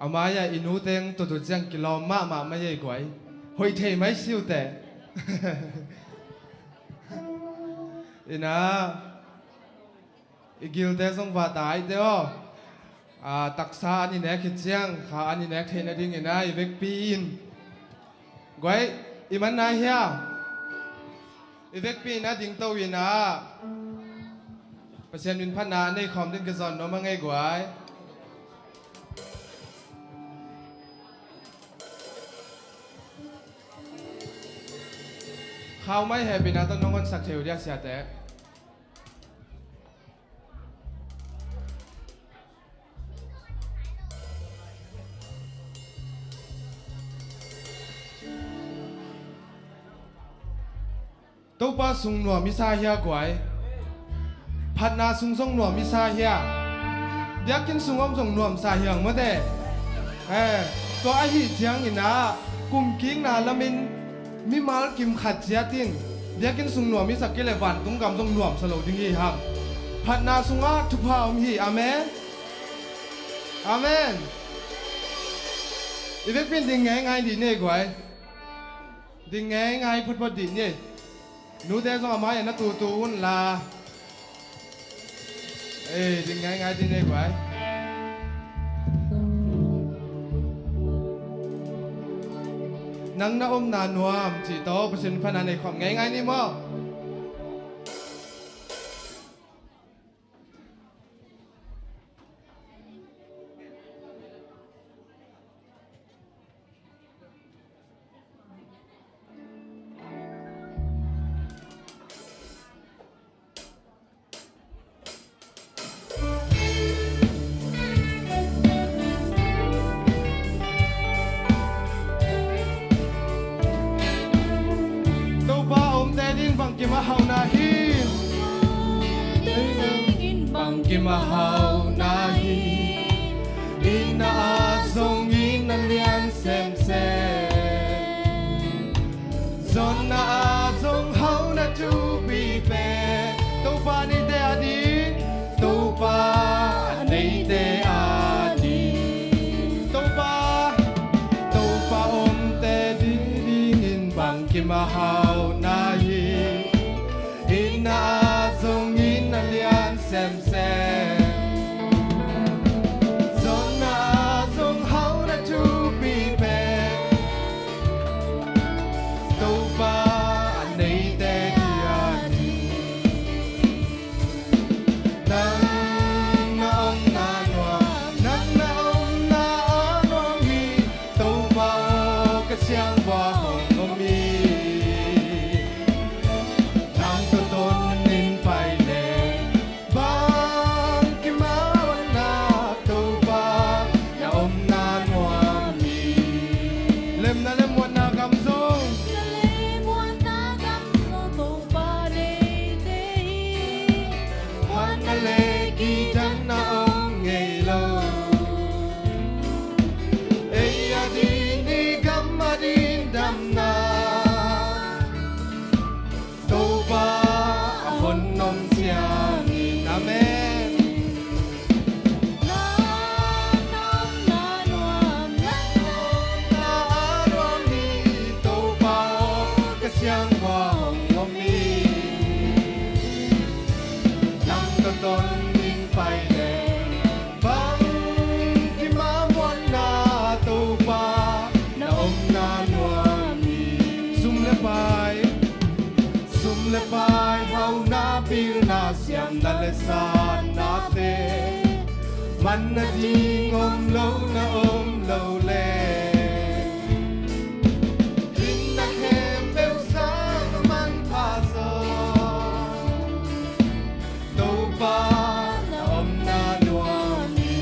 อามาอย่าอินูเต็งตัวตัวจังกิโลมาไม่ใช่กวยหอยเทไม่ซิวแต่อินะอีกิลเตสงว่าตายเดียวตักษาอันนี้แนกขิดเจียงขาอันนี้แนกเทนดิ้งอินะอีเวกปีนกวยอีมันนายเฮียอีเวกปีนะดิ้งโตวินะประเทศวินพันนาในคอมดิ้งกระสอนน้องมังไงกวยเขาไม่เห็นปีนะต้องน้องคนสักเทวเดียเสียแต่ตัวป้าสุงหนัวมิซาเฮียกวยพัดนาสุงส่งหนัวมิซาเฮียเดี๋ยวกินสุงอมส่งหนัวมิซาเฮียงมาแต่ตัวไอ้หีเจียงอินะกุมกิ้งนาละมินมีมาลกิมขัดเจียตินเดี๋ยวกินสุงหนัวมิสักกิเลวันตุ้งกำส่งหนัวสโลดิ้งยี่หังพัดนาสุงอาทุพาอมหีอาเมนอาเมนอีเวกเป็นดิ้งไงดีเนี่ยกวยดิ้งไงพุทธดีเนี่ยนูเดซองอามาอย่างนั้นตูนลาดิ้งไงดีเนี่ยกวยนังนาอมนานวมจีโตประสิทธิ์พนันในความไงนี่มั้งบังกิมาฮาวนาฮีบังกิมาฮาวนาฮีอินาซงอินาเลียนเซมเซซอนนาซงฮาวนาทูบีเปตูปานิเตอาดีตูปานิเตอาดีตูปาอมเตดีอินบังกิมาฮาวนาฮีna zong in na lian sem sem zong na zong hao na tu bi pe to ba nei te dia ni nang na ong na nuam hi to ba ka siang ba hong mi siam na le sa na te man na di ngom lo na om lo le in na hem beu sa man pa so to pa na om na nuam ni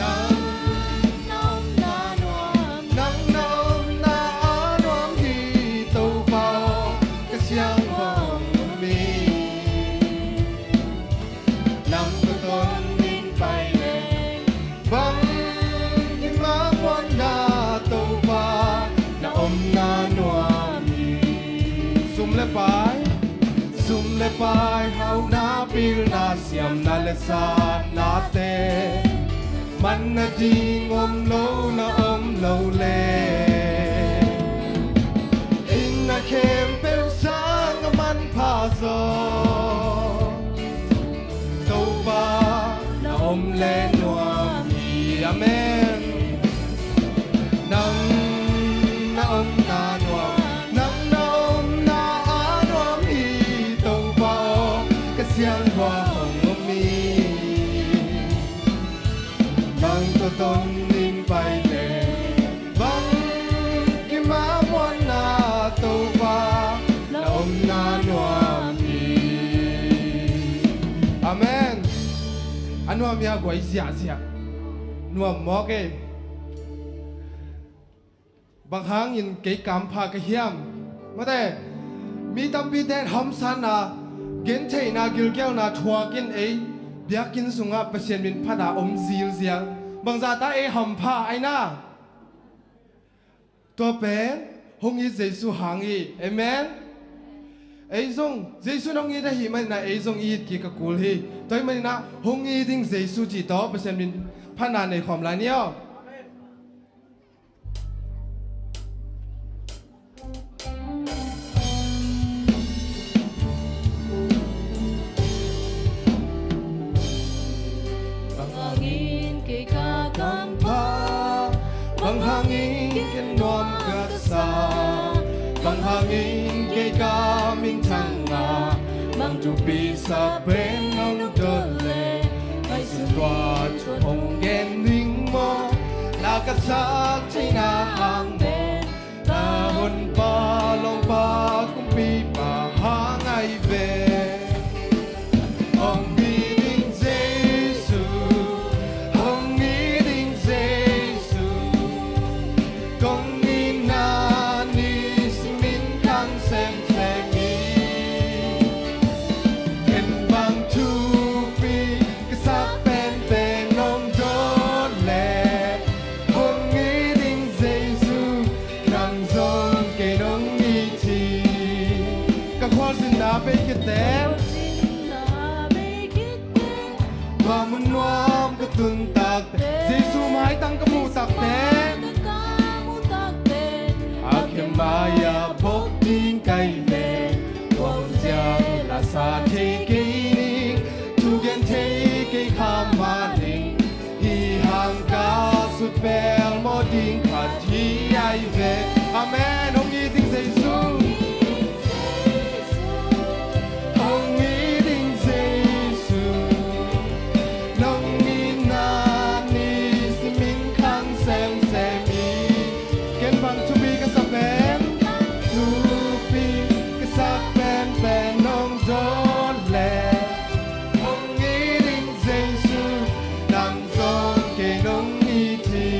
nang na om na nuam hi to pa ka siang sum le pai hau na pil na siam na le sa na te มันนาดีงมโลนาอมโลเลอินนาเข้มเปลวสางมันพาโซโตบานาอมเลนัวมีอาเมนนังนาอมนานัวนังนาอมนาอานัวมีโตบากระเสียงว่าของมีบังตัวตนนิ่งไปเลยบังกิมาวันนาโตบานาอมนานัวมีอาเมนอันว่ามีอะไรเสียเสียนัวมอเกบางครั้งยินเกี่ยกำพากระเฮียมมาแต่มีตั้มปีเดนหอมสันนาเกินเทนากิลเกลนาทัวกินเอเบียกินสุงะเปเซียนบินพัดาอมซีลเสียงบางซาตาเอหอมพาไอหน้าตัวเป็นหงยีเจสุหางอีเอเมนไอซงเจสุนงยีได้หิมันนะไอซงอีกิกกูลฮีตัวมันนะหงยีดิ้งเจสุจีโตเปเซียนบินพัดาในความลายเนี้ยbang hangin kenom kasa bang hangin ke kaming tanga bang tupi sa benong dole ay sutwa chong gen ning mo nakasak china hang ben tahon pa long pa kumpi pa hangay ve ong biling Jesu ong iling Jesu kong inani simin kang sem semi ken bang tupi kasak pen penong dole ong iling Jesu nang zong kenong iti kakwal sinabi kitem Pamunuam ketuntak Jesu mai tang kamu takten Akhir maya bokting kai le Wong jiang la sa te gaining Tugen te gay kamaning Hi hang ka sut bel mo ding kat hi ai ve Amen Hong yi ting Jesu Hong yi ting Jesu Nong inani simin kang sem semi Ken bang tupi kasapen Tupi kasapen pen nong dole Hong iring Jesu Nang zong ke nong iti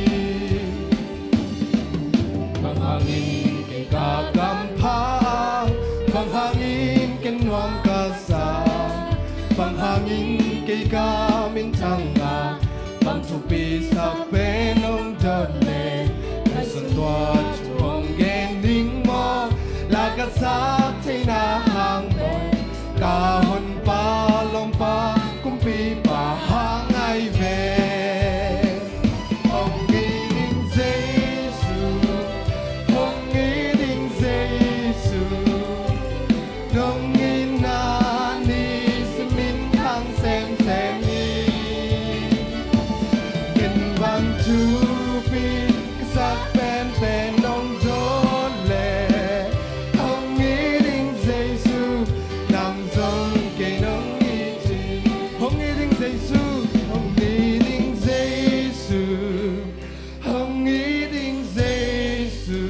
Bang hangin ke kagampang Bang hangin ke nuam kasang Bang hangin ke kaming tanga Bang tupi sa penong dole Kasan tua chuong gening mo Lagasak tina hang boy Kahon pa long pa kumpi pa hangay ve Ong iling Jesu Ong iling Jesu Nong inani simin kang sem semi Ken bang tupi kasak pen pen nong dole Ong iling Jesu Nang zong ke nong iti Ong iling Jesu Ong iling Jesu Ong iling Jesu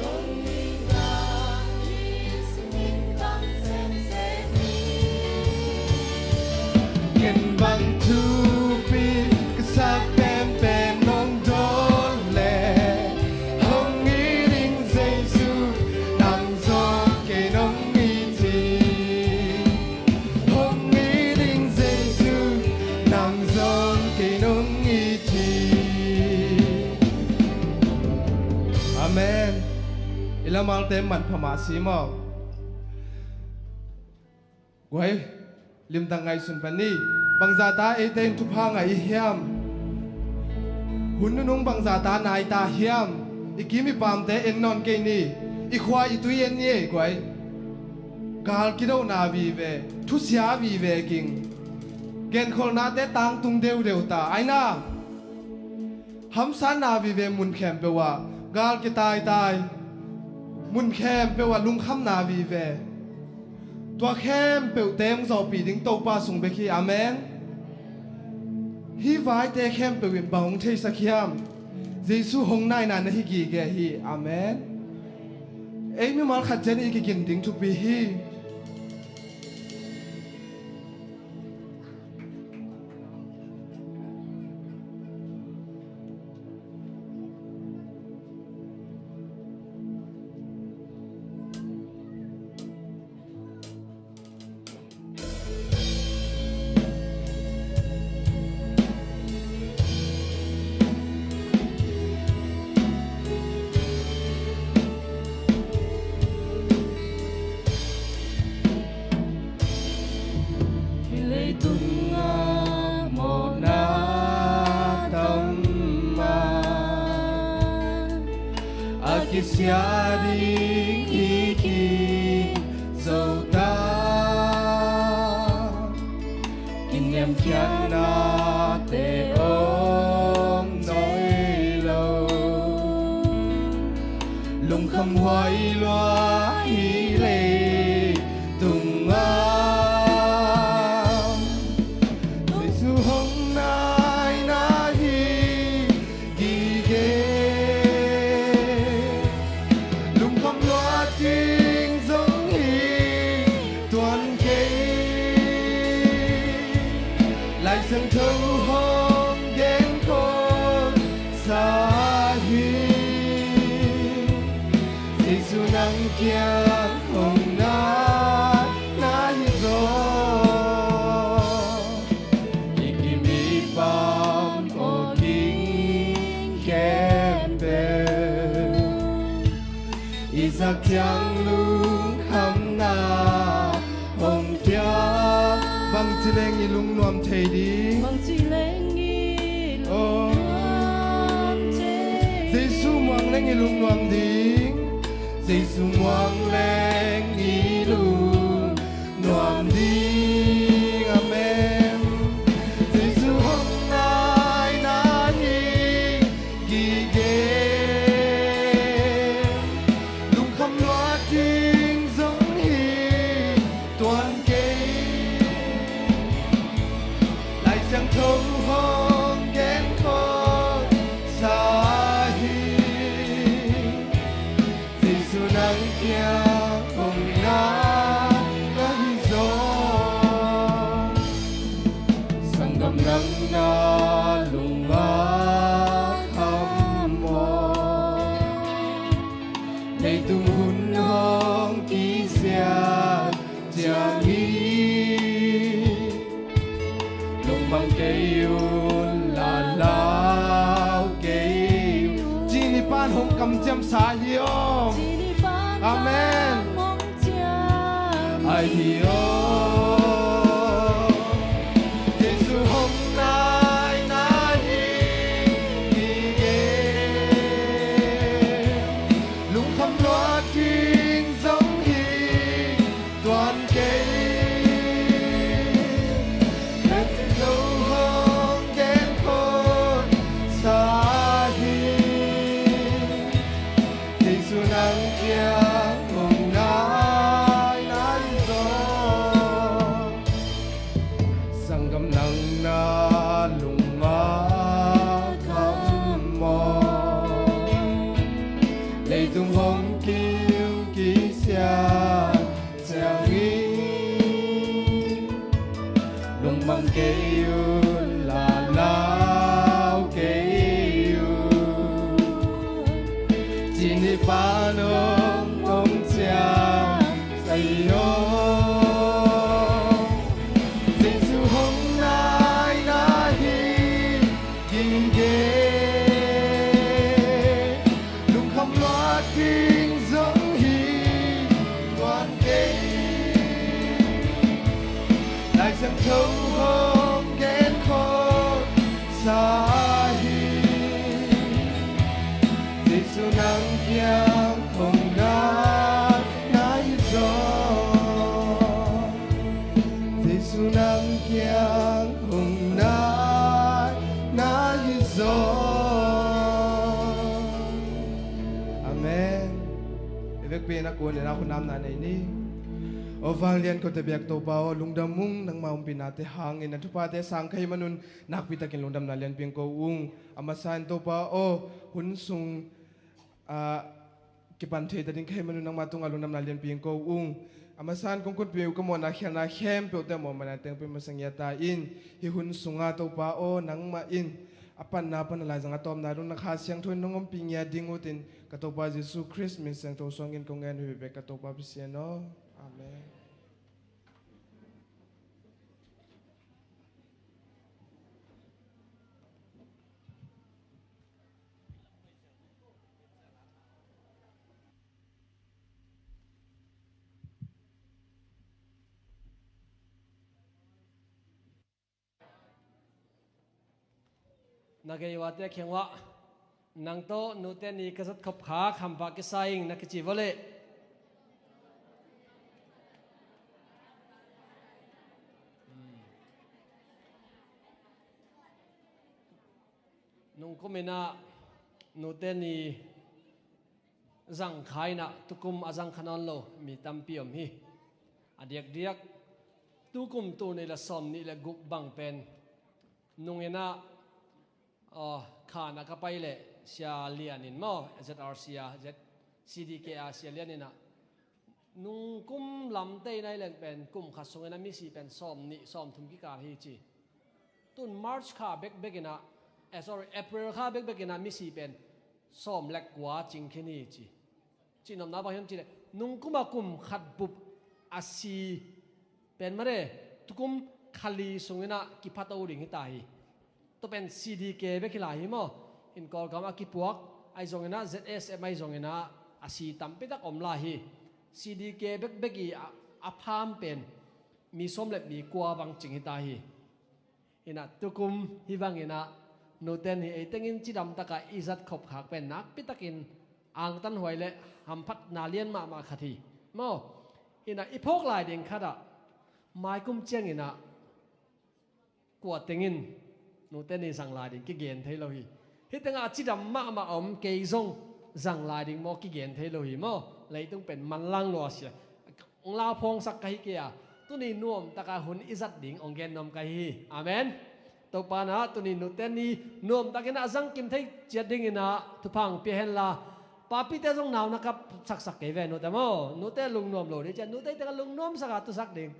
Ong inani simin kang sem semi Ken bang tupi kasak pen pen nong dole Hong iling Jesu Nang zong ke nong iti Hong iling Jesu Nang zong ke nong iti Amen Ilamal teman pamasi mo Guay lim tangay sun pani bằng giả ta ấy tên thục hang ấy hiam hun nung bằng giả ta nai ta hiam ikimi pam te en non ke ni ikhwa itui en ni kwai gal kido na vi ve thu sia vi ve king gen khol na te tang tung deu deu ta aina ham san na vi ve mun khem pe wa gal ki tai tai mun khem pe wa lung kham na vi ve tua khem pe tem zo pi ding to pa sung be khi amen hi vai te khem pe win bang thei sakhiam Giêsu hong nai na na hi gi ge hi amen ei mi mal khat jen ki kin ding thu pi hi Siading iki dầu ta kinh em kian na te ôm nói lâu lùng khăm hoài loa hi lệ tung am Giêsu hong nai na hi gi ge tiếng giống hi toàn cây lại dâng thâu hôn đến con xa hi Giêsu nắng kia hồng na na hi gió ikimi pam o king kembe Isaac tiếng lung khăm na hồng tia bằng chỉ lên nghi lung nuam thầy đi bằng chỉ lên nghi lung nuam thầy Giêsu muang lên nghi lung nuam đi Giêsu muang lên nghi lung nuam đi amen Giêsu hong nai na hi gi ge tiếng giống hi toàn cây lại chẳng thấu hôn ghen con xa hi Giêsu nắng kia cùng na hi gió sang gầm nắng na lùng ba khăm mò đây tung hun hong ký xa cha nghi lùng bằng cây là lao cây chỉ ni pan hong cầm chăm sa hiyo amen ai hiyo Giêsu hong nai na hi gi ge lung khăm loa tiếng giống hi toàn cây hết dấu hôn đến khôn xa hi Giêsu nắng kia cùng nai nai gió sang gầm nắng na lùng ngã khăm mò lấy tung hong kêu ký xa chàng nghi lùng bằng kêu là lao kêu chỉ ni pa nông ông cha say yo Giêsu hong nai na hi gi ge lùng khăm loa tiếng giống hi toàn cây lại chẳng thấu hôn างเกียงหงนาฮิโซอาเมนเอเวกเปียนักวนนะคุณนำนานในนี้โอฟังเรียนก็จะเบียกตัวเบาลุงดำมุงนังมาอุปินาเตหางอินทุพาเตสังใครมนุนนักพิตากินลุงดำนาเรียนเพียงก็อุ้งอามาสานตัวเบาโอหุ่นซุงกิปันเทตัดดิ้งใครมนุนนังมาตุงลุงดำนาเรียนเพียงก็อุ้งอามาสานคงคุณเปียวก็มอนาเขียนนาเข้มเปียวแต่หมอมันเต็งเป็นมาสังยาตาอินฮิหุ่นซุงอาตัวเบาโอนังมาอินอปันนาปันลายสังอาตอมนาดุนนักหาเสียงทวนน้องอมปิงยาดิ้งอุตินกตัวเบาเยซูคริสต์มีเสียงตัวสองอินคงเงินหุบเบกกตัวเบาพิเศษเนาะอาเมนนักเยวาเตะเขียงวะนังโตนูเตนีกษัตริย์ขบขาคำปากษาอิงนักจีวะเล่นุ่งกุมินานูเตนีจังขายนะตุกุมอาจังขนอนโลมีตัมปิอมฮีอเดียกตุกุมตัวในละสอมนี่ละกุบบังเป็นนุ่งเอนะข้านักไปเลยเสียเลียนินมั้ง ZRCA ZCDKA เสียเลียนินนะนุ่งกุมลำเต้ในเล่นเป็นกุมขัดสงนะมิสีเป็นซ้อมนี่ซ้อมทุมกิการฮีจีตุน March ข้าเบกนะsorry April ข้าเบกนะมิสีเป็นซ้อมเล็กกว่าจริงแค่นี้จีนำนับไปยังจีเลยนุ่งกุมกุมขัดบุบอาศีเป็นมาเลยทุกุมขลีสงนะกิพัตอูริงฮิตาฮีตัวเป็น CDK เบกิลาหิมออินกอลกามากิปวกไอซงเนะ ZSM ไอซงเนะอาศีตัมปิตักอมลาหิ CDK เบกิอาพามเป็นมีสมเล็บมีกัวบังจิงฮิตาหิอินะตุกุมฮิบังอินะโนเตนฮิไอเต็งอินจิดำตะกะอิซัดขบขากเป็นนักปิตักินอ่างตันหวยเละหัมพัดนาเลียนมาคดีมออินะอีพกลายเด้งขัดอะไม้กุมเจียงอินะกวดเต็งอินนูเตนี่สังลายดิ่งกิเกนเทโลฮีฮิตังอาจิดำมาอมเกยซงสังลายดิ่งโมกิเกนเทโลฮีโมเลยต้องเป็นมันลังลัวเสียองลาพงสักกะฮิเกียตุนีนวมตะกาหุนอิจัดดิ่งองเกนนมกะฮีอาเมนตัวปานะตุนีนูเตนี่นวมตะกินะสังกิมเทเจียดิ่งนะทุพังเปียเฮนลาปาปิเตซงนาวนะครับสักเกเวนูแต่โมนูเตลุงนวมโลดิเจนูเตตะกลุงนวมสักตุสักดิ่ง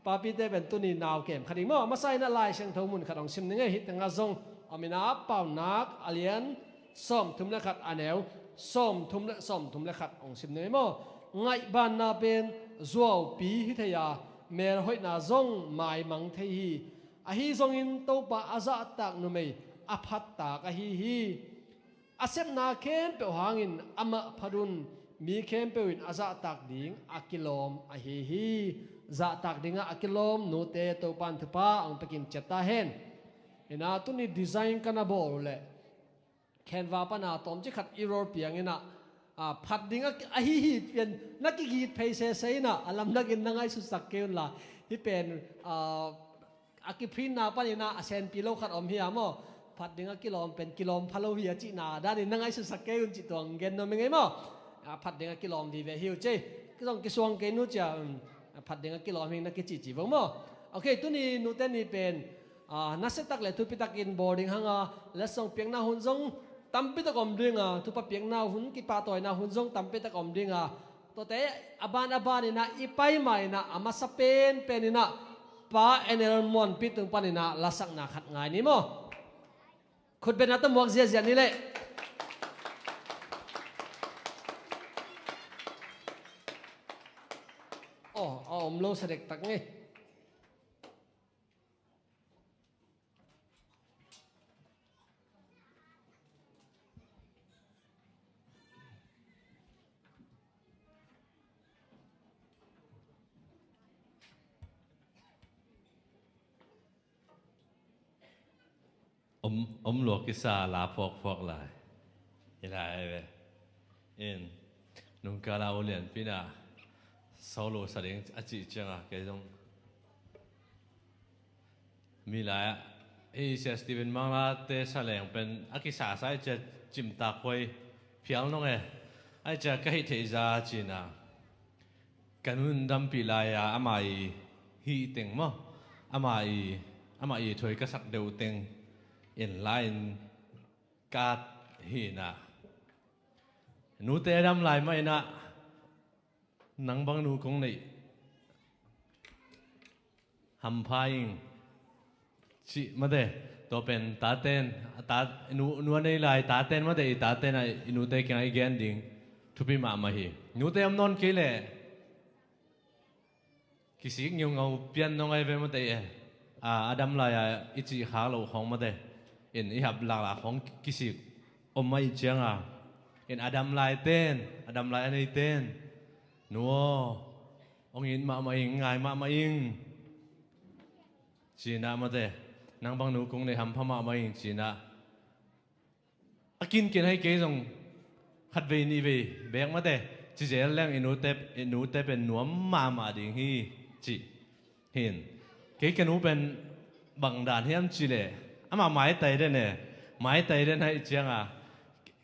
ปาปิเตเป็นตุนีนาวเกมขดิงมั่วมาใส่น่าลายเชียงทมุนขดองชิมนึงไงฮิตงาซงอามินาเป่านักอเลียนส้มทุมเลขัดอันเอวส้มทุมเลขัดองชิมนึงมั่วไงบ้านนาเป็นจัวปีฮิทยาเมรหอยนาซงหมายมังเทีอาฮีซงอินโตปะอาซาตักนุเมอภัตตากะฮีอาเซมนาเข้มเปียวหางอินอมะพดุนมีเข้มเปียวอินอาซาตักดิ่งอากิลอมอาฮีจะตักดิ่งอากิลอมโนเตตัวปันทุปะองตะกินเจตาเฮนเห็นตุนี่ดีไซน์กันนะบอกเลยแคนวาปนาตอมจิขัดอีโรเปียงเห็นผัดดิ่งอาฮีเป็นนักกีฬาเพย์เซเซนะอลัมนักกินนังไอสุสักเกลล่ะที่เป็นอากิพรินนาปานินาเซนปิโลขัดอมเฮียมอผัดดิ่งอากิลอมเป็นกิโลมพาโลเวียจินาด้านนี้นังไอสุสักเกลจิตวงเกนนมยังไงมอผัดดิ่งอากิลอมดีเวฮิวเจก็ต้องกิสวงเกนุจะผัดเด้งกิโลเมตรนักจีวงมั้งโอเคตัวนี้นูเตนี่เป็นนักเซตักเลยทุพิตักินบอร์ดิ้งฮังและส่งเพียงนาหุ่นซงตั้มพิตักอมดิ้งทุปเพียงนาหุ่นกิปาต่อยนาหุ่นซงตั้มพิตักอมดิ้งตัวเตะอบานนี่นะอีไปใหม่นะอามาสเปนเป็นนี่นะป้าเอเนอร์มอนพิตึงปานี่นะลัสักนาขัดง่ายนี่มั้งคุณเป็นนักตมวกเสียนี่เลยอมโลเสด็จตักไงหลวงกิสาลาฟอกลายอะไรเว้ยนุ่งกาลาโอเลียนปีน่ะโซโลแสดงอาจิจังอะแกต้อง มีหลายเสียสตีเวนมังลาเตะแสลงเป็นอากิสาไซจะจิมตาควยเพียงน้องไอจะใกล้เทจาจีน่ะกันหุ่นดำปีลายอามาอีฮีเต็งมั้งอามาอีถอยกษักเดียวเต็งเอ็นไลน์กาดฮีน่ะนูเตะดำลายไม่นะนังบังนูคงในฮัมพายชิมาเดตัวเป็นตาเต้นตานูในลายตาเต้นมาเดตาเต้นไอ้นูเตะยังไอ้แกนดิ้งทุบมามาฮีนูเตะอมนอนกี่เล่กิสิกยงเอาเปลี่ยนน้องไอ้เวมาเตะอาดัมลายอิจิขาเราของมาเดเอ็นอีหับหลักของกิสิกอมไม่เจียงเอ็นอาดัมลายเต้นอาดัมลายอันนี้เต้นนัวองอินมาอิงไงมาอิงจีน่ามาเดนางบางนูคงในทำพม่ามาอิงจีน่ากินให้เกยส่งขัดเวนีเวแบงมาเดจีเจลแรงอินูเตเป็นหนวมมาดิ่งฮีจีเห็นเกยกันนูเป็นบังดานเฮียมจีเล่มาไม้ไตเด่นเนี่ยไม้ไตเด่นให้เจียง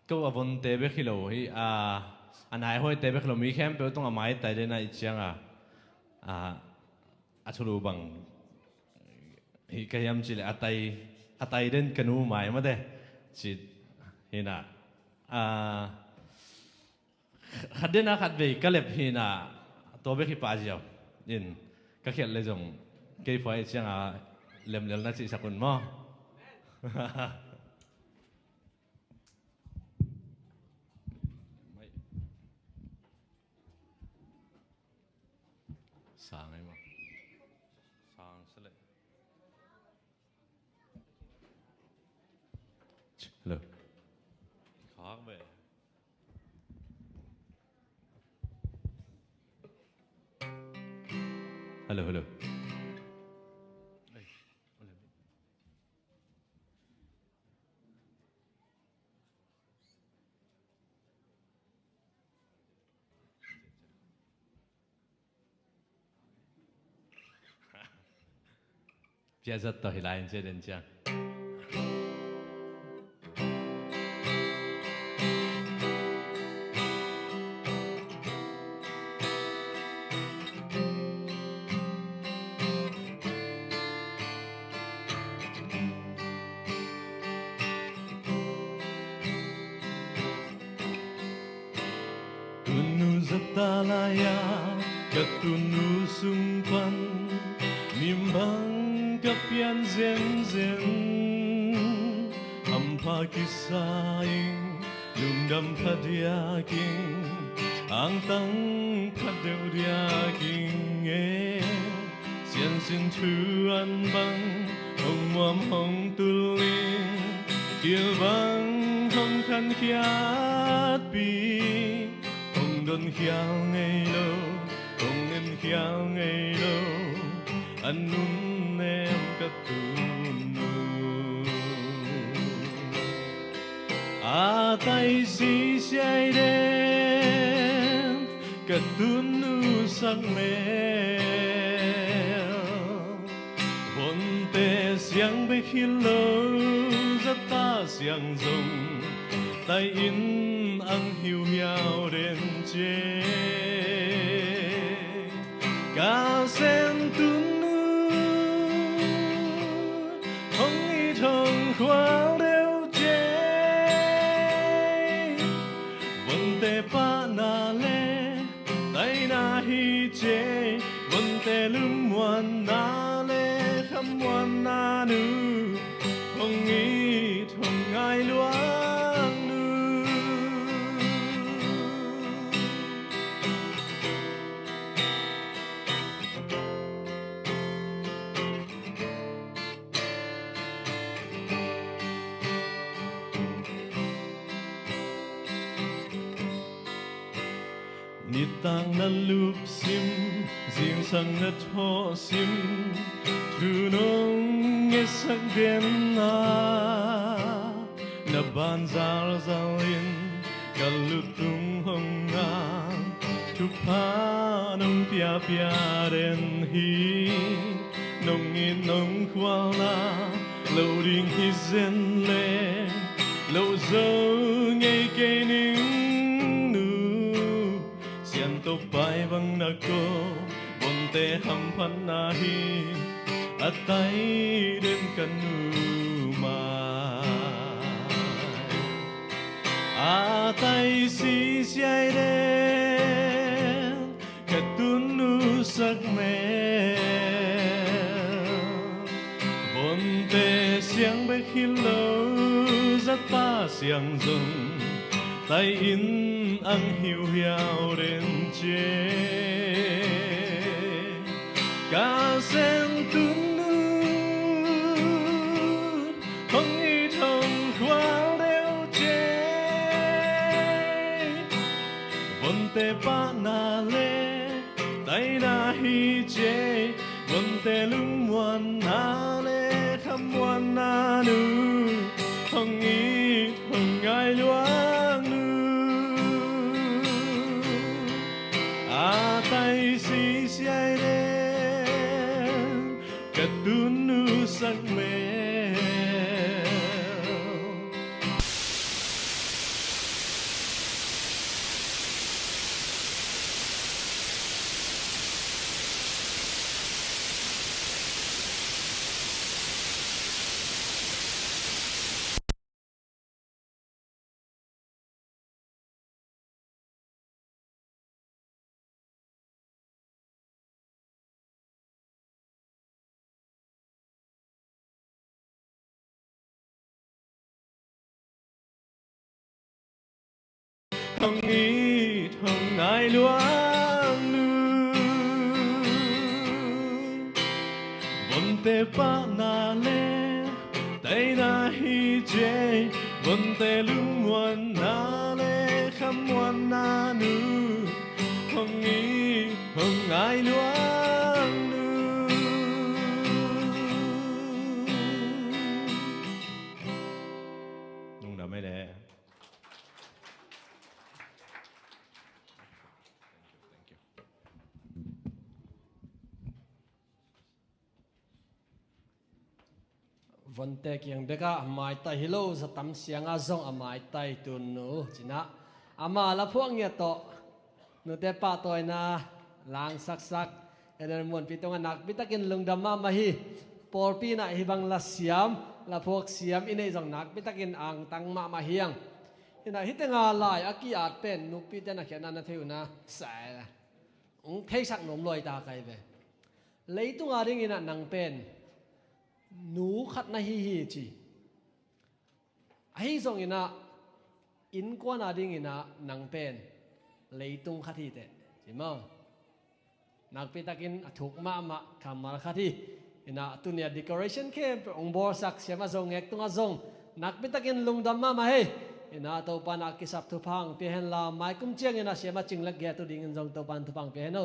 ก็ว่าบนเตเบคิโลฮีอันไหนห้อยเตเบคิโลมีแค่เปิลต้องไม้ไตเด่นให้เจียงชุลูบังฮีก็ยามจีเล่อัตไตเด่นกันนูไม้มาเดจีเห็นขัดเด่นขัดเวก็เล็บเห็นตัวเบคิปาจิเอายินก็เขียนเลยจงเกี่ยวกับเชียงเล่มนั่นสิสักคนมั้งสางไงมั้งสางสเลยฮัลโหลข้างเบฮัลโหลพี่จะต่อให้ลายเจเดนจังTalaya katunu sumpan nimbang kapian zen ampa kisaing lumdam padiaking ang tang padeu diaking sian sin tuan bang hong muam hong tuling kiel bang hong khan khiat pi đồn khiao ngày lâu không nên khiao ngày lâu anh nun em cất tu tay xì xay đen cất tu nu sắc mèo vốn tê xiang bê khi lâu rất ta xiang rồng tay in ang hiu hiao đến chế ca sen tun nu không ý thông khoáng đều chế vấn đề pa na lê tay na hi chế vấn đề lưng muan na lê khăm muan na nu không ý thông ai loa tang na lup sim riêng sang na tho sim thu nong nghe sắc đen na ban zar zalin kalutung hong na thu pa nong pia pia den hi nông in nông khoa la lâu đình hi dân lệ lâu dấu ngay cây nín nu xiên tóc bay bằng nạc cô bồn tê hầm phan na hi at tay đến căn nu mà a tay si say đến cất tuôn nu sắc mê bồn tê xiang bê khi lâu rất ta xiang rung tay in ăn hiu hiao đến chế ca sen tuôn nu không ý thông khoa đeo chế vốn tê ba na lê tay na hi chế vốn tê lung muan na lê khăm muan na nu không ý không ai loang nu a tay si say đến cất tuôn nu sắc mê không nghĩ không ai loang nu vốn tê ba na lê tay na hi chế vốn tê lung muan na lê khăm muan na nu không nghĩ không ai loang nu đúng là mấy đệ. vấn đề kieng beka mai tai hilo za tam sianga zong amai tai tun nu china ama la phuang nge to nu te pa toy na lang sak sak enen mon pitong anak bitakin lungdama mahi porpi na hibang la siam la phok siam inei zong nak bitakin ang tang ma mahiang ina hitenga lai aki at pen nu pi te na khena na theu na sai la thei sak nom loi ta kai ve leitung a ring ina nang pen nú khát na hi hi chi ai zong ina in quan a ding ina nang pen leitung khát hi te chi mo nak pi takin athuk ma ma kamal khát hi ina tunia decoration camp ong bor sak siama zong ek tunga zong nak pi takin lungdam ma ma he ina to pa na kisap thu phang pe hen la mai kum chiang ina siama chingla ge tu ding zong to pan thu phang pe hen no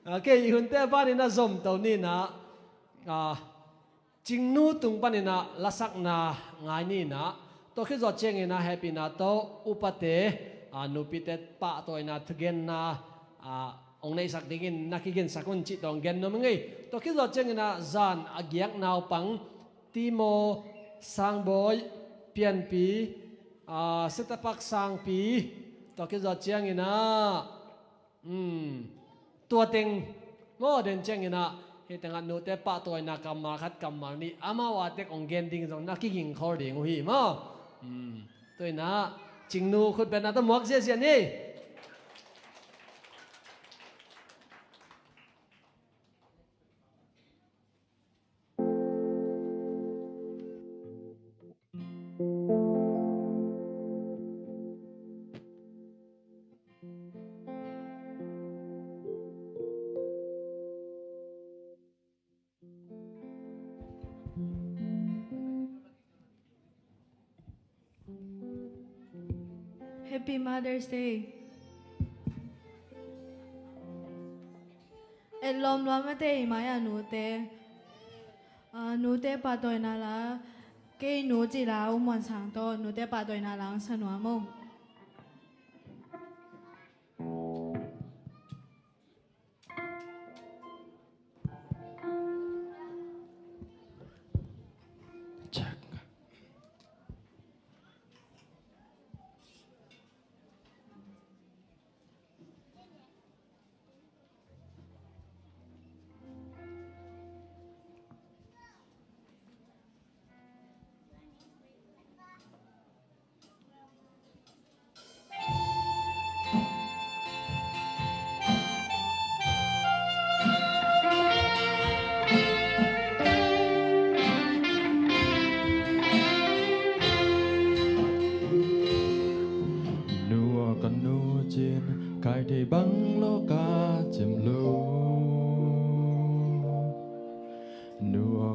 okay hun te ba ni na zom to ni na ching nu tung pa ni na lasak na ngai ni na to khi zo cheng ina happy na to upate nu pitet pa to ina thugen na ong nei sak dingin nakigen sakun chi tong gen no mangai to khi zo cheng ina zan agyak naw pang timo sangboy pian pi setapak sang pi to khi zo cheng inaตัวเต็งโง่เดินเจงเนาะเฮตังอันนู้นแต่ป้าตัวนักกำมาคัดกำมานี่อามาว่าเด็กองเกนดิ้งตรงนักกิ่งคอร์ดิ้งหีมั้งตัวน่ะจริงนู้คุณเป็นนักตะมวกเสียเสียนี่ Happy Mother's Day เอ็นลมล้อมไม่เตะมาอย่าหนูเตะหนูเตะปาตัวน่าละเกยหนูจีลาอุมวันสังโตหนูเตะปาตัวน่าลังสนุกมง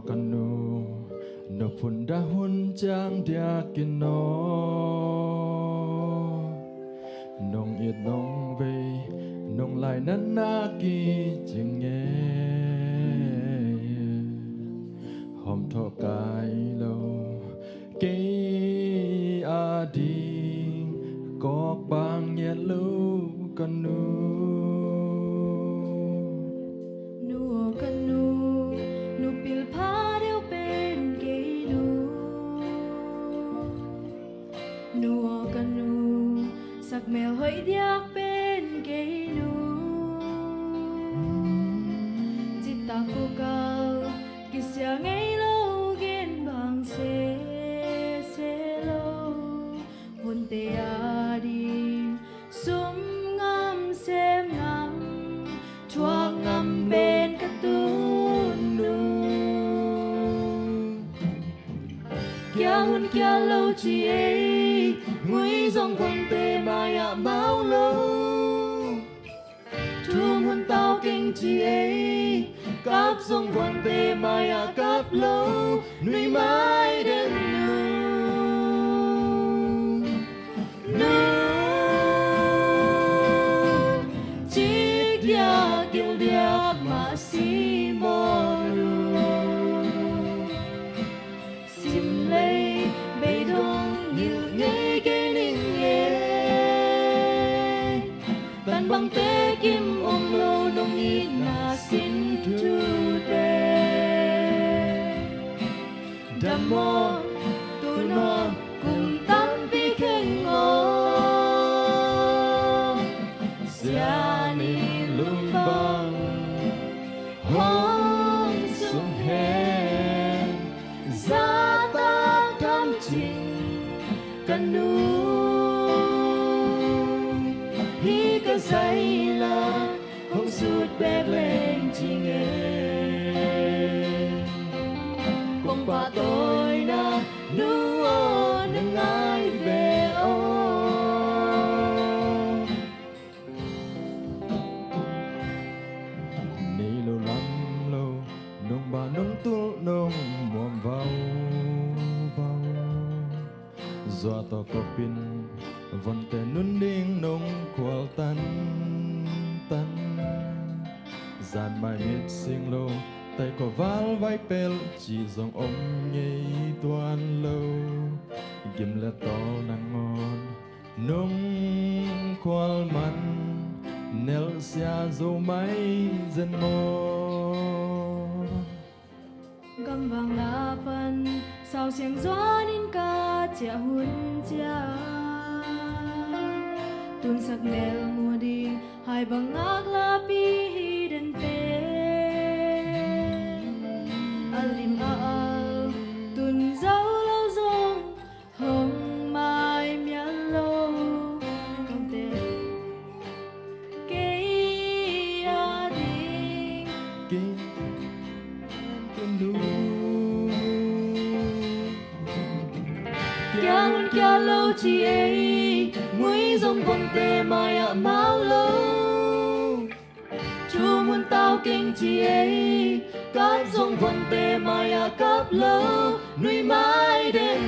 กันนูนพุนดาหุนจางเดียกินนอนงเอียดนงเวนงลายนั้นนากีจึงเงหอมทอกายโลเกอาดีกอกบางเย็ดลูกันนู กันนูปิลพาเดียวเป็นเกนูกันนูสักแมวเฮยเดียกเป็นเกนูจิตตากูเกากิเสียงไงโลเกนบางเซโลวนเตียดีสุมงามเซมงามชัวงามเป็นกระตูนนูแก่หุ่นแก่โลจีเองุยทรงคนเตมายาเมาโลทุ่มหุ่นเต้าเก่งจีเอกับทรงคนเตมายากับโลนุยไม้เดินนูจิตยากิลเดียมาซีโมรูสิมเลยเบดงยิลเงเกนิงเงตันบังเตกิมอมโลนงอีนาสินทูเตดัมโมตุโนกุมตันปีเข่งโงเสียนีลุมบังห้องสุงเฮซาตาคำจริงกันนูฮีก็ใส่ละคงสุดแบกเลงจริงคงป่าตอยนะนูโอนึงไงเบโอนี่โลลำโลนงบานงตุลนงมวมเบาจัวตอกปินวันแต่นุนดิ่งนงควลตันจานไม่มิดสิงโลแต่ก็วาลไว้เปลจีจงอมเงยตัวอันโลกิมและตอนางอนนงควลมันเนลเซียโซไม่เจนโม Gambang lapan sao xiang gió nín ca chia hun chia tun sak nel mùa đi hai bằng ác la pi den pe alim al tun dấu lâu dong hồng mai mian lâu công te cây a đi Yang kia lâu chi ấy nguy dòng con tê mai ạ máu lâu chú muốn tao kinh chi ấy cáp dòng con tê mai ạ cáp lâu nuôi mãi đến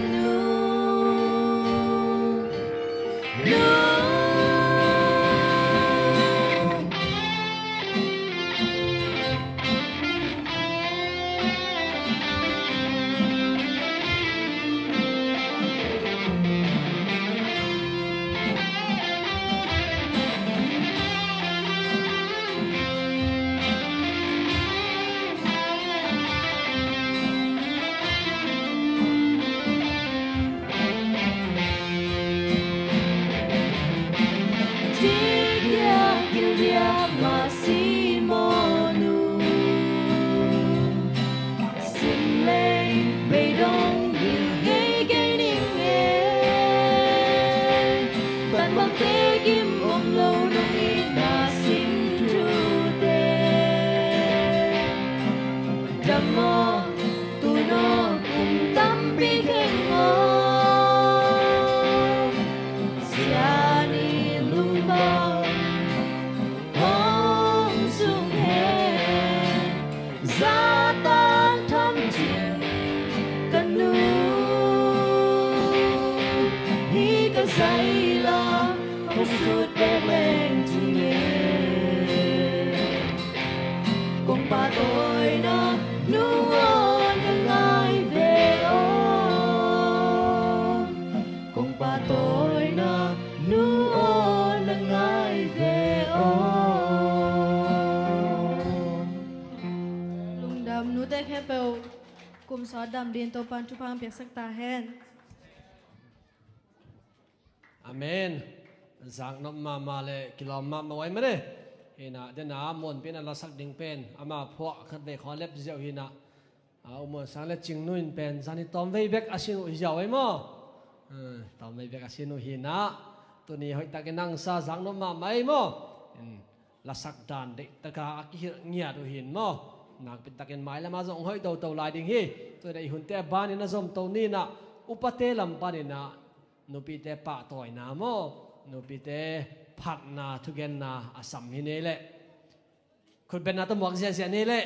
dam nu te khe peu kum so dam din to pan tu phang pek sak ta hen Amen. Giang nó mà lệ kilom mà vậy mà đấy. Hina đến na muốn bên là sắc đình pen, ama phọ khát về khó lép diệu hina. Muốn sáng lệ chinh nuin pen, sáng đi tóm vây bek asin diệu ấy mà. Tóm vây bek asin hina. Tụi này hỏi ta cái năng sa giang nó mà mấy mà. Là sắc đàn đấy, ta cả cái nghĩa đồ hin mà. Nàng bên ta cái máy là mà rộng hơi đầu tàu lại đình hi. Tụi này hun te ban na zom tàu ni na, upate lam ban na. Nupi te pa toy na mo, nupi te pat na tugen na asam hinele. Kut ben na to muak sia sia nele.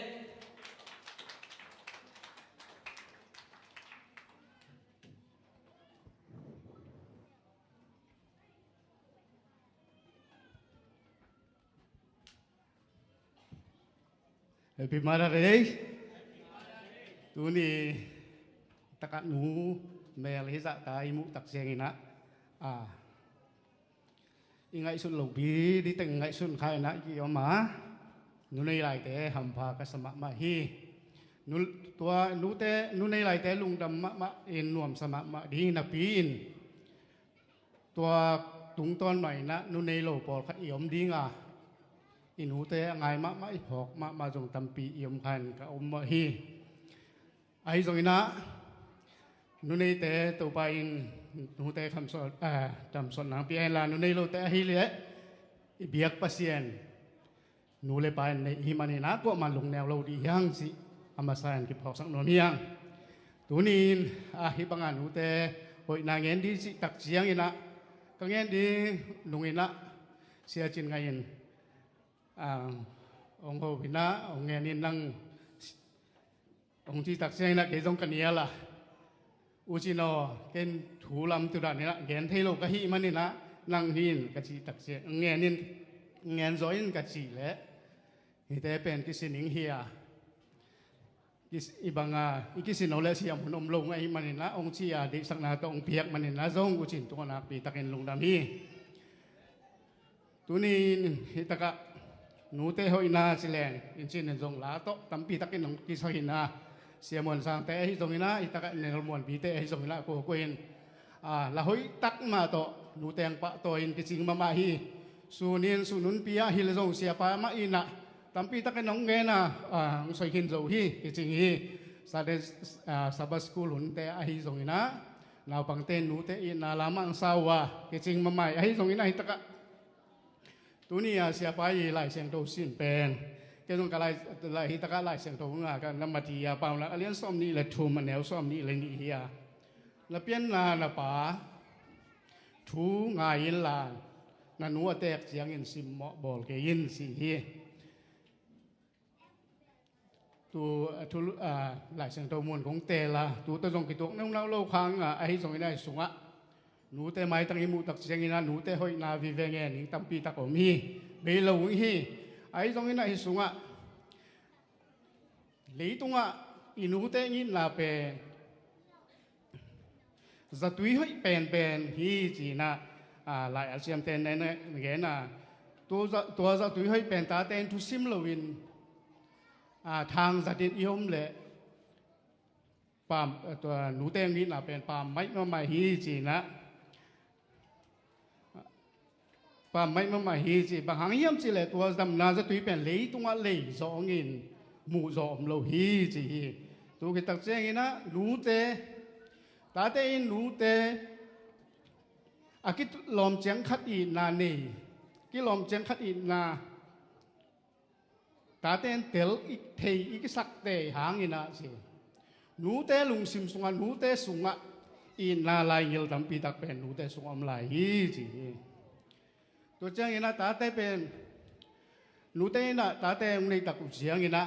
Happy Mother's Day. Tu ni takat nu mel hisa tai mu tak siang ina. Ingai sun lobi di teng ngai sun khai na ki oma. Nu nei lai te ham pha ka sama ma hi. Nu tua nu nei lai te lung dam ma in nuam sama ma di na pin. Tua tung ton mai na nu nei lo pol khat iom di nga. In hu te ngai ma i phok ma jong tam pi iom khan ka om ma hi. Ai jong ina nu nei te to pa in nu te kham so tam son nang pi la nu nei lo te hi le i biak pasien nu le pa nei hi mani na ko ma lung neo lo di yang si amasan ki phok sang no miang tu nin hi bangan nu te hoi na ngen di si tak chiang ina ka ngen di lung ina sia chin ngai in ông hồ vina ông nghe nên năng ông chỉ tác xe là cái dòng cania là uchino cái thủ làm từ đoạn này là nghe thấy lâu cái hi mà nên là năng hin cái chỉ tác xe nghe nên nghe rồi cái chỉ lẽ thì thế bên cái xin những hia cái ibang cái xin nó lẽ siam hồn ông lông ấy mà nên là ông chỉ để sang nào ông piak mà nên là dòng uchin tu na pi takin lung đam hi tu ni hitaka nu te hoi na silen in chin jong la to tampi takin nong ki so hina siamon sang te hi jong ina itaka nel mon bi te hi jong la ko in la hoi tak ma to nu teng pa to in ki ching ma hi sunin sunun pia hi le jong sia pa ma ina tampi takin nong nge na so hin zo hi ki ching hi sa de sabas school hun te hi jong ina naw pang ten nu te ina lamang sawa ki ching ma mai hi jong ina itaka tu ni siapa ye lai siang do sin pen ke dong ka lai hi ta ka lai siang do nga ka na ma ti ya pa la alian som ni le thu ma neu som ni le ni hi ya la pian na pa thu nga yin la na nu atek chiang in sim mo bol ke yin si hi tu lai siang do mon kong te la tu ta jong ki tok nong lau lo khang ai jong ina sunga nu te mai tang imu tak siang ina nu te hoi na vi ve nge ning tampi tak om hi be lo hi ai jong ina hi sunga le tunga inu te ngin la pe zatui hoi pen hi chi na lai asiam ten ne nge na to za tui hoi pen ta ten tu sim lo win thang za dit yom le pam to nu te ngin la pen pam mai no mai hi chi na pa mai ma hi chi bang hang yam chi le tua dam na za tui pen le tunga le zo ngin mu zo om lo hi chi hi tu ki tak cheng ina nu te ta te in nu te akit lom cheng khat i na ni ki lom cheng khat i na ta ten tel ik thei ik sak te hang ina chi nu te lung sim sunga nu te sunga i na lai ngil tam pi tak pen nu te sung om lai hi chiตัวเจ้าเงินตาเต้เป็นนูเต้น่ะตาเต้องในตะกุเสียงเงิน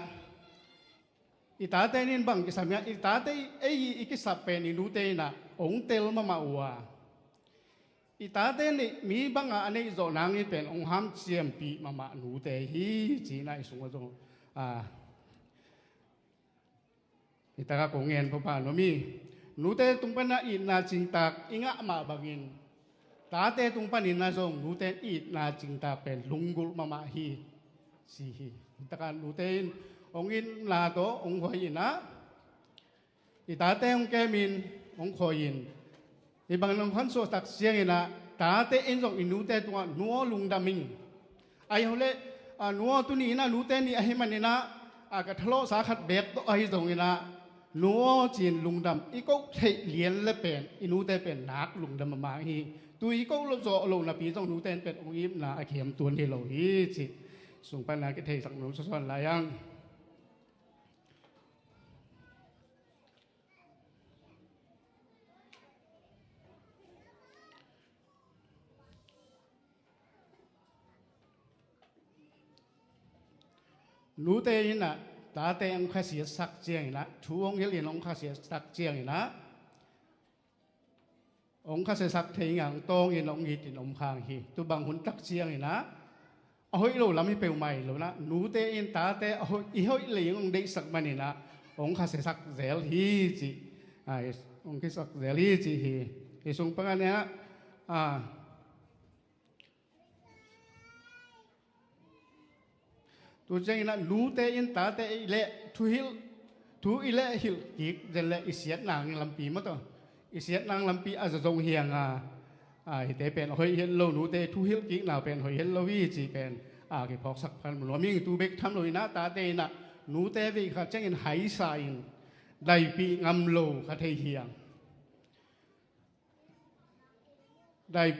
อีตาเต้นี่บังกิสามีอีตาเต้อีกิสับเป็นอีนูเต้น่ะองเตลมาวัวอีตาเต้นี่มีบังอันนี้โจนางนี่เป็นองห้ามเสียมปีมานูเต้ฮีจีน่ะอีสงฆ์จงอีตากะกงเงินพอผ่านโนมีนูเต้ตุงปนะอีนาจิงตากอิงะมาบังอินตาเตตุงปันอินนาจงนูเตนอีนาจิงตาเป็นลุงกุลมาฮีสีฮีตะการนูเตน ông in là tổ ông khôi in á thì ta té ông kê min ông khôi in thì bằng lòng khăn số tắc xiang in á ta té in dòng in nụ té tua nuo lung đam mình ai hồi lệ nuo tu ni na nụ té ni ai mình na cái thlo sa khát bẹt to ai dòng in á nuo chín lung đam ý câu thấy liền lệ bền in nụ té bền nát lung đam mà hi tu ý câu lo zo lo na pi dòng nụ té bền ông im na khiêm tuôn hi lo hi chỉ xung quanh là cái thầy sắc nụ son lại ang nụ tê in à ta tê ông khai sĩ sắc chiang na chú ông hiền ông khai sĩ sắc chiang na ông khai sĩ sắc thấy ngang tông in ông hít in ông khang hi tu bằng hun tắc chiang na hồi lâu lắm mới bèo mày rồi na nụ tê in ta tê hồi lấy ông đấy sắc mà na ông khai sĩ sắc dẻo hi chỉ ông cái sắc dẻo hi chỉ hi thì xung quanh này tu chăng na nụ tê in ta tê lệ thu ile hil kik dân lệ isiat nàng làm pi mất rồi isiat nàng làm pi dòng hiền hi tê pen hồi hiền lâu nụ tê thu hil kik nào pen hồi hiền lâu vi chỉ pen cái phọc sắc phan lo mình tu bek tham rồi na ta tê na nụ tê vi khát chăng in hải sa in đại pi ngam lâu khát thấy hiền đại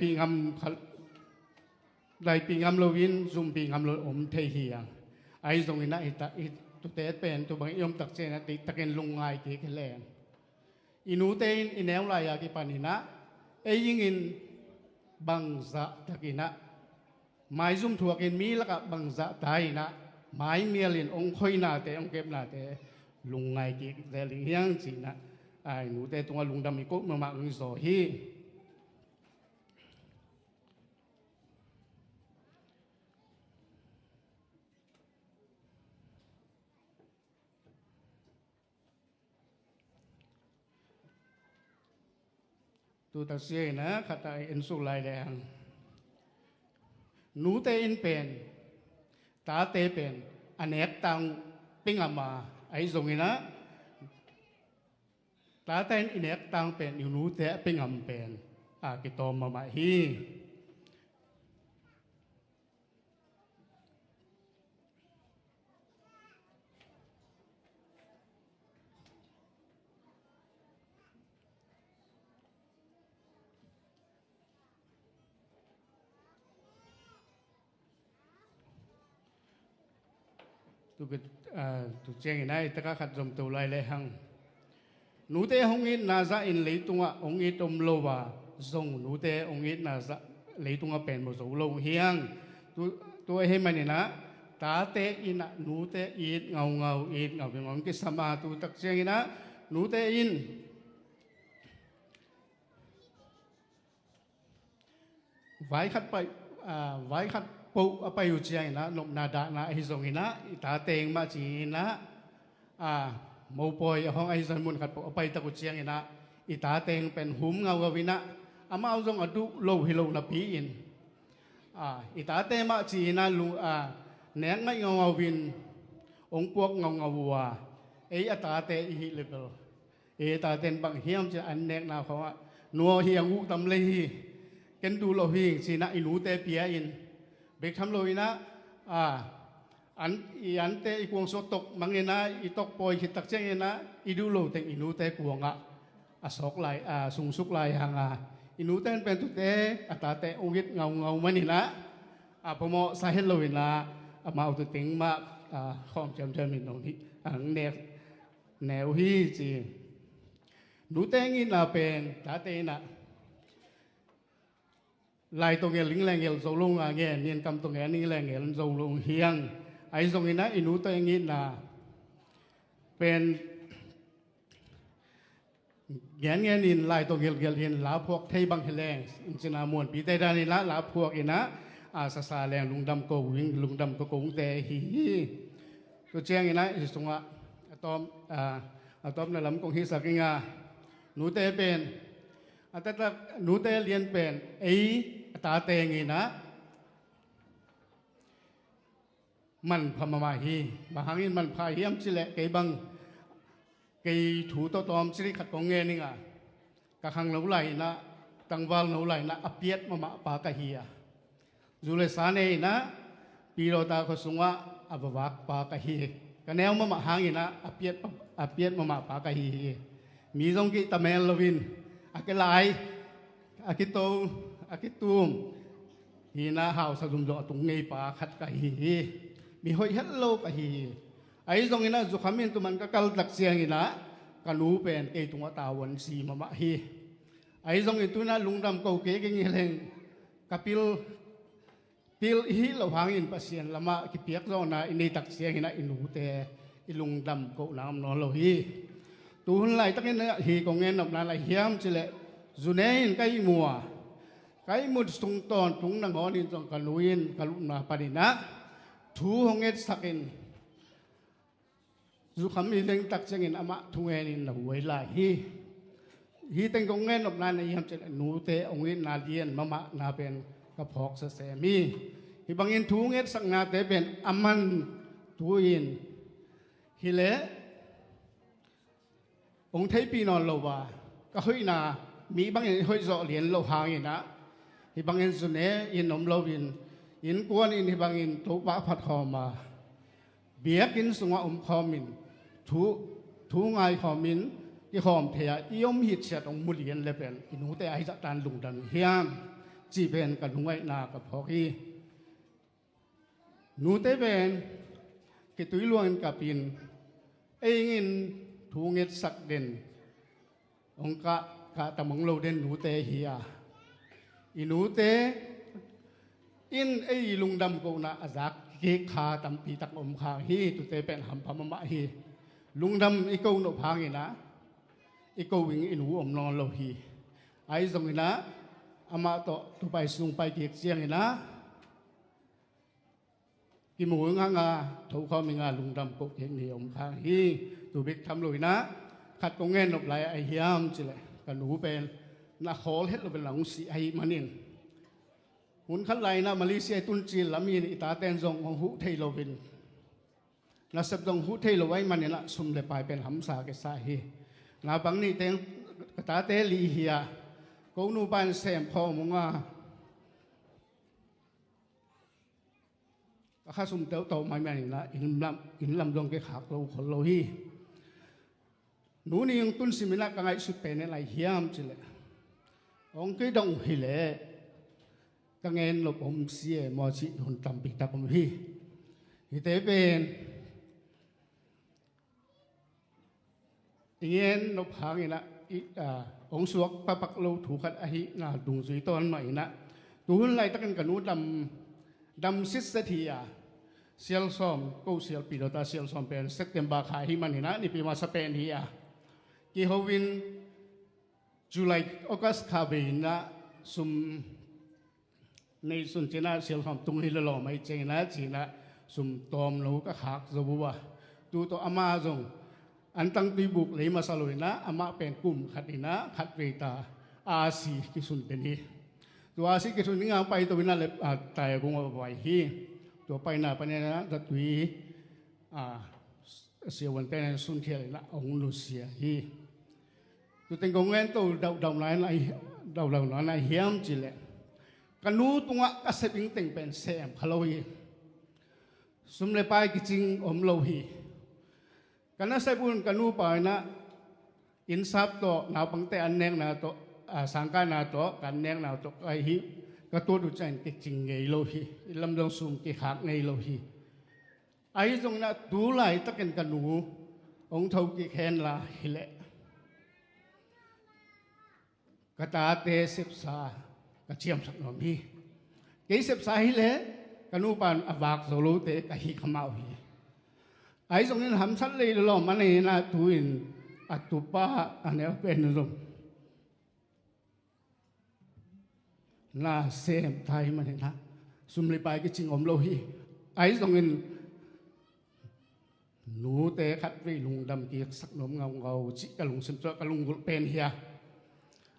pi ngam lâu vin zoom pi ngam lâu thấy hiền ai dùng ina ita tu te pen tu bang yom tak chen ati taken lungai ki khelen inu te in eum la ya ki panina e ying in bang za takina mai zum thuakin mi laka bang za tai na mai mielin ong khoi na te ong kep na te lungai ki zeling hiang chi na ai nu te tunga lungdam ko ma ma ng zo hi tu ta xe na khata in su lai leng nu te in pen ta te pen anek tang pingama ai zong ina ta ten inek tang pen yu nu te pingam pen ki tom ma hi tu cheng này ta khát dòng tu lai lệ hằng nụ tê hong ít na za in lấy tung ông ít om lâu và dòng nụ tê ông ít na za lấy tung pen một dấu lâu hiang tu hay mà nè ta tê in nụ tê ít ngầu ít ngầu vì ngóng cái sama tu tak cheng na nụ tê in vài khát bộไปอยู่เชียงนะนมนาดานะไอ้ทรงนะตาเตงมาจีนะโมปอยห้องไอ้สมุนขัดไปตะกุเชียงนะอีตาเตงเป็นหุมเงากวินะมาเอาทรงอดุโลหิโลนับปีอินอีตาเตงมาจีนะลุแหนงไม่เงาวินองพวกเงาวัวไอ้ตาเตงฮิเลเบลไอ้ตาเตงบางเฮียมจะอันแนกนาเขาว่านัวเฮียงุตำเลยกันดูโลหิจีนะอินูเตเปียอินเบกทำเลยนะอันเตอีกวงสตกมังเงินะอีตกปอยขิดตักเจงเงินะอีดูโลเตงอีนูเตกวงสอกลายสุงสุกลายหางอีนูเตนเป็นตุเตตาเตองยิดเงามันนี่นะพอมอสาเหตุเลยนะมาเอาตุเต็งมาข้อมจำมินตรงนี้แนวฮีจีนูเตงอินนาเป็นตาเตนะลายตรงเงลิงแรงเงลโซลงเงี้ยเนียนกำตรงเงี้ยนี่แรงเงลโซลงเฮียงไอ้ตรงนี้นะอินูตัวอย่างนี้นะเป็นเงี้ยนินลายตรงเงลเฮียนลาพวกไทยบางแรงอินจินามวนปีแต่ดานี่ละลาพวกอินะสสาแรงลุงดำโกวิ่งลุงดำโกงแต่ฮีตัวเจียงอินะอิสงะอะตอมในลำกงฮิสักงาหนูเตเป็นแต่หนูเตเรียนเป็นไอ้ตาเตงนะ man phamama hi bahangin man pha hiam chile ke bang ke thu to tom chri khat ko nge ninga ka khang lo lai na tangwal no lai na apiet mama pa ka hi a zule sane na pilota ko sunga abawak pa ka hi ka neo mama hangin na apiet mama pa ka hi mi jong ki tamel lovin akelai akito akitum hi na hau sa zum do tung ngei pa khat ka hi mi hoi hello ka hi ai jong ina zu khamin tu man ka kal dak siang ina kanu pen ke tunga tawon si mama hi ai jong itu na lungdam ko ke ke ngeleng kapil pil hi lo hangin pasien lama ki piak zo na ini tak siang ina inu te ilungdam ko nam no lo hi tu hun lai takin hi ko ngen nop na lai hiam chile zunein kai mua kai mud stung ton tung na ngonin jong kaluin kaluna panina thu honget sakin zu kham mi leng tak chengin ama thungen in la huai la hi teng kong ngen nop na hiam chile nu te ongin na dien mama na pen ka phok sa se mi hi bangin thu nget sak na te ben aman tuin hi le ông thấy pi non lâu ba cái hơi na mỹ bằng những hơi rõ liền lâu hàng vậy na thì bằng những số này in ông lâu in quan in thì bằng những tổ bá phật họ mà biết in sung ông họ mình thu ngay họ mình cái họ thì yếm hít sẽ ông mua liền lên bên in hút ai đã tan lùng đằng hiam chỉ bên cái ngoài na cái phò khi nụ tế bên cái túi luôn cả pin ấy in thu nghiệt sắc đền ông cả tầm ông lâu đền nụ tế hiya nụ tế in ấy lung đâm cô na azak kế khá tầm pi tắc ông khá hi tụ tế bên hầm phàm mama hi lung đâm ý câu nộp hàng gì na ý câu vinh inu ông non lâu hi ai giống na ama to tụ bài sung bài kiệt riêng na cái mũi nga thấu kho mình lung đâm cô hiện thì ông khá hi tụ biết thăm lùi na khát công nghe nộp lại ai hiam chỉ lại cả nụ bên na khó hết là bên lòng sĩ ai mà nín muốn khát lại na Malaysia tuân chỉ làm gì ita tên dòng ông hú thầy lâu bên na sắp dòng hú thầy lâu ấy mà nín là sum lại bài bên hầm sa cái sa hi na bằng ni tên ta té li hiya câu nu ban xem phò mongข้าสมเต๋อโตไม่แม่นละอินลำดงเกขาโลขโลฮีหนูนี่ยังตุนสิมิละกังไอสุดเป็นอะไรเฮียมจิเลยองค์ก็ดงฮิเลกังเงินหลบอมเสียมอชิหุ่นตำปิตาคมฮีฮิเตเป็นเงินหลบหางอีนะองค์สวกปะปักโลถูกขัดอหินาดุงสุยต้นใหม่นะตูนไล่ตะกันกันนู้ดำซิสเทียเซียลซอมกูเซียลปีโดตาเซียลซอมเป็นเซปเทมบาร์ขายที่มันนี่นะนี่ปีมาสเปนเฮียกีฮวินจุลัยออกัสคาเบนะซุมในสุนเจน่าเซียลซอมตุงฮิลลอไม่เจนะจีนะซุมตอมลูกหักจบัวตูโตอามาจงอันตั้งตีบุกเลยมาสลวยนะอามาเป็นกลุ่มขัดนะขัดเวตาอาซีกิสุนเป็นนี้ตัวอาศิกิสุนนี่งานไปตัววินาเลตายกงเอาไว้ฮีตัวไปน่ะไปเนี่ยนะตัดวีเสียวันเป็นสุนเทียนละองค์ลุเสียฮีตัวเต็งกงเงินตัวดาวนั้นไอดาวนั้นไอเฮียมจิเลกันนู้ตัวก็เสบิงเต็งเป็นเสียมพะโลฮีสมเลยไปกิจิงอมโลฮีกันนั้นใส่บุญกันนู้ไปนะอินซับตัวหนาวปังแต่อันเนงนะตัวสังกัดนาโตกันเนียงนาโตไอฮิก็ตัวดูใจกิจริงไงโลฮีลำดงสุ่มกิหักไงโลฮีไอตรงนั้นดูไหลตะกันกันหนูองค์เท่ากิแคนลาฮิเลกตาเตสิบสากระเชียมสักหน่อยฮีกี่สิบสาฮิเลกันนูปันอวากโซโลเตกะฮิขมาฮีไอตรงนั้นทำสัตเลยหล่อมันนี่นะตุอินอัตุปะอันนี้เป็นลมน่าเสียมไทยมันเห็นนะสุมลีไปก็จริงอมโลหีไอ้ตรงนี้หนูเตะขัดวิลุงดำกีสักนมเงาจิกะลุงสิมจ้ากะลุงเป็นเฮีย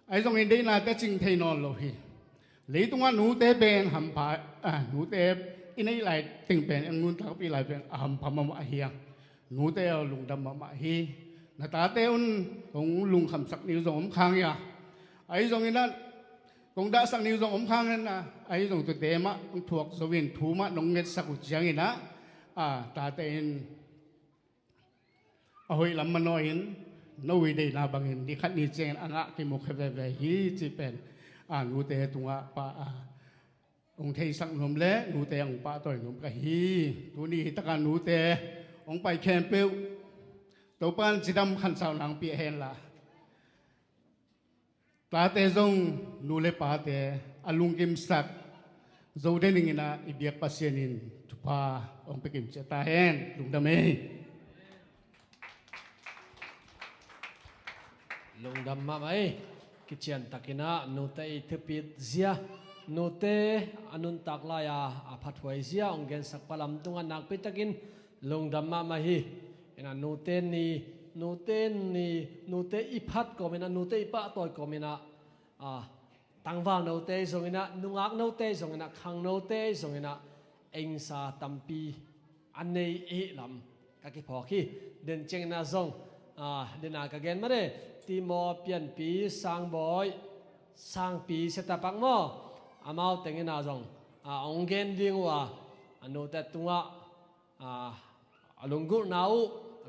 ไอ้ตรงนี้ได้น่าแต่จริงไทยนอนโลหีหรือตรงว่าหนูเตะเป็นหำผาหนูเตะ อินไอหลายติงเป็นอันนู้นทักปีหลายเป็นอาหมพม่าเฮียนูเตอลุงดำมาฮีนาตาเตอุนของลุงคำสักนิวสงค้างยาไอ้ตรงนี้นั่นคงได้สักนิวสงค้างนั่นนะไอ้ตรงตัวเตมะถูกสวินถูมะนงเงิดสักอุจยังอินะตาเตนเอาไว้ลำมันน้อยนนวิเดนาบังเห็นที่ขัดนิเจนอันละกิมุขเวเวฮีจีเป็นนูเตตุงะปะองค์เทสังนมเละนูเตองปะต่อยนมกะฮีตัวนี้ตะการนูเตองไปแคมเปลตัวปานจิดำขันสาวหลังเปียเฮนละปลาเตจงนูเลปาเตอลุงกิมสักโจเดนิงินะอิเบียกปัสเซนินทุพาองไปกิมเจตาเฮนลุงดำเมลุงดำมาไหมกิจยันตักินะนูเตอิทปิดเสียนูเตอนุนตักลายาพัดหวยเสียองเกนสักพลัมตุงันนักปิตักินลุงดำมาไหมนะนูเตอิพัดก็มีนะนูเตอิปะต่อยก็มีนะตั้งว่านูเตส่งนะนุงักนูเตส่งนะขังนูเตส่งนะเอ็งซาตัมปีอันนี้อีลำกักิพอคีเดินเจงนะส่งเดินอากาเกนมาเดตีมอเปลี่ยนปีสร้างบ่อยสร้างปีเสตปักมออามาเต็งนะส่งองเกนดิ้งว่านูเตตัวลุงกุนาว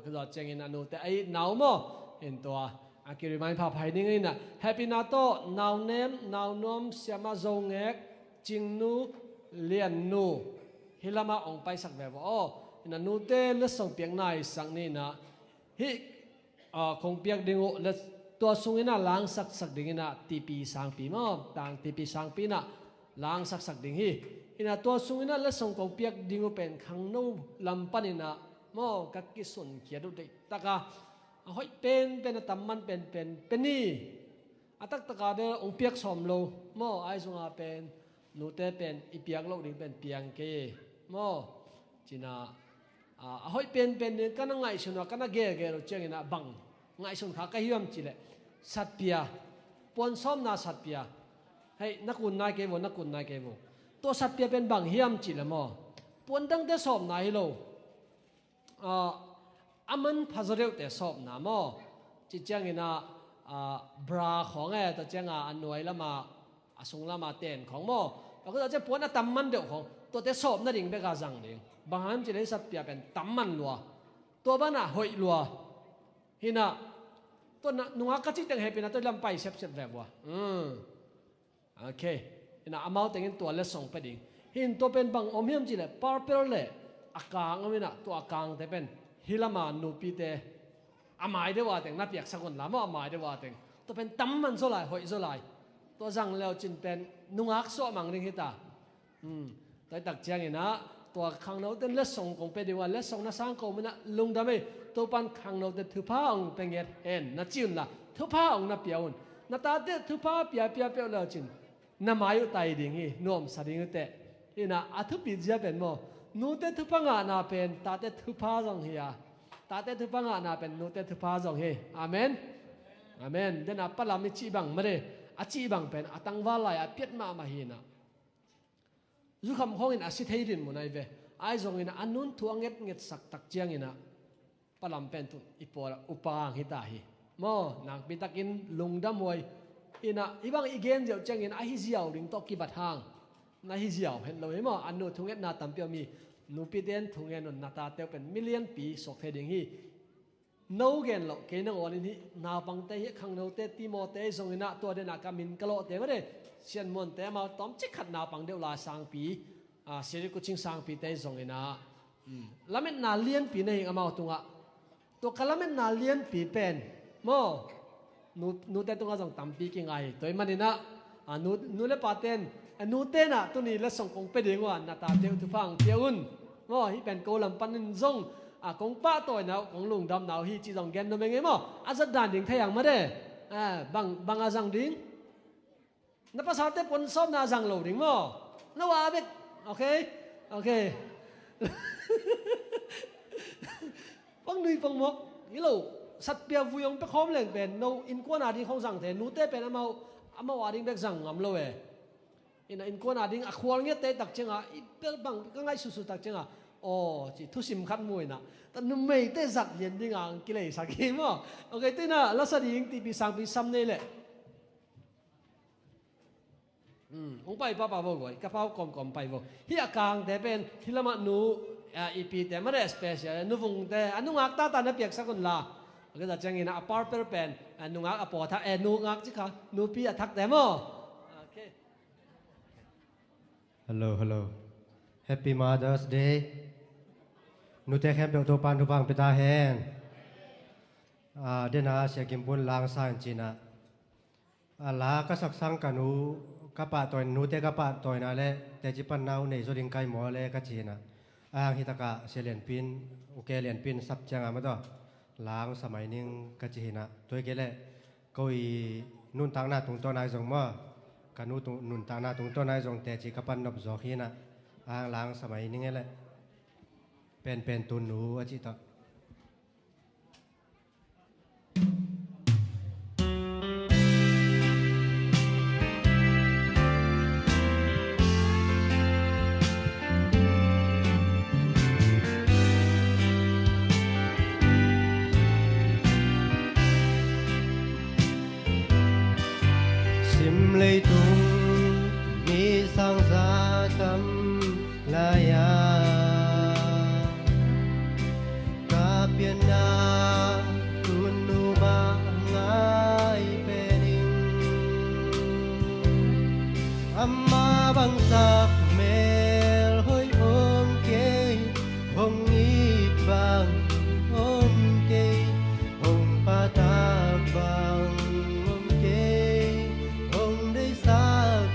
ก็จะเจงนะนูเตไอ้นาวมอเห็นตัวอากิริมันพาภัยนี่ไงนะแฮปปี้นาโตนาวเนมนาวนอมเสียมาจงเอกจิงนูเลียนนูฮิลามาองไปสักแบบว่านะนูเตเลส่งเปียงนายสังนี่นะฮิคงเปียกดิ่งเลตัวสุงินะล้างสักดิ่งนะตีปีสังปีมั้งต่างตีปีสังปีนะล้างสักดิ่งฮินะตัวสุงินะเลส่งคงเปียกดิ่งเป็นขังนูลำปันนะมั้งกักกิสุนเขียนดูดิตากาหอยเป็นตัมมันเป็นนี่ตักตะกาเดองเปียกสมโลมอไอซุงอาเป็นนูเตเป็นอีเปียกโลดิเป็นเปียงเกมอจีน่าหอยเป็นกันนั่งไงสุนว่ากันนั่งเกโรเจงินะบังไงสุนขาก็หิวมจิเลสัตเปียปนซ้อมนาสัตเปียให้นักกุนนายเกวตัวสัตเปียเป็นบังหิวมจิเลมอปนตั้งแต่ซ้อมนายโลอามันพาซเรลแต่สอบน้ำมอจิจังอินะบราของตัวจังอันหน่วยละมาส่งละมาเต้นของมอแล้วก็จะปวนตั้มมันเดียวของตัวแต่สอบนั่นเองเบกาจังเองบางครั้งจะได้สัตว์เปียเป็นตั้มมันลัวตัวบ้านหอยลัวฮินะตัวนัวกระจิตตั้งให้เป็นตัวลำไปเสพแบบว่าโอเคฮินะอามาแต่งตัวเล็กส่งไปดิ่งฮินตัวเป็นบางอมเฮียมจิเลยปาร์เปอร์เลยอากางก็ไม่นะตัวอากางแต่เป็นฮิลามานูปีเตอามายได้ว่าแต่งนับอยากสักคนละมั่วอามายได้ว่าแต่งตัวเป็นตั้มมันโซไลหอยโซไลตัวจังแล้วจินเป็นนุงักโซมังเริงฮิตาแต่ตักเจียงเห็นนะตัวขังเราเต้นเล็ดส่งของเป็นดีว่าเล็ดส่งน่าสร้างเขาไม่นะลุงดำไม่ตัวปันขังเราเต้นถือผ้าองเป็นเงี้ยเห็นน่าจิ้นละถือผ้าองน่าเปียวนน่าตาเต้ถือผ้าเปียแล้วจินน่ามาอยู่ไตดิ่งฮีน่วมสดิ่งเตะนี่นะอาทุปีเจียเป็นโมนูเตทุพังอานาเป็นตาเตทุพาจงเฮียตาเตทุพังอานาเป็นนูเตทุพาจงเฮียอาเมนอาเมนเดน่าปลามิจีบังมาเดอาจีบังเป็นอาตังวาลายอาเปียดมาฮีนะยุคำห้องอินอาศิเทยินมุนัยเวไอจงอินะอันนุนทวงเงียสักตักเจียงอินะปลาเป็นตุอิปออุปางฮิตาฮีโมนักบิตักินลุงดำมวยอินะอีบังอีเกนเจียวเจียงอินะอาฮิเจียวลิงตอกิบัดหางนาฮิเจียวเห็นเลยมั้งอันนู้นทุ่งเงินนาตัมเปียวมีนูปีเดนทุ่งเงินนาตาเตียวเป็นมิลเลียนปีสกเทดิ่งฮีนูเงินหรอกเกนังวันนี้นาบังเตยขังนูเตติโมเตส่งอินะตัวเดนักามินกะโลเตมาเดเชียนมอนเตมาต้อมจิขัดนาบังเดียวลาสังปีเสรีกุชิงสังปีเตส่งอินะละเม็ดนาเลียนปีในหิงอามาตุงะตัวกะละเม็ดนาเลียนปีเป็นมั้งนูเตตุงะส่งตัมปีกิ่งไอตัวมันนี่นะนูเลปาเตนนูเตน่ะตัวนี้และส่งคงไปดีกว่านาตาเตียวทุฟังเตียวอุ่นว่าที่เป็นโกลัมปันนินซงคงป้าตัวน่ะของลุงดำน่ะที่จีจงแกนตัวเองมั้งอาจจะด่านดิ่งทยังมาเด้บางอาจังดิ่งนับภาษาเตปนซ้อมนาจังโลดิ่งมั้งแล้วว่าเบกโอเคฟังดีฟังหมกนี่เราสัตว์เปียวุยงไปคอมแหล่งเป็นโนอินกว่านาดีของสังเทนูเตเป็นอามาว่าดิ่งเบกสังงำเลย in ko na ding akhwal nge te tak chenga ipel bang ka ngai su tak chenga o chi thu sim khat mui na ta nu mei te zak yen ding ang kilei saki mo okay te na la sa ding ti pi sang pi sam nei le ong pai pa vo goi ka pau kom pai vo hi akang te pen thilama nu ipi te ma re special nu vung te anu ngak ta na piak sakun la cái là chẳng ina apart per pen nu ngak apo tha nu ngak chi kha nu pi athak te mo okay hello happy mother's day nu te khem dong to pan tu bang peta hen dena sia kim bun lang sang china la ka sak sang kanu ka pa toy nu te ka pa toy na le te chi pan nau nei so ding kai mo le ka china ang hitaka selen pin uke len pin sap changa ma to lang samai ning ka china toy ke le koi nun tang na tung to nai jong mo kanu tu nun tang na tung to nai jong te chi ka pan nop zo khina ang lang samai ning le pen tu nu a chi to sim lấy tung mi sang ra tâm la ya ka pian na tun nu ba ngai pening amma bang sak mel hoi om ke hong ni bang om ke hong pa ta bang om ke hong dei sa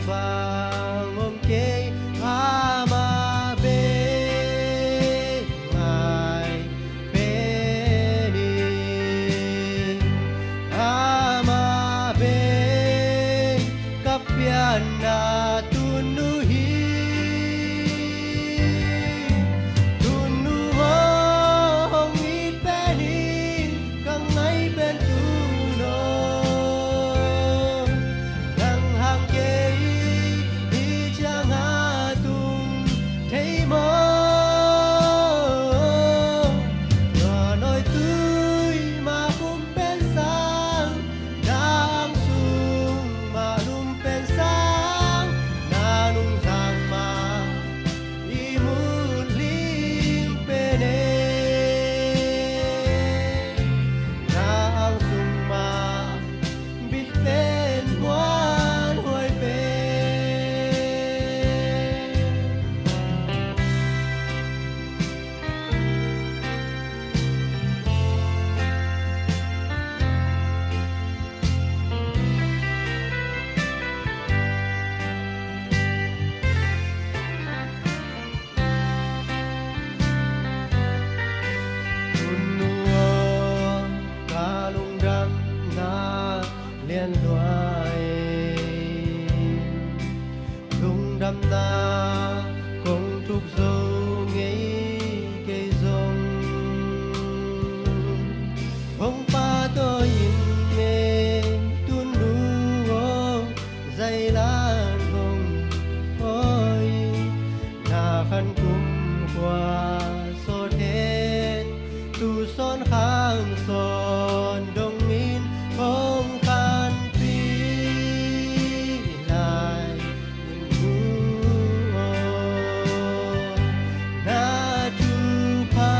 bang om ke ama be ngai be ni ama be kapian na tunu hi tunu hong i pe ni kang ngai ben tu no nang hang ke hi chang ha tung thei mo no noi tui ma kum pen sang nang sung ma lum pen sang na nung sang ma i mun lim pe ne nang sung ma bit pen muan hoi pe Nuo ca lung đam na liên loài lung đam na cùng thúc dâu nghĩ cây rong hong pa to in me tun nuo dây lan hong ôi na khăn kum qua so thế tu son khang son dong min hong khan pi lai nu na tu pa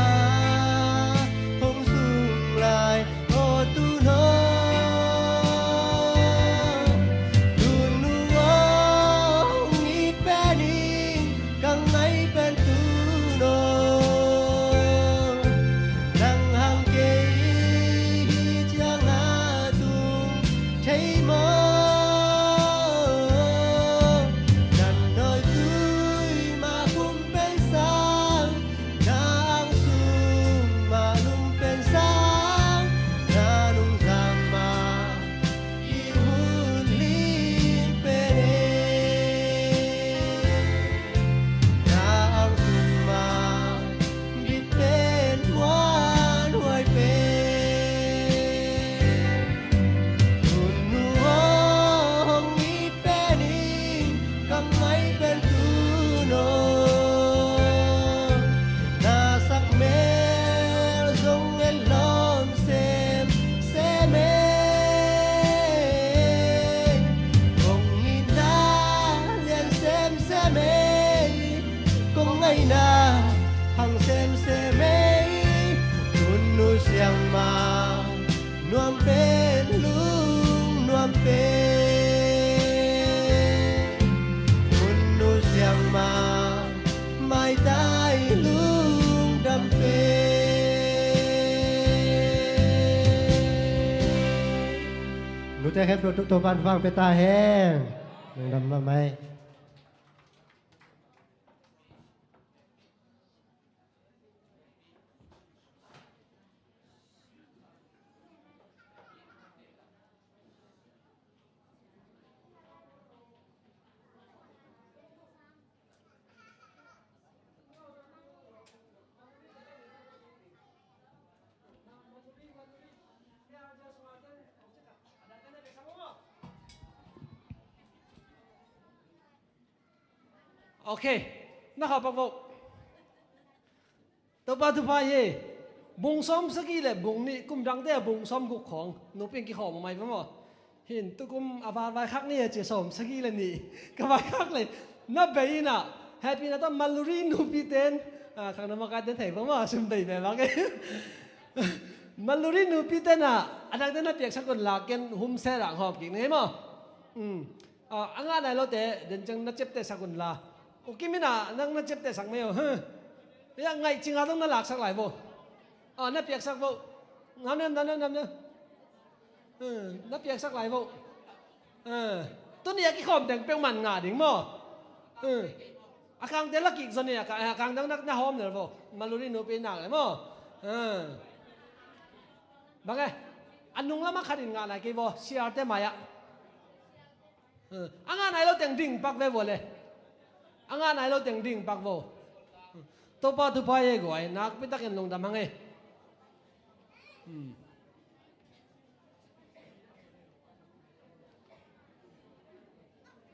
hong sung lai o tu no tu nu hong i pe ni kang ngai pen tu no nang hang ke นูแต่แค่ตัวบ้านฟังไปตาแห้งหนึ่งดำมาไหมโอเคนะครับพวกตัวปัจจุบันเย่บุงซ้อมสักกี่เลยบุงนี่กุมดังแต่บุงซ้อมกุกของหนูเป็นกี่ของมาไหมพ่อเห็นตัวกุมอาบาบายคักนี่จะซ้อมสักกี่เลยนี่ก็บายคักเลยนับไปน่ะแฮปปี้นะต้องมาลูรีนูปีเต้นข้างนั้นมาการเต้นไทยพ่อสมไปแบบว่าไงมาลูรีนูปีเต้นอ่ะอันนั้นเต้นน่ะเปียกสักคนหลักกันหุ่มเสระหอบกิ่งนี่มั้งอันนั้นไหนเราเตะเดินจังนัดเจ็บเตะสักคนละโอเคมิน่ะนั่งนัดเจ็บเตะสักไม่เอายังไงจริงเราต้องนั่งหลักสักหลายโบนับเปียกสักโบงั้นเนี่ยนับเปียกสักหลายโบตัวนี้กี่ขอมแต่งเปรี้ยวมันงาดิ่งมั้งอาการเต้นลักกิ่งส่วนนี้อาการต้องนักหอมเนี่ยโบมาลูรีนูเป็นหนักเลยมั้งบางไงอันนุ่งแล้วมาขัดงานอะไรกี่โบเชียร์เต้มาอ่ะอันนั้นไหนเราแต่งดิ่งปักไว้โบเลยอันนั้นไหนเราแต่งดิ่งปักโบตัวป้าตัวพายก็ไอ้นักไม่ตักกันลงดำมังไง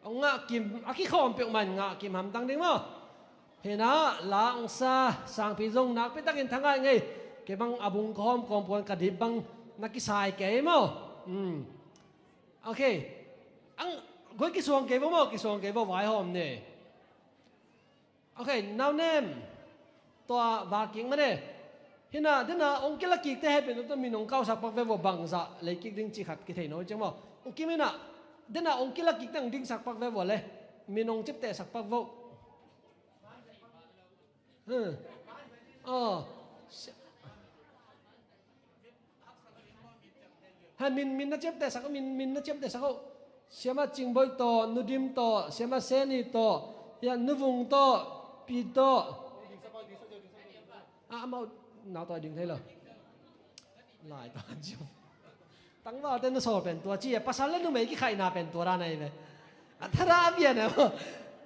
เอางะกิมอากิข้อมเปียกมันงะกิมหำตังดิ่งมั้งเห็นนะลาองซาสังพิจงนักไม่ตักกันทั้งไงเก็บบังอาบุงคอมกองปวนกระดิบบังนักกิสายเก๋มั้งโอเคอังก็กิสวงเก๋มั้งกิสวงเก๋บ่ไหวหอมเนี่ยโอเคน้าเนมตัววากิ้งมาเนี่ยเห็นนะเดี๋ยวนะองค์กิลกิกแต่ให้เป็นตัวมีน้องเก้าสักปักเวบบังซะเลยกิกดิ้งจีขัดกิเทนน้อยจังมั้งองค์กิไม่นะเดี๋ยวนะองค์กิลกิกตั้งดิ้งสักปักเวบเลยมีน้องเจ็บแต่สักปักเวบให้มินน่าเจ็บแต่สักมินน่าเจ็บแต่สักเสียมาจิงบอยโตนูดิมโตเสียมาเซนีโตยานูวงโตปีโตมาหนาวตัวดึงให้เลยหลายตัวจิ๋วตั้งว่าเต้นโซ่เป็นตัวจี้ภาษาเล่นนู่นไม่กี่ใครน่าเป็นตัวร้านไหนเลยถ้าราเบียเนี่ย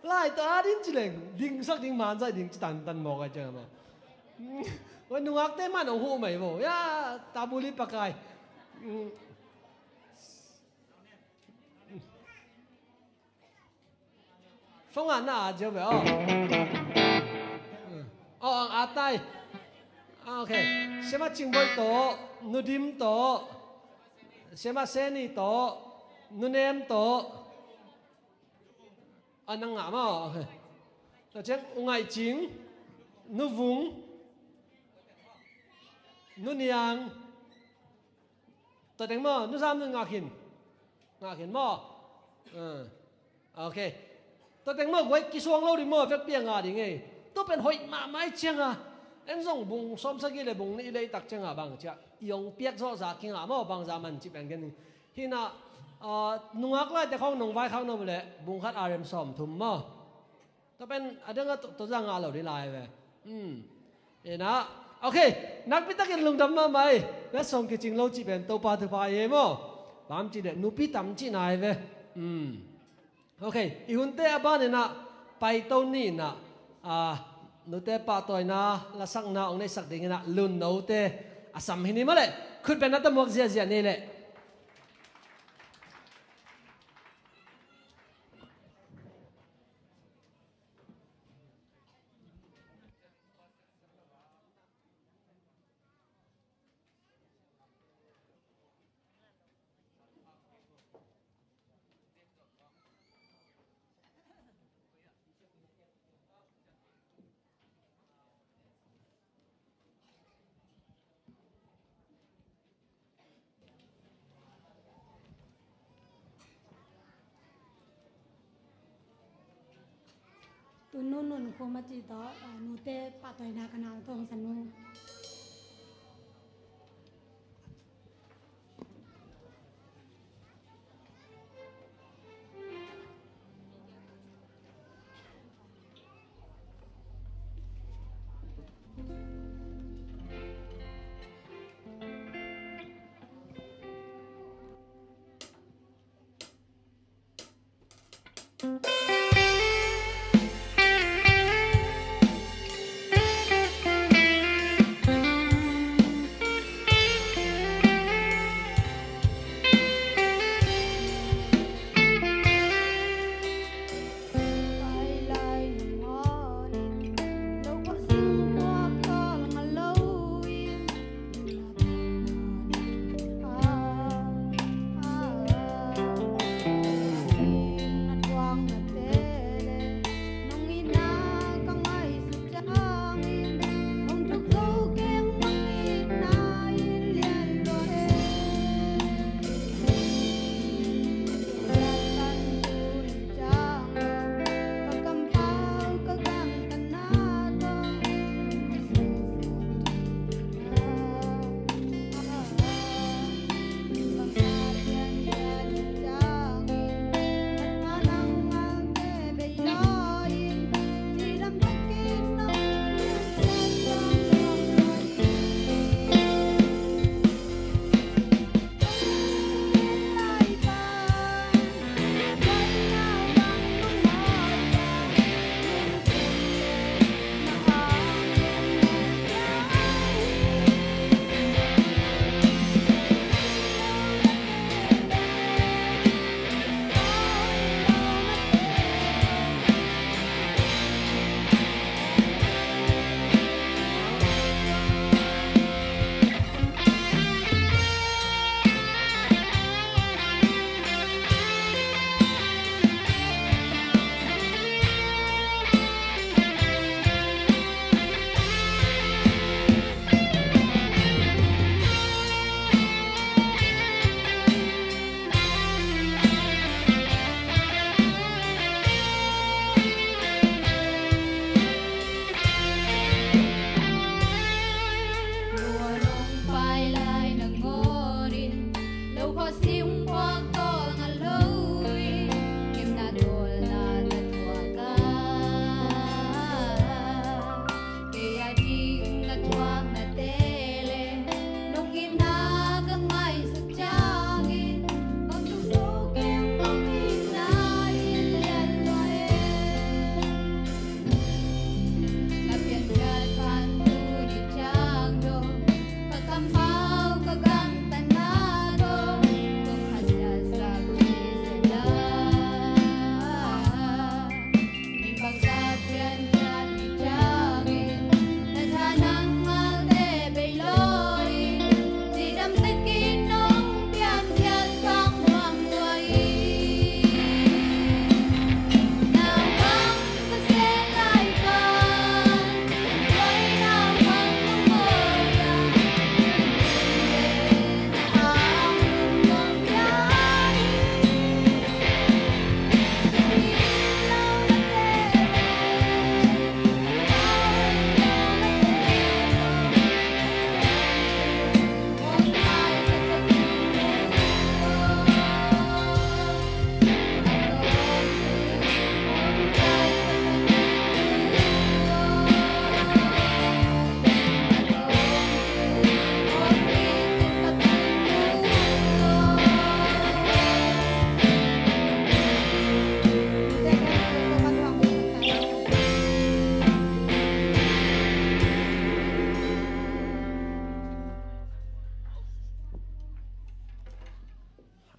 หลายตัวดิ้งจิเลงดิ้งสักดิ้งมันใจดิ้งตันบอกกันจังมั้งวันนุ่งอักเต้มันโอ้โหไม่บอกยาตาบุลิปากายฟังอ่านน่าเจ้าแบบอาไตโอเคเสมาจิงบอยโตนูดิมโตเสมาเซนีโตนูเนมโตอันนั้นงามาโอเคแต่เจ้าองไงจิงนูวุงนูเนียงตัวเต็งมั้งนูซ้ำนูงาขินมั้งโอเคตัวเต็งมั้งไว้กิสวงเราดิมั้งเฟี้ยเปียงดิไงตัวเป็นหอยมาไม่เชียงเอ็นส่งบุงซ้อมสักกี่เลยบุงนี่เลยตักเชียงบางจ้ะยงเปียกโซ่จากขิงมั้งบางจามันจีบเป็นกันที่น่ะนุ่งอักไล่แต่เขาหนุ่งไว้เขาโน้มเลยบุงคัดอารมณ์ซ้อมทุ่มมั้งตัวเป็นอะไรก็ตัวจ้างงานเราได้ลายไปเห็นนะโอเคนักพิทักษ์ลงดำมาไหมและส่งกิจริงเราจีเป็นตัวปาตัวพายมั้งบางจีเด็นุพิตั้มจีนายไปโอเคอีหุ่นเตะบ้านเนี่ยนะไปตัวนี้นะนุเตปาตัวน่ะละสักน่ะองค์ในสักดิ่งน่ะลุนนุเตอาสัมหินีมาเลยคุณเป็นนักตมวกเสียนี่แหละตุนนุ่นโคมาจิโตนูเตปะตอยนาคณาทองสนุ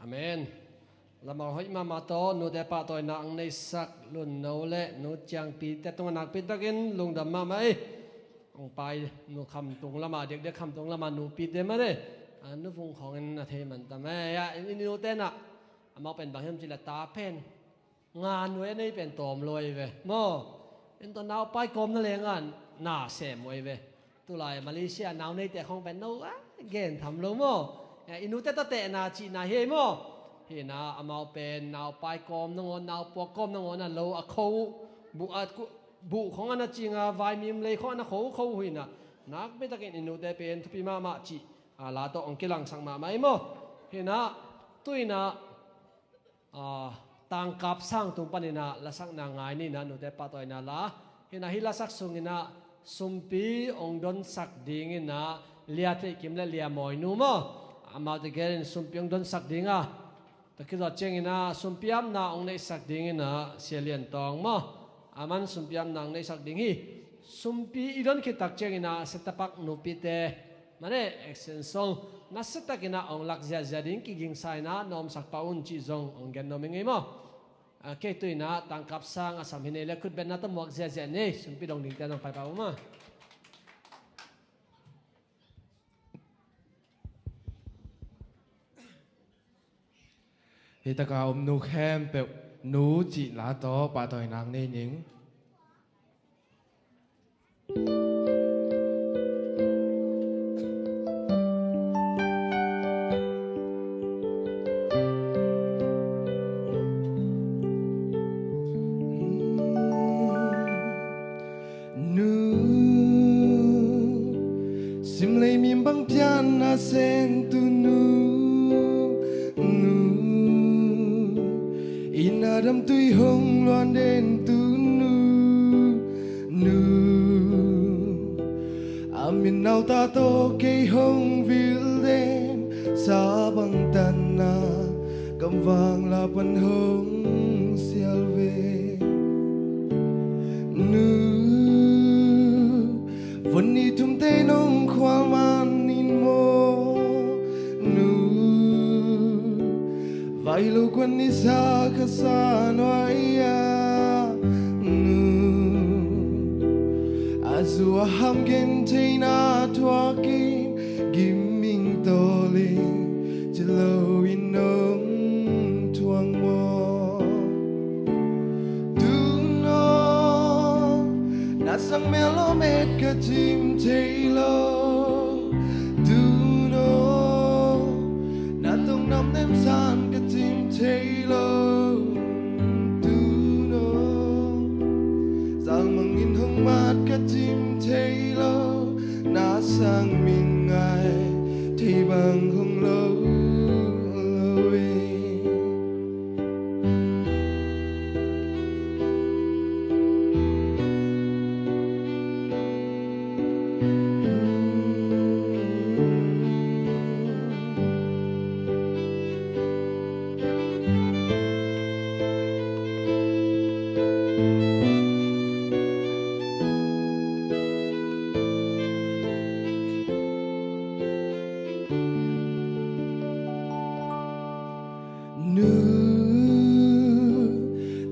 Amen. Lamar hoi mama to nu te pa toy na ang nei sak lun no le nu chang pi te tung nak pi takin lung dam ma mai ong pai nu kham tung lama dek dek kham tung lama nu pi te ma de nu phung khong en na the man ta ma ya in nu te na ama pen bang hem chi la ta pen ngàn nuôi nàyเป็นตอมลอยเว้โมเป็นตัวหนาวไปกลมนั่นเลยงานหน้าเสมวยเว้ตัวลายมาเลเซียหนาวในแต่ของเป็นโน้อะเก่งทำลงโมอินุเตตเตนาจีนาเฮโมเฮนาอามาเป็นหนาวไปกลมนงอนหนาวปวกกลมนงอนน่ะโลอะเขาบุของอันนั้นจริงอ่ะวายมีมเลยของอันนั้นเขาหุยน่ะนักไม่ตะเกินอินุเตเป็นทุพิมาจีลาโตองกิลังสังมาไม่โมเฮนาตุยนะต่างกับสร้างตุงปนินาละสักนางไงนี่นะหนูได้ปะตัวนาละเห็นนะฮิลาสักสุงินะสุมปีองดอนสักดิ่งนะเลียเทกิมและเลียมอยนูมอามาตะเกณฑ์สุมปีองดอนสักดิ่งอ่ะตะกี้เราเจงนะสุมปีอัมนาองในสักดิ่งนะเสียเลียนตองมาอามันสุมปีอัมนางในสักดิ่งฮีสุมปีอีดอนคิดตักเจงนะเสตปักนูปีเตมันเนี่ยเอ็กเซนซองนัสตะกินะองลักเจียดิ่งกิกิงไซนะนอมสักปาอุนจีซงองเกนนอมิงไงมั้งแค่ตัวน่ะตั้งกับสร้างอาสามหินเล็กขึ้นเป็นนัตมวกเจียนี่สุนปีดงดิ่งแต่ต้องไปป่าวมั้งเฮตกานูแคมเปนูจิลาโตปาตอยนางนี่นิงSentu nu inadam tui hong loan den tu nu amin nau ta to ke hong vil den sa bang tan na kam vang la pan hong sial ve nuวันนี้ทุ่มเทน้องความมันนินโมนูไว้ลูกวันนี้สักษาหน่อยนูอาจจะห้ามเกินที่น่าทว่ากินกิมมิงโตลิจะเล่าอินน้องทวงโมsang melo met ka tim tailo do no na tong nam nem san ka tim tailo do no sang mangin hong mat ka tim tailo na sang min ngai thi bang hong lo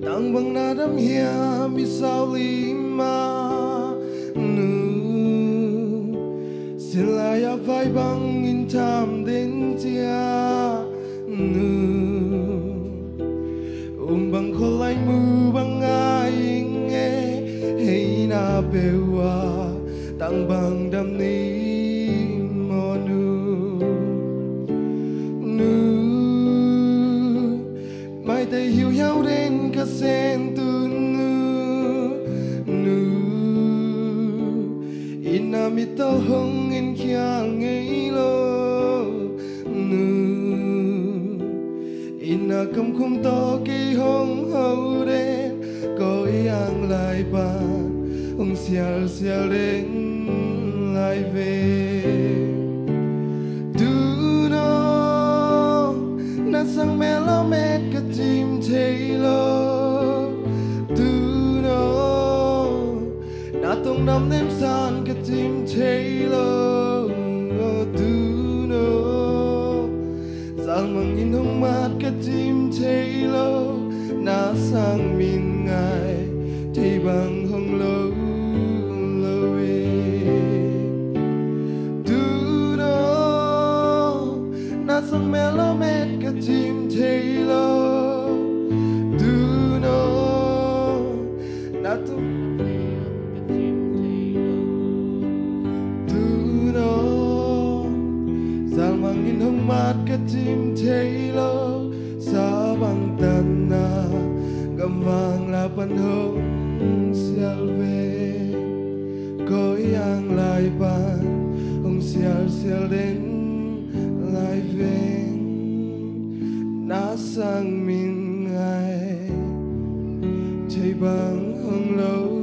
Tang bang nadam hia misau lima nu silaya vai bang in tam den tia nu bang kholai mu bang ai nge hey na bewa tang bang dam ni mo nu mai tay hiu hiu đến cả sen tu nu inami to hong in kia ngay lo nu ina cầm khum to ki hong hậu đến có yang lại bàn hong xiao xiao đến lại về sang melo met ka tim tailo tu no na tong nam nem san ka tim tailo tu no sang mang in hong mat na sang min ngài thì bằng hồng lâu lâu tu nó na sang mẹ lo mẹ cái chim thấy lo tu nó na tu mangin hong mat ka tim Taylor sa bang tanna gamwang la panhong sialve ko yang lai pan hong sial den lai veng na sang min ngai chei bang hong lâu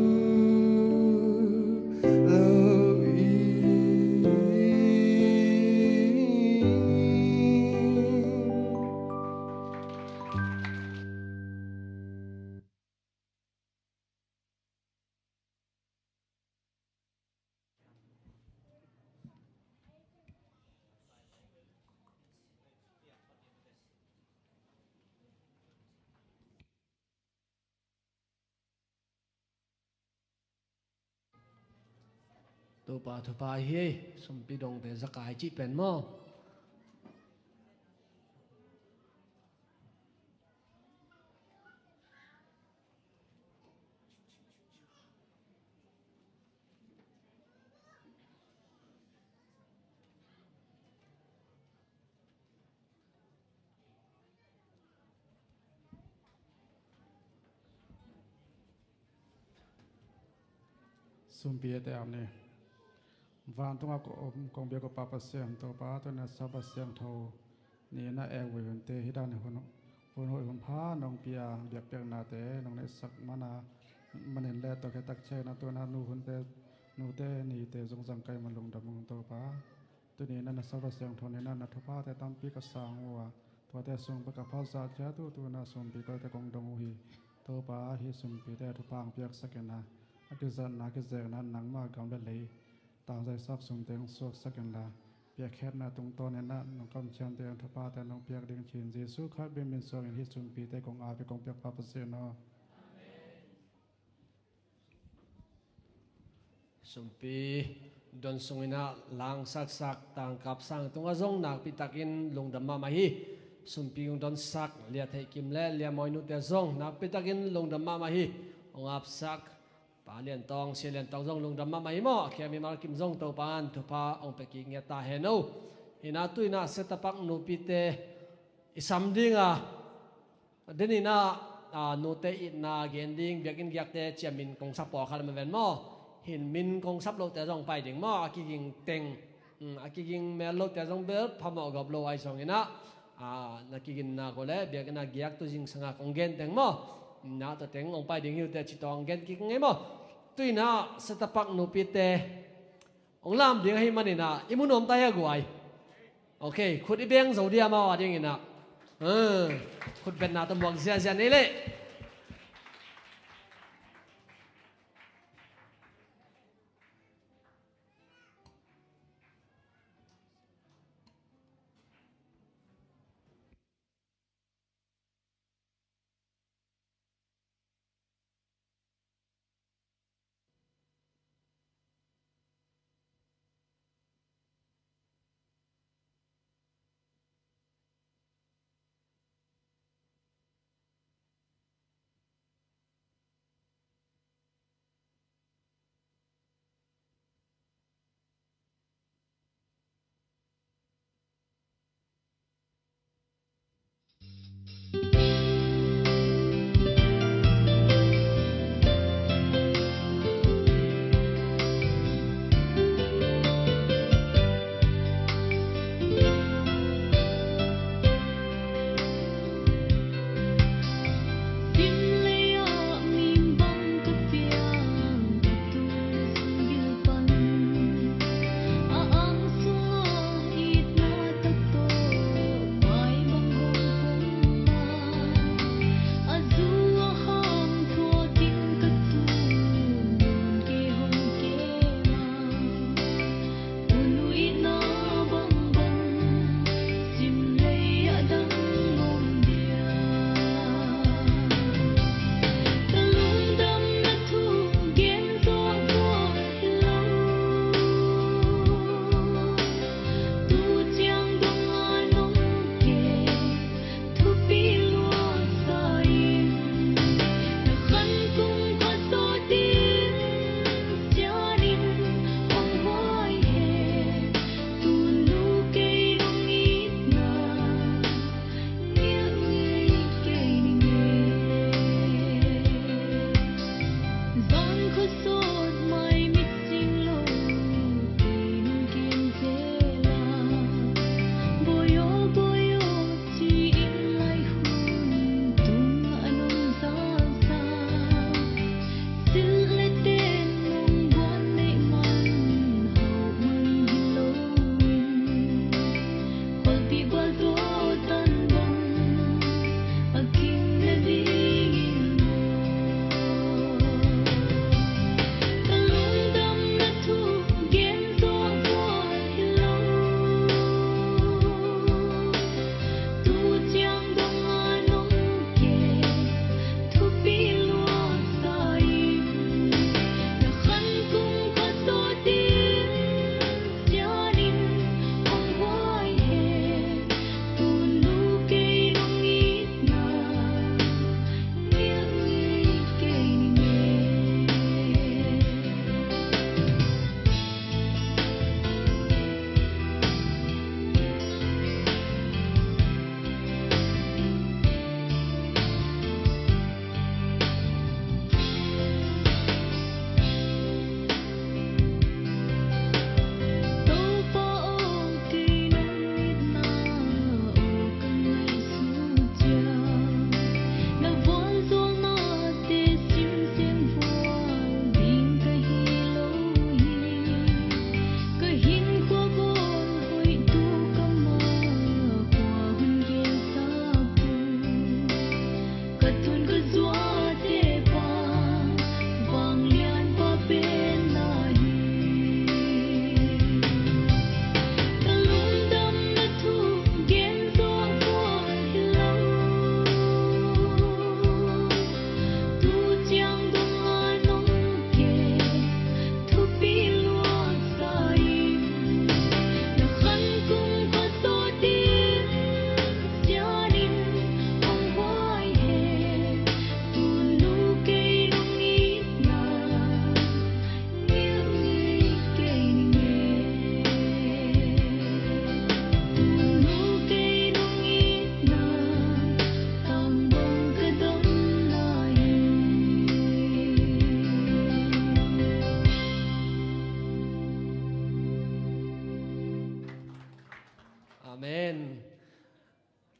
tu pa hi sum pi dong te zakai chi pen mo sum pi te am ne van tung ko kong bia ko papa siam to pa to na sa ba siam tho ni na e wi hun te hidan hun hun hoi hun pha nong pia biak pek na te nong ne sak mana manen le to ke tak che na to na nu hun te nu te ni te jong jang kai man lung da mong to pa tu ni na sa ba siam tho ni na na tho pa te tam pi ka sang wa to te sung ba ka pha sa cha tu na sum pi ko te kong dong hi to pa hi sum pi te thu pang piak sakena akizan na ke zer na nang ma gam le le tao dây sắp sung tiếng suốt sắc gần là việc khét na tung to nên na nông công chân tiếng thọ pa tên nông việc điên chín Giêsu khát bên bên soi hình hít sung pi tay công áp công việc papa sen nó sum pi don sungina lang sak tang kap sang tung azong nak pitakin lungdam ma hi sum pi don sak lia thei kim le lia moi nu te zong nak pitakin lungdam ma hi ong ap sak pa lian tong si lian tong zong lung dam ma mai mo kia mi mar kim zong to pan thu pa ong pe ki nge ta he no ina tu ina setapak nu pi te isam dinga denina nu te ina gending biakin gyak te chiamin kong sap po khal ma ven mo hin min kong sap lo te zong pai ding mo ki ging teng ki ging me lo te zong be phamo gop lo ai song ina na ki gin na ko le biakin na gyak tu jing sanga kong gen teng mo na to teng ong pai ding yu te chitong gen ki nge mo tui na setapak nu pi te ong lam ding hi manina imun om ta ya guai okay khut i beng zo dia ma wa ding ina khut ben na to mong zia ni le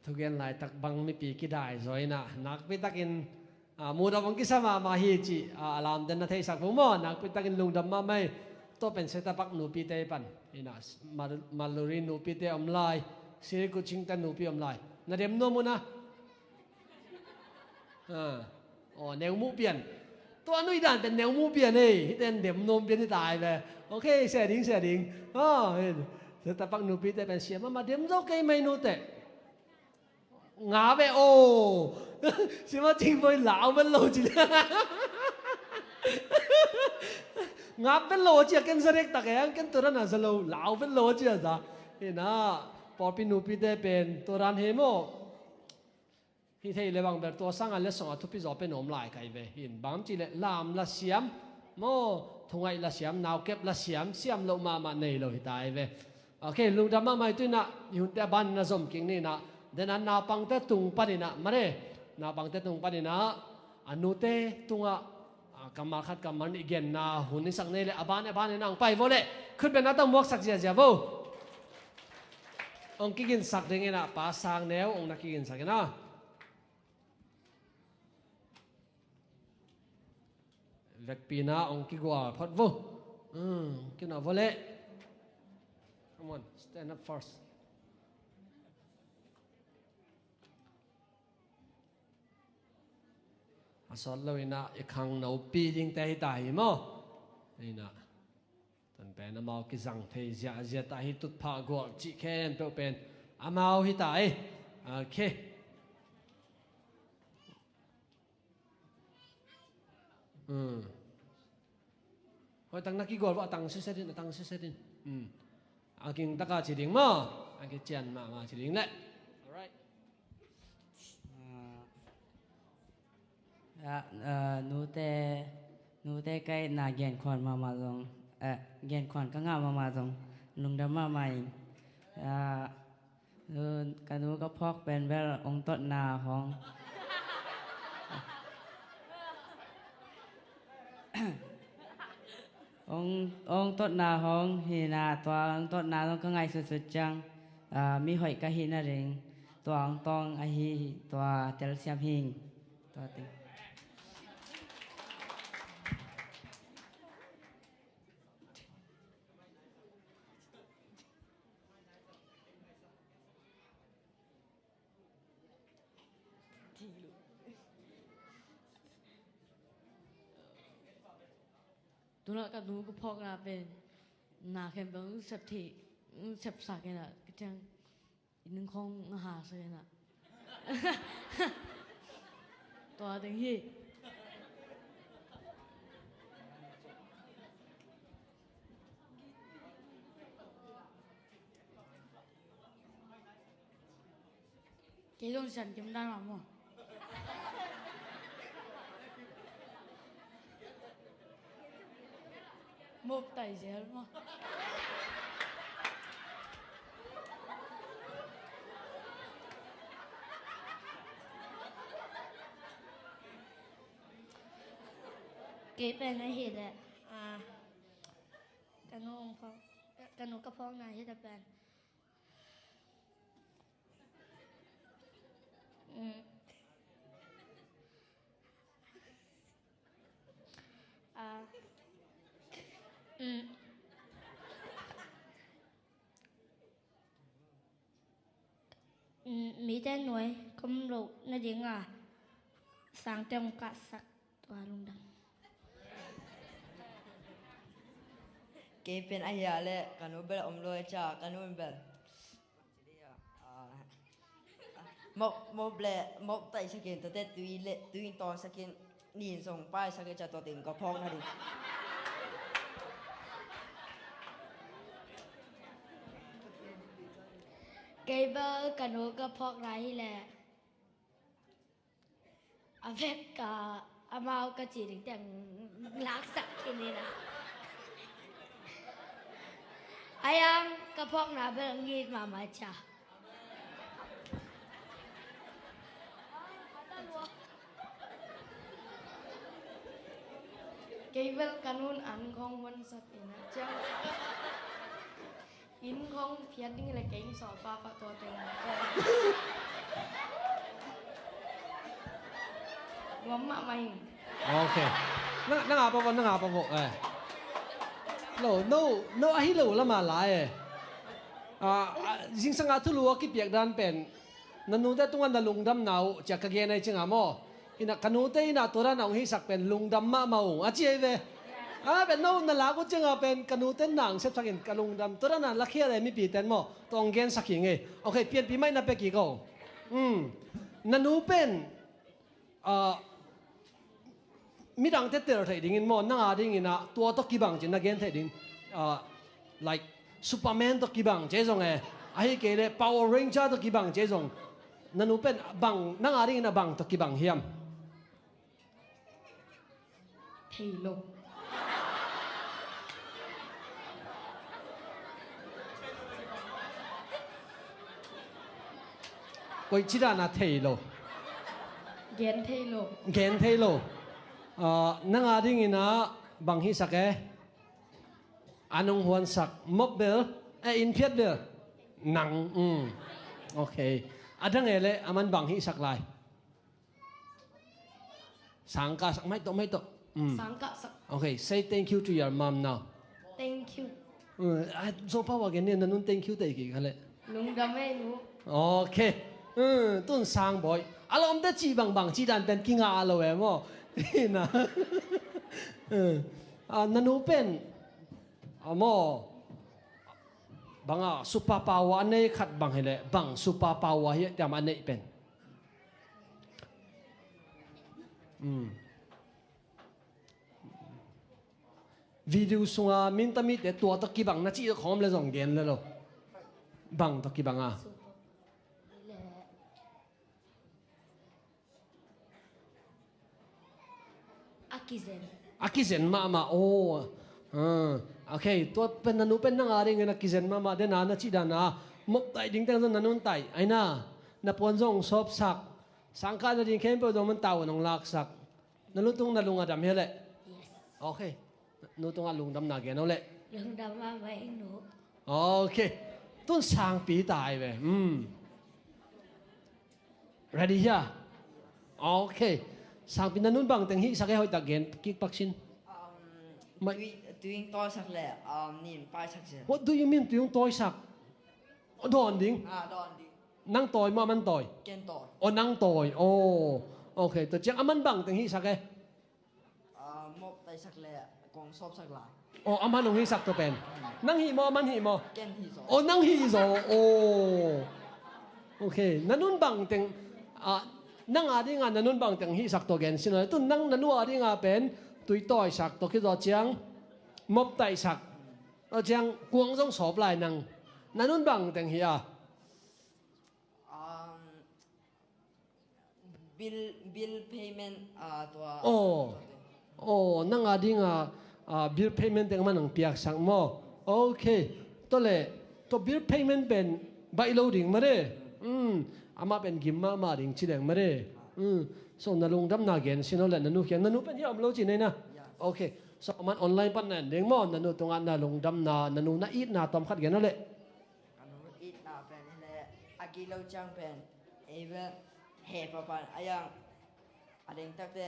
ทุกอย่างหลายตักบังไม่ปีกี่ได้ซอยนะนักไปตักินมูดาวังกิสมาฮีจีอารามเดนนาเทสักผมว่านักไปตักินลุงดำมาไม่ตัวเป็นเซตปักนูปีเตปันนี่นะมาลูรินูปีเตอมไลสิริกุชิงตันนูปีอมไลนาเดียมโนมุนะแนวมูเปลี่ยนตัวนุ้ยด่านเป็นแนวมูเปลี่ยนเลยที่เป็นเดียมโนมเปลี่ยนที่ตายไปโอเคเสียดิ้งเซตปักนูปีเตเป็นเสียมาเดียมโจเกย์ไม่นูเตงาไปโอ้สิมาจริงไปหลาวเป็นโลจิงาเป็นโลจิกันเสด็จตะแกงกันตัวนั้นน่ะสโลหลาวเป็นโลจิอ่ะจ้ะเห็นนะพอปีนูปีเตเป็นตัวรันเฮโมที่เทเลบังเบลตัวสังอันเลสองทุพิจอเป็นหนมลายไก่เวเห็นบางจีเลลามละเสียมโมทงไงละเสียมนาวเก็บละเสียมเสียมลงมาในโลหิตายเวโอเคลุงดำมาไม่ตุนะยุ่งแต่บ้านน่ะสมกิงนี่นะเดนันนาปังเตตุงปานินะมาเร่นาปังเตตุงปานินะอนุเตตุงะกำมาขัดกำมันอีกเย็นนาหุ่นนิสังเนเลอบานนี่นางไปโวเล่ขึ้นเป็นนักตั้งมวกสักเจียโวองค์กินสักเด้งนะป้าสางแนวองค์นักกินสักนะเวกปีนาองค์กิกว่าพัดโวกินเอาโวเล่ come on stand up firstสอนเราอีน่ะอีกครั้งเราปียิงแต่ให้ตายมั้งนี่นะตอนเป็นอามากิจังเทียเจียตายให้ตุดพากวดจิแค่เป็นอามาให้ตายโอเคพอตั้งนักกิกวดว่าตั้งเสดินอากิงตะกาจีดิงมั้งอากิเจียนมาจีดิงแหละ alright นูเตใกล้นาเกียนขวัญมาตรงเกียนขวัญก็งามมาตรงลุงดำมาใหม่กันนูก็พอกเป็นแววองต้นนาขององต้นนาของฮีนาตัวองต้นนาต้องก็ไงสุดๆจังมีหอยกะหินาเริงตัวองตองไอฮีตัวเตลเซียมหิงตัวติตัวละกันดูก็พอกนาเป็นนาเข้มเป็นเสพติเสพสักกันนะก็จังอีกหนึ่งของหาเสียนะตัวถึงที่เกี่ยวกับฉันจำได้หรือเปล่าmột tài xế mà kế bên này hiện là cái nụ cặp phong này hết là bên Mỹ tên nuôi không lục nó tiếng sáng trong cả sắc tòa lung đằng kế bên ai giờ lệ cả nụ bel om lôi cha cả nụ bel một tay sẽ kiệnตัวtùy to sẽ kiện nhìn sòng pai sẽ kiện choตัวtình có phong na đi cái bơ cả nụ cái phong này là avec cả amao cái chỉ đến tiếng lạc sắc cái này là ai ăn cái phong nào bên nghe mà cha cái bơ kanun ăn không vẫn sắc cái này cha in không phiền như là cái sọ baตัวเต็ง mak main. Okay. Nang apa po eh. No ahi lo lama lai eh. Jing sanga tu luwa ki piak dan pen. Nanu da tungan na lungdam nau cha ka gen ai chinga mo. Ina kanu te ina tora na hi sak pen lungdam ma mau. A chi ve. Ben no na la ko chinga pen kanu ten nang sep sakin kalungdam tora na lakhia le mi pi ten mo. Tong gen saking e. Okay, pian pi mai na pe ki ko. Nanu pen mi dang te ter thai ding in mo na nga ding ina tua to ki bang chin na gen thai ding like Superman to ki bang che jong e ai ke le Power Ranger to ki bang che jong nanu pen bang na nga ding ina bang to ki bang hiam Thầy lục. koi chida na thei lo Gen thầy lục. gen thei lo na nga ding ina bang hi sak e anong huan sak mop bel in phiat bel nang okay adang ele aman bang hi sak lai sangka sak mai to Sangka sak. okay say thank you to your mom now Thank you. so pa wa gen ne nanun thank you te ki khale Lung đam mê nu. okay tun sang boy alom de chi bang chi dan ten ki nga lo e mo na nanu pen amo banga superpower ne khat bang hele bang superpower hi tam ane pen video sunga min tamit te tua to ki bang na chi khom le jong gen le lo bang to ki bang a Akizen mama okay to pen nanu pen nang aring na kizen mama de na chi da na mok tai ding tang nanun tai ai na pon jong sop sak sangka na ding kem pe do man taw nong lak sak nalutung na lunga dam hele okay nu tung alung dam na gen ole Lung đam ma vậy nu. okay tun sang pi tai ve ready here okay sang pi nanun bang teng hi sak e hoi ta gen kick baksin doing to sak le nin pai sak je what do you mean tuyong toy sak don ding don di nang toy ma man toy ken to nang toy okay to chiang aman bang teng hi sak e mop tai sak le kong sop sak la aman ong hi sak to pen nang hi mo man hi mo ken hi zo nang hi zo okay nanun bang teng nang adi nga nanun bang teng hi sak to gen sino tu nang nanu adi nga pen tui toy sak to ki do chiang mop tai sak chiang kuang jong sop lai nang nanun bang teng hi bill payment to nang adi nga bill payment teng man ang piak sak mo okay to le to bill payment ben by loading mare ama pen gimma ma ring chileng mare so nalung dam na gen sino le nanu khian nanu pen yam lo chi nei na okay so man online pan nan deng mo nanu tunga na lung dam na nanu na eat na tom khat gen le anu eat na pen le agi lo chang pen even he pa pan ayang adeng tak te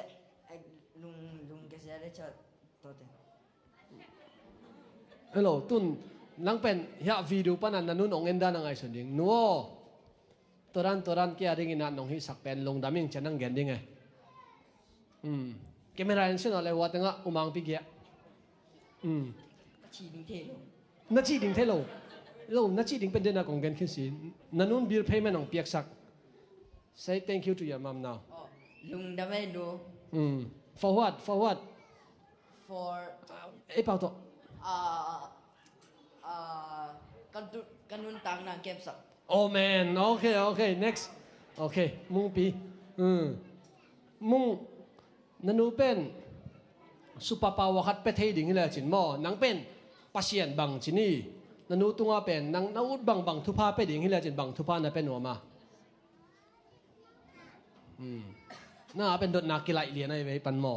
lung ke sia le chat to te hello tun nang pen ya video pan nan nanu nong enda na ngai son ding nuo toran kia ring ina nong hi sak pen long daming chanang gen ding camera en sin ole wa tanga umang pi kia chi ding the lo na chi ding thelo na chi ding pen de na kong gen khin sin nanun bill payment nong piak sak say thank you to your mom now lung da me do for what for pau to kanun tang na kem sak oh man okay next okay mung pi mung nanu pen superpower khat pe thei ding la chin mo nang pen pasien bang chini nanu tunga pen nang naut bang thu pa pe ding hi la chin bang thu pa na pen no ma naเป็นดดนากิไลเลียนไอ้เว้ยปันหมอ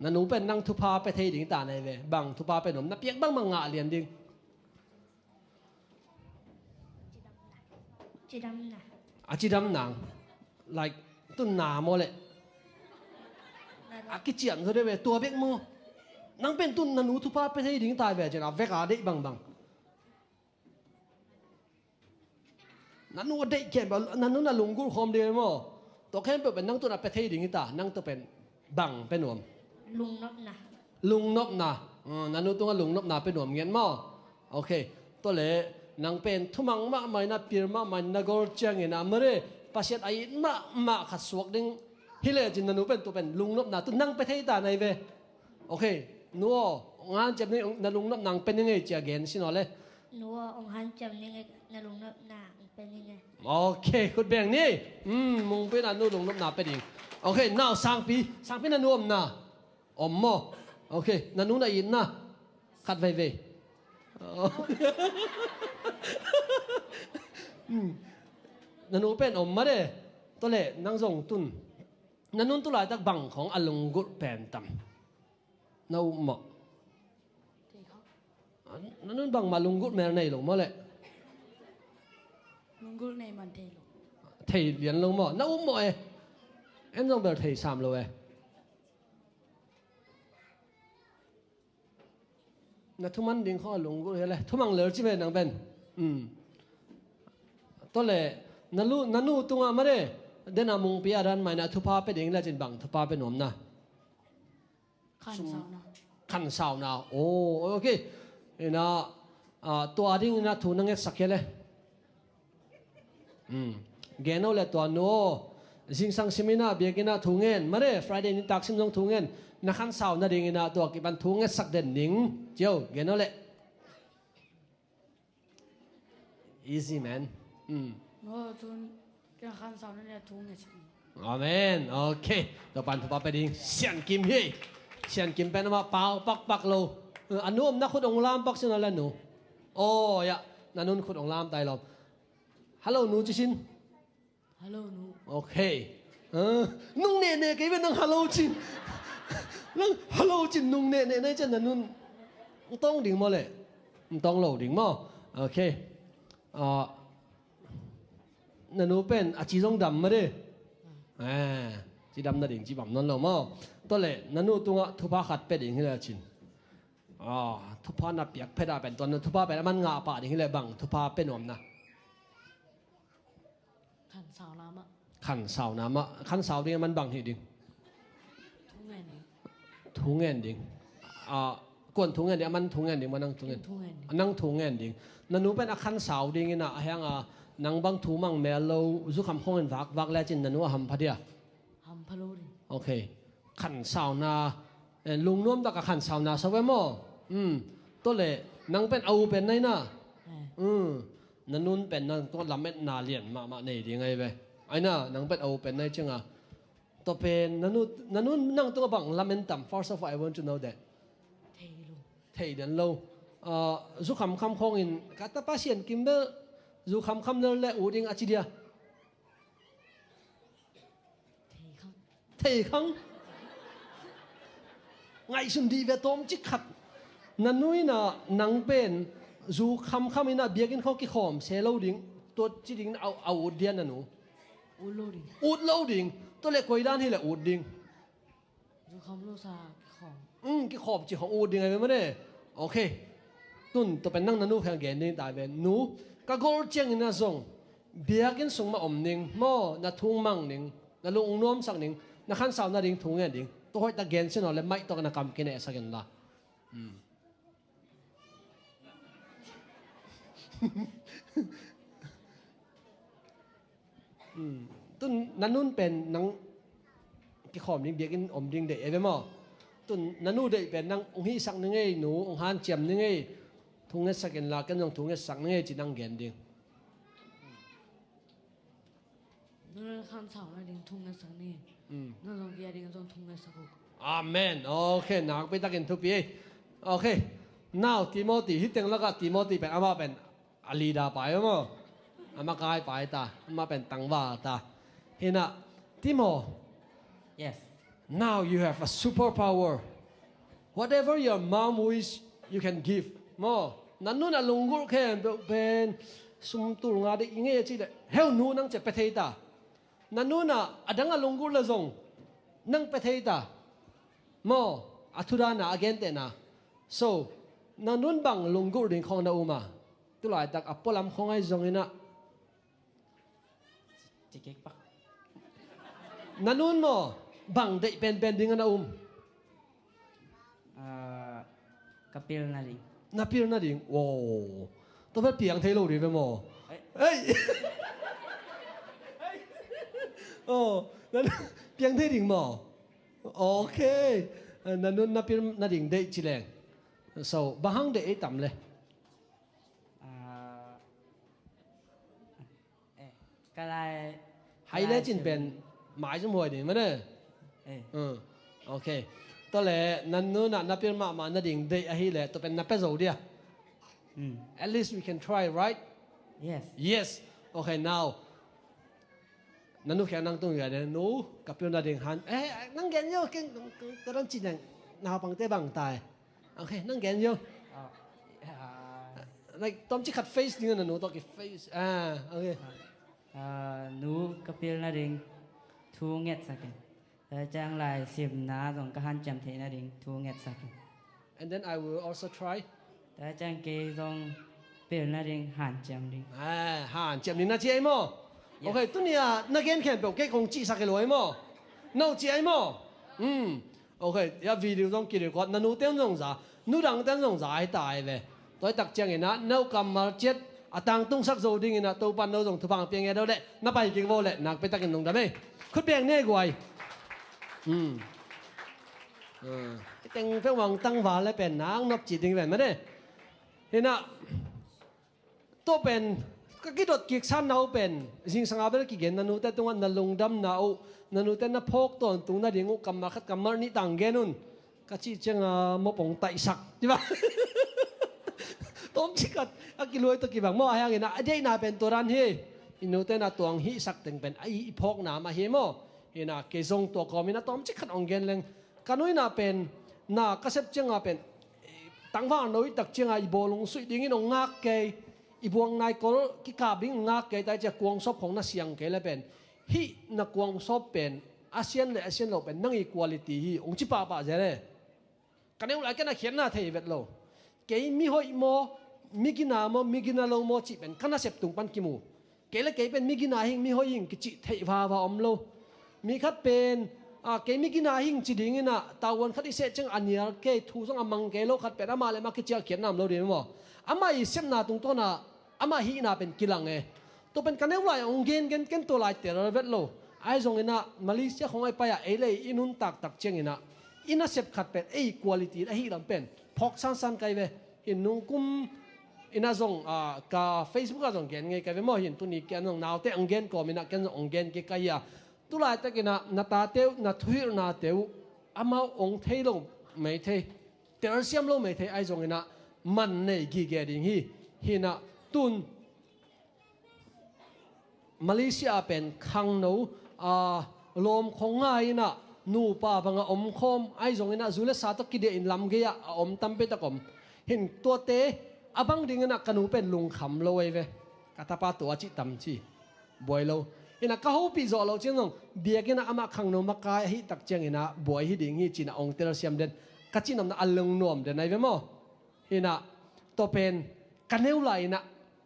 นั่นหนูเป็นนั่งทุพาไปเทดิ่งตาในเว้ยบังทุพาไปหนมนับเปียกบังมังงะเลียนดิ่งChị đâm nè.จีดำหนัง like ตุนหนาโมเลยอากิเจียนเขาได้เวตัวเบกโมนังเป็นตุนนันูทุพาเป็นให้ดิ้งตายเวจะนะเวกาได้บังนันูได้แค่แบบนันูน่ะลุงกุลคอมเดียวโมตัวแค่เป็นนังตัวน่ะเป็นให้ดิ้งตานังตัวเป็นบังเป็นหนวมลุงนบนะลุงนบนะนันูตัวลุงนบนะเป็นหนวมเงี้ยโมโอเคตัวเล่นังเป็นทุ่มังมะไม่น่าปีร์มะไม่น่ากอร์เจียงเงินนะเมื่อไรภาษาไอ้มะขัดสวกดิ้งฮิเลจินนันูเป็นตัวเป็นลุงนบนะตัวนั่งไปที่ตาในเวโอเคนัวงานเจ็บนี่นัลุงนบนังเป็นยังไงเจียเกนสินอเลยนัวองหันจำยังไงนัลุงนบนาเป็นยังไงโอเคคุณแบ่งนี่มึงเป็นนันูลุงนบนาเป็นยังโอเคน่าสังปีนันูอมนาอมโมโอเคนันูน่าอินนะขัดเวนันูเป็นอมมาเด้ตัวเล่นังส่งตุนนันุนตุลายตักบังของอลงกุลแผ่นต่ำนาหมอกนันุนบังมาลงกุลแม่ในหลงมาเลยลงกุลในมันเทลงเทเลียนลงมานาหมอกเอ็นต้องเบลเทสามโลนัทุมันดิ้งข้อลงกุลเลยทุมังเหลือจิเป็นนางเป็นตัวเล่นันูตุงอามาเด้เดนามุงปีอารันไม่นะทุพาเป็นเองแล้วจินบังทุพาเป็นหนมนะขันสาวนะโอ้โอเคนะตัวดิ้งนะถูนังเอสักเลยเกนเอาเลยตัวโน่จิงสังสิมินะเบียกินะถูเงินมาเร่ฟรายเดย์นี่ตักสิมลงถูเงินนักขันสาวนะดิ้งนะตัวกิบันถูเงินสักเด่นหนิงเจ้าเกนเอาเลย easy man โอ้ทุนก็ขันสาวนั่นแหละทุ่งเงี้ยอาเมนโอเคตัวปันทุบไปดิ้งเสียนกิมเฮเสียนกิมเป็นมาเปล่าปักโลอันนู้นนักขุดองลามปักสินั่นแหละหนูโอ้ยนั่นนู้นขุดองลามตายลมฮัลโหลหนูจิชินฮัลโหลหนูโอเคนุ่งเน่กี่เป็นนุ่งฮัลโหลจินนุ่งฮัลโหลจินนุ่งเน่ในเจ้านั่นนู้นต้องดิ้งมาเลยต้องโหลดิ้งมาโอเคนันนูเป็นอาชีพต้องดำมาดิจีดำนั่นเองจีบำนั่นเรามั้งตัวเล่นันนูตัวทุบขัดเป็ดเองที่เราชินทุบนับเปียกเพดาเป็นตัวนั้นทุบเป็นมันงาป่าเองที่เราบังทุบเป็นหนวมนะขันสาวน้ำขันสาวนี่มันบังเหตุดิทุ่งเงินดิกวนทุ่งเงินเดียมันทุ่งเงินดิมันนั่งทุ่งเงินดินันนูเป็นขันสาวดินะแหงนังบังทูมังเมลโลจุคำคงเงินวักแล้วจินนันว่าหำพัดเดียหำพะโล้ดิโอเคขันสาวนาลุงน้อมตะกะขันสาวนาสวัยมั้งตัวเล่นังเป็นเอาเป็นไงนะนันนุ่นเป็นนังตัวลำเม็ดนาเลียนมาในดีไงไปไอ้น่ะนังเป็นเอาเป็นไงจังอ่ะตัวเป็นนันนุ่นนังตัวบังลำเม็ดต่ำ first of all I want to know that เทเดินโลจุคำคงเงินกัตตาปัสเซียนกิมเบอร์dù khăm khăm lơ lẹ ủ điên à chi dia thầy không ngày xuân đi về tôm chích khát năn nuôi na nang bên dù khăm khăm ina biếc in không cái khom xe lâu điên tôi chỉ điên ao ủ điên nè nụ ủ lâu điên tôi lại quay đan hay là ủ điên dù khăm lâu xa cái khom chỉ không ủ điênไงไม่ได้โอเคตุนตัวเป็นนั่งนันนูแข่งเกณฑ์นี่ตายเป็นนูก็กอร์เจียงน่ะส่งเบียกินส่งมาอมนิงหม้อน่ะทุ่งมังนิงน่ะลุงน้อมสักนิงน่ะขันสาวน่ะดิงทุ่งเงี้ยดิงตัวให้ตะเกนสินอเลยไม่ต้องน่ะกำกินเอสักกันละตุนนันนุ่นเป็นนังกี่ขอมนิงเบียกินอมดิงเด๋ไปหม้อตุนนันนู่นเด๋เป็นนังองค์ฮีสักนึงไงหนูองค์ฮันเจียมนึงไงทุ่งเงินสักเงินละกันยังทุ่งเงินสักนึงจีนังเงินดิ่งนั่นขันสาวนั่นดิ่งทุ่งเงินสักนี่นั่นลองเกียร์ดิ่งต้องทุ่งเงินสักกุอาเมนโอเคนักไปตักเงินทุบปีโอเค now ติโมธีฮิตเต็งแล้วก็ติโมธีเป็นอามาเป็นอาลีดาไปมั้งอามากายไปตาอามาเป็นตังว่าตาเห็นนะติโม yes now you have a superpower whatever your mom wish you can giveมั้งนั่นนู่นน่ะลุงกุลแค่เป็นสุ่มตุลงาได้ยังไงจีเดเฮลนูนั่งจะไปเทตา นั่นนู่นน่ะอดังอลงกุลละจงนั่งไปเทตาโมอัทุรานะอเกนเตนะ so นั่นนู่นบังลงกุดิ่งของนาอุมาตุลายตักอัปปลำของไอ้จงอินะจิกเก็กปัก นั่นนู่นโมบังเด็กเป็นดิ่งนาอุมkapil na rin นาพิรนาดิ่งโว้ตัวเป็นเปียงเทโลดีไปโมเอ้ยโอ้นั่นเปียงเทดิ่งโมโอเคนั่นนู่นนาพิรนาดิ่งเด็กจิเลง so บางเด็กต่ำเลยก็ได้ให้เล่จินเป็นหมายสมวยนี่มั้ยเนี่ยโอเคตัวเล่นั่นนู่นนับเป็นมานาดิ่งเด็กให้เล่ตัวเป็นนับเป็นโซเดีย at least we can try right yes okay now นั่นนู่นแค่นั่งตรงนี้เนี่ยนู่กับเป็นนาดิ่งหันนั่งแกนโย่เก่งตัวนั้นจีนน่าบังเตะบังตายโอเคนั่งแกนโย่like ตอนที่ขัด face นี่นะหนูต้องกิ face โอเคนูkapil na rin tunget sa akin. Jang lai sim na dong kahan jam the na rin tunget sa akin. And then I will also try. Jang ke dong pil na rin han jam rin. Han jam rin na chi ai mo. Okay, tu ni na gen khen beo ke kong chi sa ke lo ai mo. No chi ai mo. Okay, ya video dong ki de ko na nu tem dong za. Nu dang tem dong za ai tai ve. Toi tak chang ina no kam ma chet tang tung sắc dầu đi na tàu pan đâu dùng thu bằng tiếng nghe đâu đấy nó bay kinh vô lệ nạc bên ta kinh đồng đam mê khốt bèn nghe quay cái tiếng phép hoàng tăng vào lại bèn nang nộp chỉ tiếng bèn mà đấy thế nào tôi bèn cái đột kiệt san nào bèn riêng sang áo bên cái gen nanu tên tung anh lùng đâm nào nanu tên nó phok tuần tung na tiếng ngũ cầm mà khát cầm mơ ní tàng gen nun cái chi chăng một bông tại sặc chứ ba tóm chỉ cần cái lối tôi kêu bằng mò hàng này đây là bên tôi ăn hi inu tên là tuang hi sắc tình bên ai phok na mà hi mò hi na cái dòng tôi có mình tóm chỉ cần ông gen lên cái núi na bên na cái xếp chăng là bên tăng vang núi đặc chăng là ibo lung suy tiếng ông ngác cái ibuang này có cái cà bing ngác cái tại chỉ quang shopของน่ะเสียงcái là bên hi na quang shop bên ASEAN là ASEAN lâu bên năng equality hi ông chỉ ba ba thế này cái này lại cái nào khiến na thấy vậy lâu cái mi hội mò migina lo mo chi ben kana sep tung pan ki mu kele ke ben migina hing mi hoing ki chi thei wa om lo mi khat pen ke migina hing chi ding ina tawon khat ise chang anial ke thu song amang ke lo khat pen ama le ma ki chia khian nam lo de mo ama I sem na tung to na ama hi na pen kilang e to pen kaneu lai ong gen to lai ter vet lo ai zong ina Malaysia khong ai pa ya e le inun tak cheng ina sep khat pen e quality a hi lam pen phok san kai ve in nung kum ina zong ka Facebook a zong gen ngai ka ve mo hin tu ni kan zong naw te ang gen ko mina kan zong gen ke kai ya tu lai ta kina na ta teu na thuir na teu ama ong thei lo mai thei ter siam lo mai thei ai zong ina man nei gi ge ding hi na tun Malaysia pen khang no lom khong ngai na nu pa banga om khom ai zong ina zule sa to ki de in lam ge ya om tam pe ta kom hin to te abang ding na kanu pen lung kham lo ai ve katapa to chi tam chi boy lo ina ka ho pi zo lo chen nong biagina ama khang no makai hi tak cheng ina boy hi ding hi china ong tel siam den ka chi nam na alung nom den ai ve mo ina to pen kaneu lai na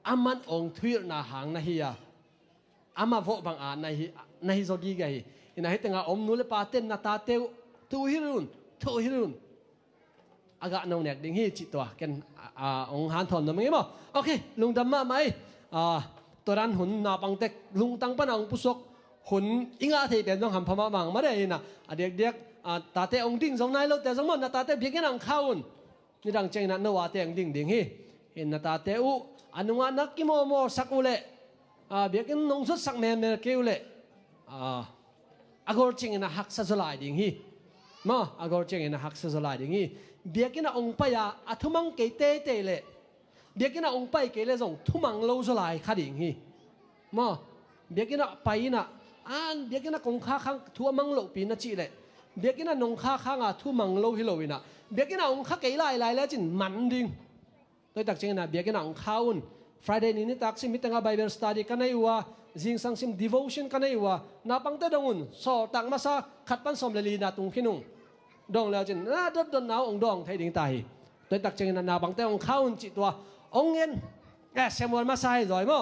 aman ong thuir na hang na hi ya ama vo bang a na hi zo gi ga hi ina hi tenga om nu le pa ten na ta teu thu hirun aga nong nek ding hi chi to ken ong han thon no mengemo okay lung dam ma mai toran hun na pang tek lung tang panang pusok hun inga thei pen dong ham phama mang ma de na adek ta te ong ding jong nai lo te jong mon na ta te biak nang khaun ni dang cheng na no wa te ang ding hi in na ta te u anunga nak ki mo sak ule biak nong sut sak me ke ule agor ching na hak sa zolai ding hi ma agor ching na hak sa zolai ding hi biak na ong pa ya athumang ke te le biak na ong pai ke le jong thumang lo zolai kha ding hi ma biak na pai na an biak na kong kha khang thuamang lo pi na chi le biak na nong kha khang thumang lo hi lo ina biak na ong kha ke lai le chin man ding tôi đặc trưng là biak na ong khaun Friday ni tak sim mitanga Bible study kanai wa jing sang sim devotion kanai wa na pangte dongun so tak masa khat pan som leli na tung kinung dong la chin na dot don naw ong dong thai ding tai tôi tak cheng na pangte ong khaun chi tua ong en Samuel masai rồi mo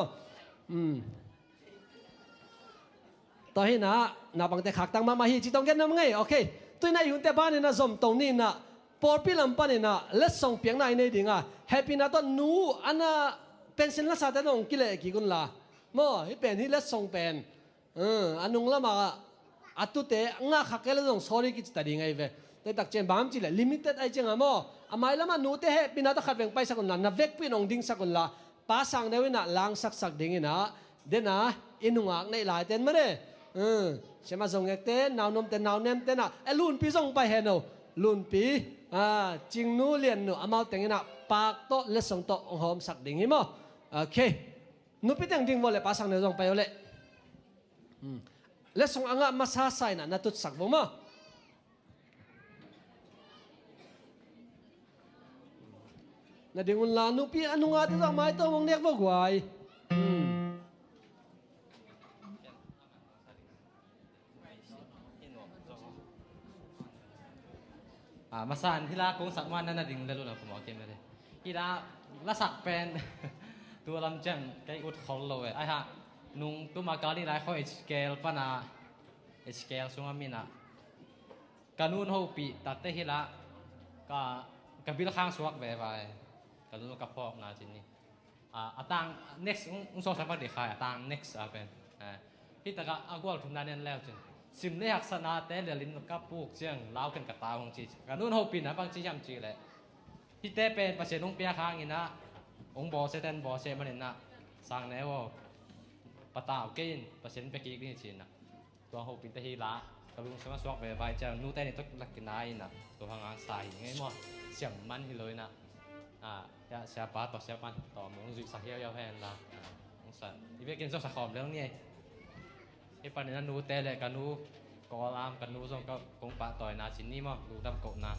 tôi hi na pangte khak tang ma hi chi tong gen nam ngai okay tôi na yun te ban na zom tong ni na por pilam pan na let song piang nai nei dinga happy na to nu ana pension la sa ta nong kile ki kun la mo hi pen hi let song pen anung la ma atute nga khakel dong sorry ki ta ding ai ve tôi tak chen bam chi le limited ai cheng amo amai lama nu te he pina ta khat veng pai sa kun na vek pin ong ding sa kun la pa sang ne na lang sak sak ding ina dena inungak nei lai ten ma de sema zong ek te naw nom te naw nem te na lun pi zong pai he no lun pi ching nu lian nu amau teng ina pak to le song to ong hom sak ding hi mo okay nu pi teng ding vole pa sang ne zong pai ole le song anga masa sai na tut sak bo mo na dingun la nu pi anu nga ta mai to mong nek bo gwai masan hila kung sakman na ding lalo na kumakin na de hila lasak pen tu lam jang kai ut khol lo ai ha nung tu makali lai khoi scale pana scale sunga mina kanun ho pi tatte hila ka bil khang suak ve vai kanun ka phok na chin ni atang next ung so sa pa de khai atang next pen hitaka agwal thum na nen leo chin sim ne hak sana te le lin ka puk chiang lao kan ka ta hong chi kanun ho pin na bang chi yam chi le hi te pen pa se nong pia khang ina ong bo se ten bo se man na sang ne wo pa ta ke in pa sen pe ki ni chin na to ho pin te hi la ka lung sama swak ve vai cha nu te ni tok lak ki nai na to hang ang sai ngai mo siam man hi loi na ya sia pa to sia pan to mong ju sa hiao yao hen la ong san i ve ken so sa khom le niไอ้ปันนั้นนูเตะเลยกันนูกอลามกันนูส่งก็คงปะต่อยนาชินนี่มั้งดูดำโกนา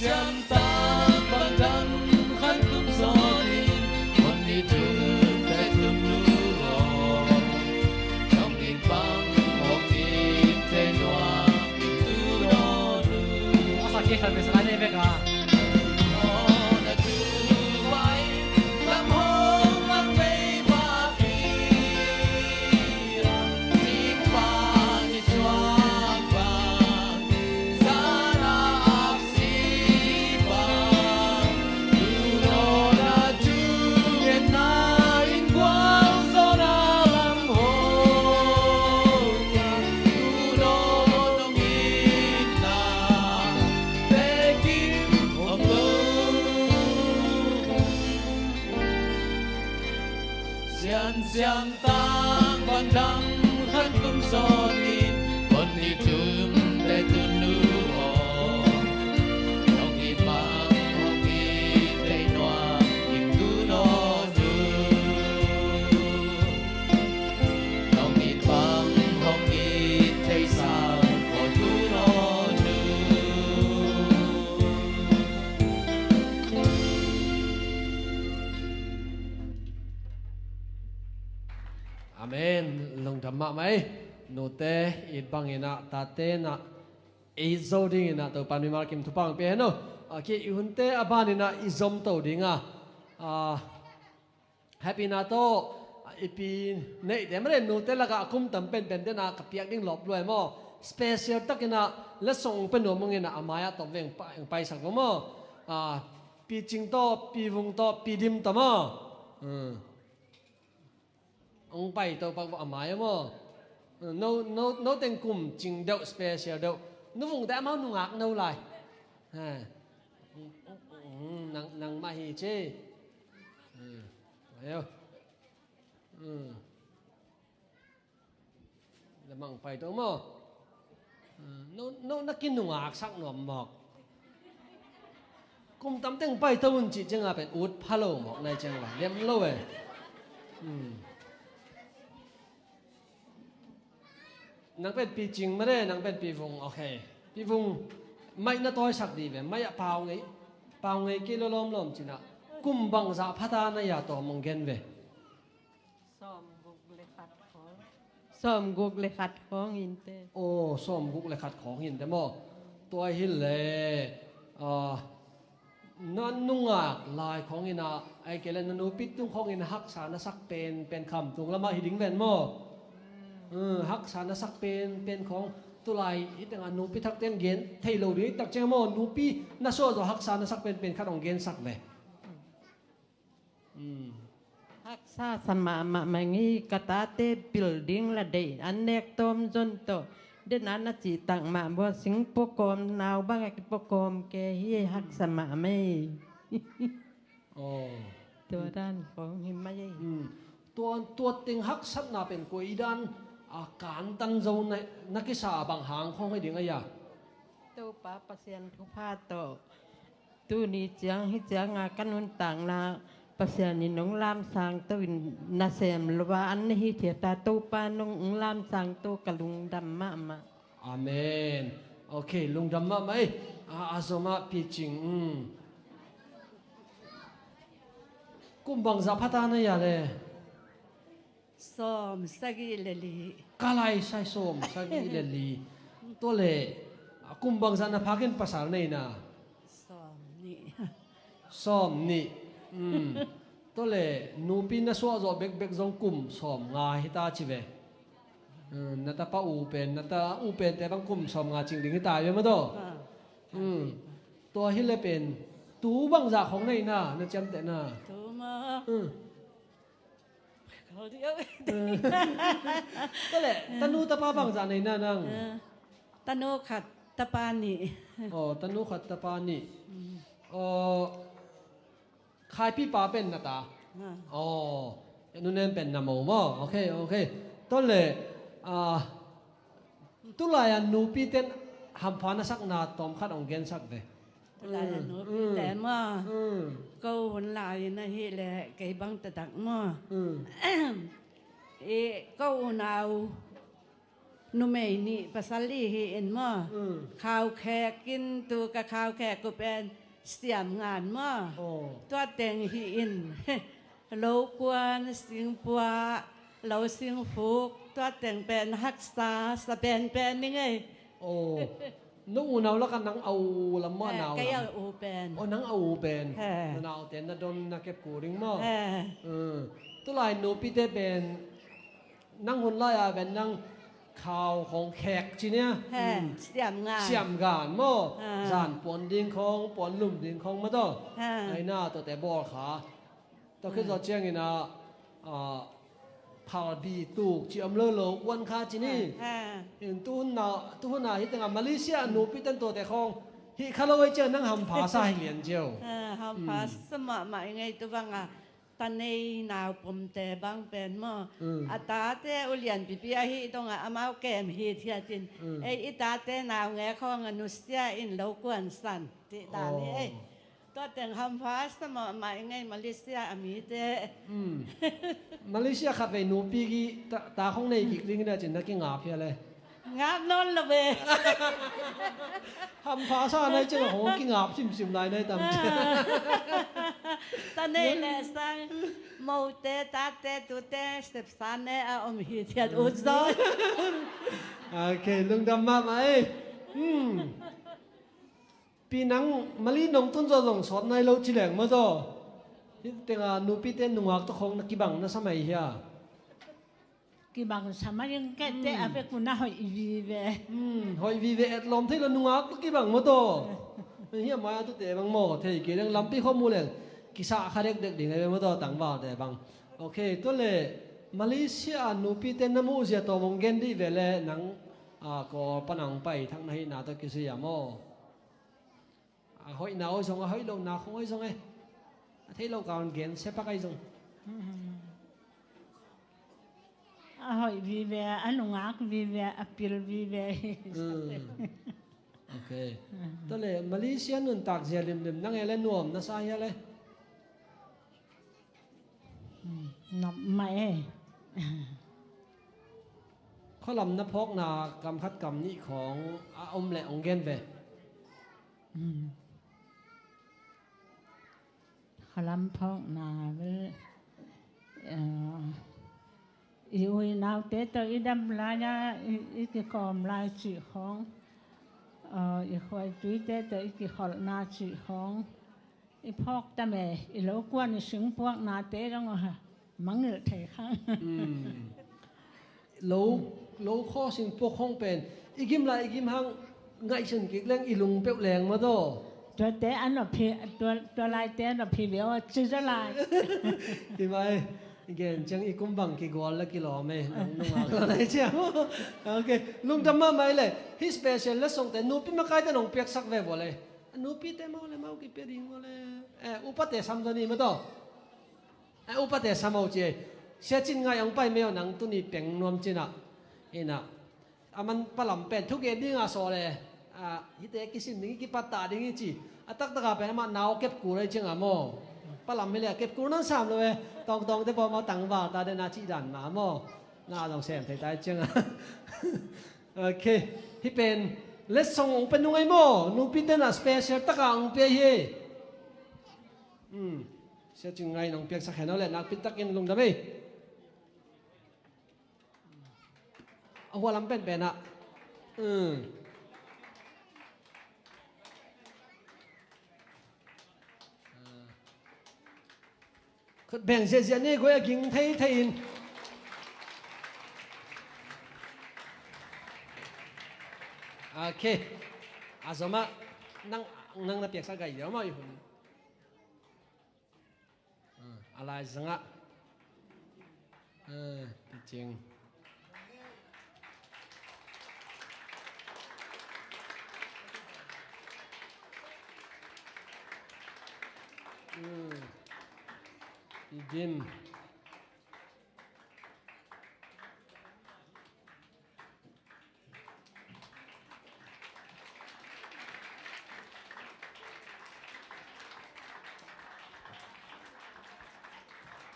相当不等很不所定，我你只在等路我，用你帮我你在暖你都落路。我上去看没事，来那边啊。相当关当很不所定，คนที่ถึงแต่ตุนนูโอน้องอีปังน้องอีใจนัวยิ่งดูโนดูน้องอีปังน้องอีใจสาวพอดูโนดู อาเมนลงธรรมะไหมโนเตอีบังเงินะตาเตนะอีโซดิ้งนะตัวปานิมาร์กิมทุปังเปียโนโอเคอีหุ่นเตอบานินะอีซอมตัวดิ้งแฮปปี้นาโตอีปีเนเดมเรนโนเตละกะคุมตั้มเป็นเดนะกับเปียกดิ้งหลบด้วยมั้งสเปเชียลตักนะและส่งเป็นหนุ่มเงินะอามายะตัวเวงไปสักมั้งปีจิงโตปีวงโตปีดิมตัวมั้งองไปตัวปากว่าหมายมั้งโน้ตเต็งกลุ่มจริงเดาสเปเชียลเดานู้วงแต่มาหนุ่งอักนู้ไรนางมาฮีเจ้เอ้าแล้วมั่งไปตัวมั้งโน้นักกินหนุ่งอักสักหน่อมบอกกลุ่มตั้มเต็งไปตัวอุ่นจิตจังเป็นอุดพะโล้หมอกในจังหวะเลี้ยมโล่เว้ยนางเป็นปีจริงไม่ได้นางเป็นปีวงโอเคปีวงไม่น่าต้อยสักดีแบบไม่เปล่าไงกิโลล้มจีน่ะกุมบังจะพัฒนาอย่าตัวมองเกินเว้ซ้อมกุกเลยขัดของอินเตอร์โอ้ซ้อมกุกเลยขัดของอินเตอร์มั้งตัวหินเลยนั่นนุ่งอ่ะลายของอินะไอ้เกลนันนูปิดตุ้งของอินะฮักษานะสักเป็นคำตุ้งละมาหิดิ้งเวนมั้งฮักษานะสักเป็นของตุลายอีแต่งานูปีทักเต้นเกนเทโลดีตักเจ้าโมนูปีน่าสู้ตัวฮักษานะสักเป็นข้าของเกนสักเวฮักษาสมามังี้กตาเตบิลดิ้งละเดย์อันเนกตอมจนโตเดนนันจีตังมาบัวสิงโปกอมนาวบ้างกิโปกอมแกเฮียฮักสมาไม่ตัวด้านของหิมะยัยตัวติงฮักสัตนาเป็นกุยดันอาการตั้งโจในนักกิสาบางหางของให้ดิ่งอะไรตัวป้าเปอร์เซ็นต์ทุกภาคตัวนี้จังให้จังอาการนุ่นต่างนะเปอร์เซ็นต์นี่น้องลามสังตัวนาเซมลว่าอันนี้เถียตาตัวป้าน้องลามสังตัวกะลุงดำมาอาเมนโอเคลุงดำมาไหมอาสมาพิจิงกุมบังจะพัฒนาอย่างไรซ้อมสักเลลีกาไลใส่ซ้อมสักเลลีตัวเล่กุมบังจะนับพักินภาษาไหนนะซ้อมนี่ตัวเล่นูปีน่ะสวะจอเบกจงกุมซ้อมงาฮิตาชิเวนัตตาป้าอูเป็นแต่บางกุมซ้อมงาจริงดิ่งฮิตาอยู่มั้ยตัวตัวฮิเลเป็นตูบังจะของไหนนะน่ะจำแต่นะตูมาก็เลยตนูตะปาบังจานในนั่นนั่งตนูขัดตะปานี่ตนูขัดตะปานี่ขายพี่ป้าเป็นนะตานู่นนั่นเป็นน้ำมันมั้งโอเคต้นเลยตุลายันนูปีเต้นหัมพานะสักนาตอมขัดองเกนสักเดตุลายันนูปีเต้นมั้งก็หุ่นลายนะเฮเลไก่บังตะดักมั้งก็หุ่นเอา นุเมนี่ภาษาลีเห็นมั้งข้าวแขกกินตัวกับข้าวแขกก็เป็นเสียมงานมั้งตัวแต่งหินโลกวนสิงปัวเราสิงฟุกตัวแต่งเป็นฮักษาสเปนเป็นนี่ไงโอ้นู้นเอาแล้วกันนังเอาละมั่วเอาก็ยังอูเป็นโอ้นังเอาเป็นนังเอาแต่นัดโดนนักเก็บกูริงมั้งตัวลายนูปีเตเป็นนั่งหุ่นลอยเป็นนั่งข่าวของแขกจีเนี่ยเสียมงานมั้งจานปนดินของปนลุ่มดินของมาต่อไอ้หน้าตัวแต่บอลขาตัวขึ้นตัวเจียงนี่นะผ่าบีตูกจีอมเลอโลวันคาจีนี่เห็นตู้น่ะที่ตั้งมาเลเซียหนูปีตันตัวแต่ของฮิคาโลไวเจอนั่งหำผาสายเหรียญเจียวหำผาสมัครมาไงตัวบังอ่ะตอนนี้นาวผมแต่บางเป็นมั้งอาตาเตอุเลียนปีปีอาฮิตรงอ่ะอามาแกมฮิเทียจินไอ้ตาเตนาวแงของอนุเซียอินโลกวนสันติดานี่ตัวแต่งคำพาสมาหมายไงมาเลเซียอเมริกามาเลเซียขับไปหนูปีกีตาของในกิกลิงเนี่ยจินนักกิงอาเพียเลยงาบนนละเบคำพาสาในเจ้าของกิงอาซิมๆลายในตำเจ้าตอนนี้เนี่ยสังโมเตตาเตตุเตสเตปสานเนี่ยอมหิเทียดอุจอยโอเคลุงดำมาไหมปีนังมาลีนงต้นจะลงสอนในเราจีแหลงมาจ้ะแต่งานูปีเต้นนุ่งหักตะคงนักกีบังน่าสมัยเฮียกีบังสมัยยังแก่แต่อาเปกุน่าหอยวีเวหอยวีเวลอมที่เรานุ่งหักตะกีบังมาจ้ะเฮียมาตัวเตะบังโม่เที่ยกี่เรื่องลำปีข้อมูลเลยกิสาคาเด็กเด็กดิ่งไงมาจ้ะต่างบ้านแต่บังโอเคตัวเลยมาเลเซียนูปีเต้นน้ำมูเสียตัวมงเกนดีเวลนังก็ปนังไปทั้งในนาตะกิสยามโม่hỏi nào xong hỏi lâu nào không hỏi xong ấy thấy lâu còn kiện sẽ bắt ai xong hỏi vì về anh ngạc vì về appeal vì về ok đó là Malaysia nun tạc gì lim năng nghe lên nuông nó sai hết đấy nằm màyเขาลำนับพกนากำคัดกำนี่ของอมแหละองเกนเวลำพอกนาเวอีอุยนาวเตตอีดำลายาอีกกอมลายจีของอีคอยตุยเตตอีกขอนาจีของอีพอกตะเมอีโลกวนอีสิงพวกนาเตต้องอ่ะมังเงยไทยข้างโลข้อสิงพวกห้องเป็นอีกิมลายอีกิมหังไงฉันกิกเล่งอีลุงเปียวแรงมาโตตัวเตะอันนั้นพี่ตัวลายเตะอันนั้นพี่เบี้ยวจืดจะลายที่ไม่อีกอย่างจังอีกุมบังกี่กอลและกี่หล่อไหมนุ่งอะไรเจ้าโอเคลุงจำมาไหมเลยฮิสเปเชียลและส่งแต่นูพี่มาใครจะน้องเปียกสักเว็บเลยนูพี่เตะมาเลยมากี่เปียริงมาเลยอุปเตะซ้ำตัวนี้มาต่ออุปเตะซ้ำเอาเจ้เสียจินไงยังไปไม่เอาหนังตัวนี้เป่งนวมจินอ่ะน่ะมันปลำเป็นทุกอย่างดิ้งอ่ะโซเลยฮิตเอกสินนี้กี่ปัตตาดิ้งจีตักตะกาเป็นมันนาวเก็บกูเลยจริงอ่ะโมปลำไม่เลยเก็บกูนั่นสามเลยตองแต่พอมาตั้งบ่าตาเดนาจีดันมาโมน่าต้องเสียมไทยจริงอ่ะโอเคที่เป็นเลสส่งเป็นนุ่งไอโมนุ่งพิเตน่ะสเปเชียลตะกางเปียเย่เสียจริงไงน้องเปียกสักแค่นั้นแหละนักพิตักกินลงได้ไหมเอาหัวลำเป็นอ่ะแบ่งเสียนี่ก็ยังกินไทยอินโอเคอาสมานั่งนับเปียกสักไก่เดี๋ยวมาอยู่คนอะไรสังอ่ะจริงจิม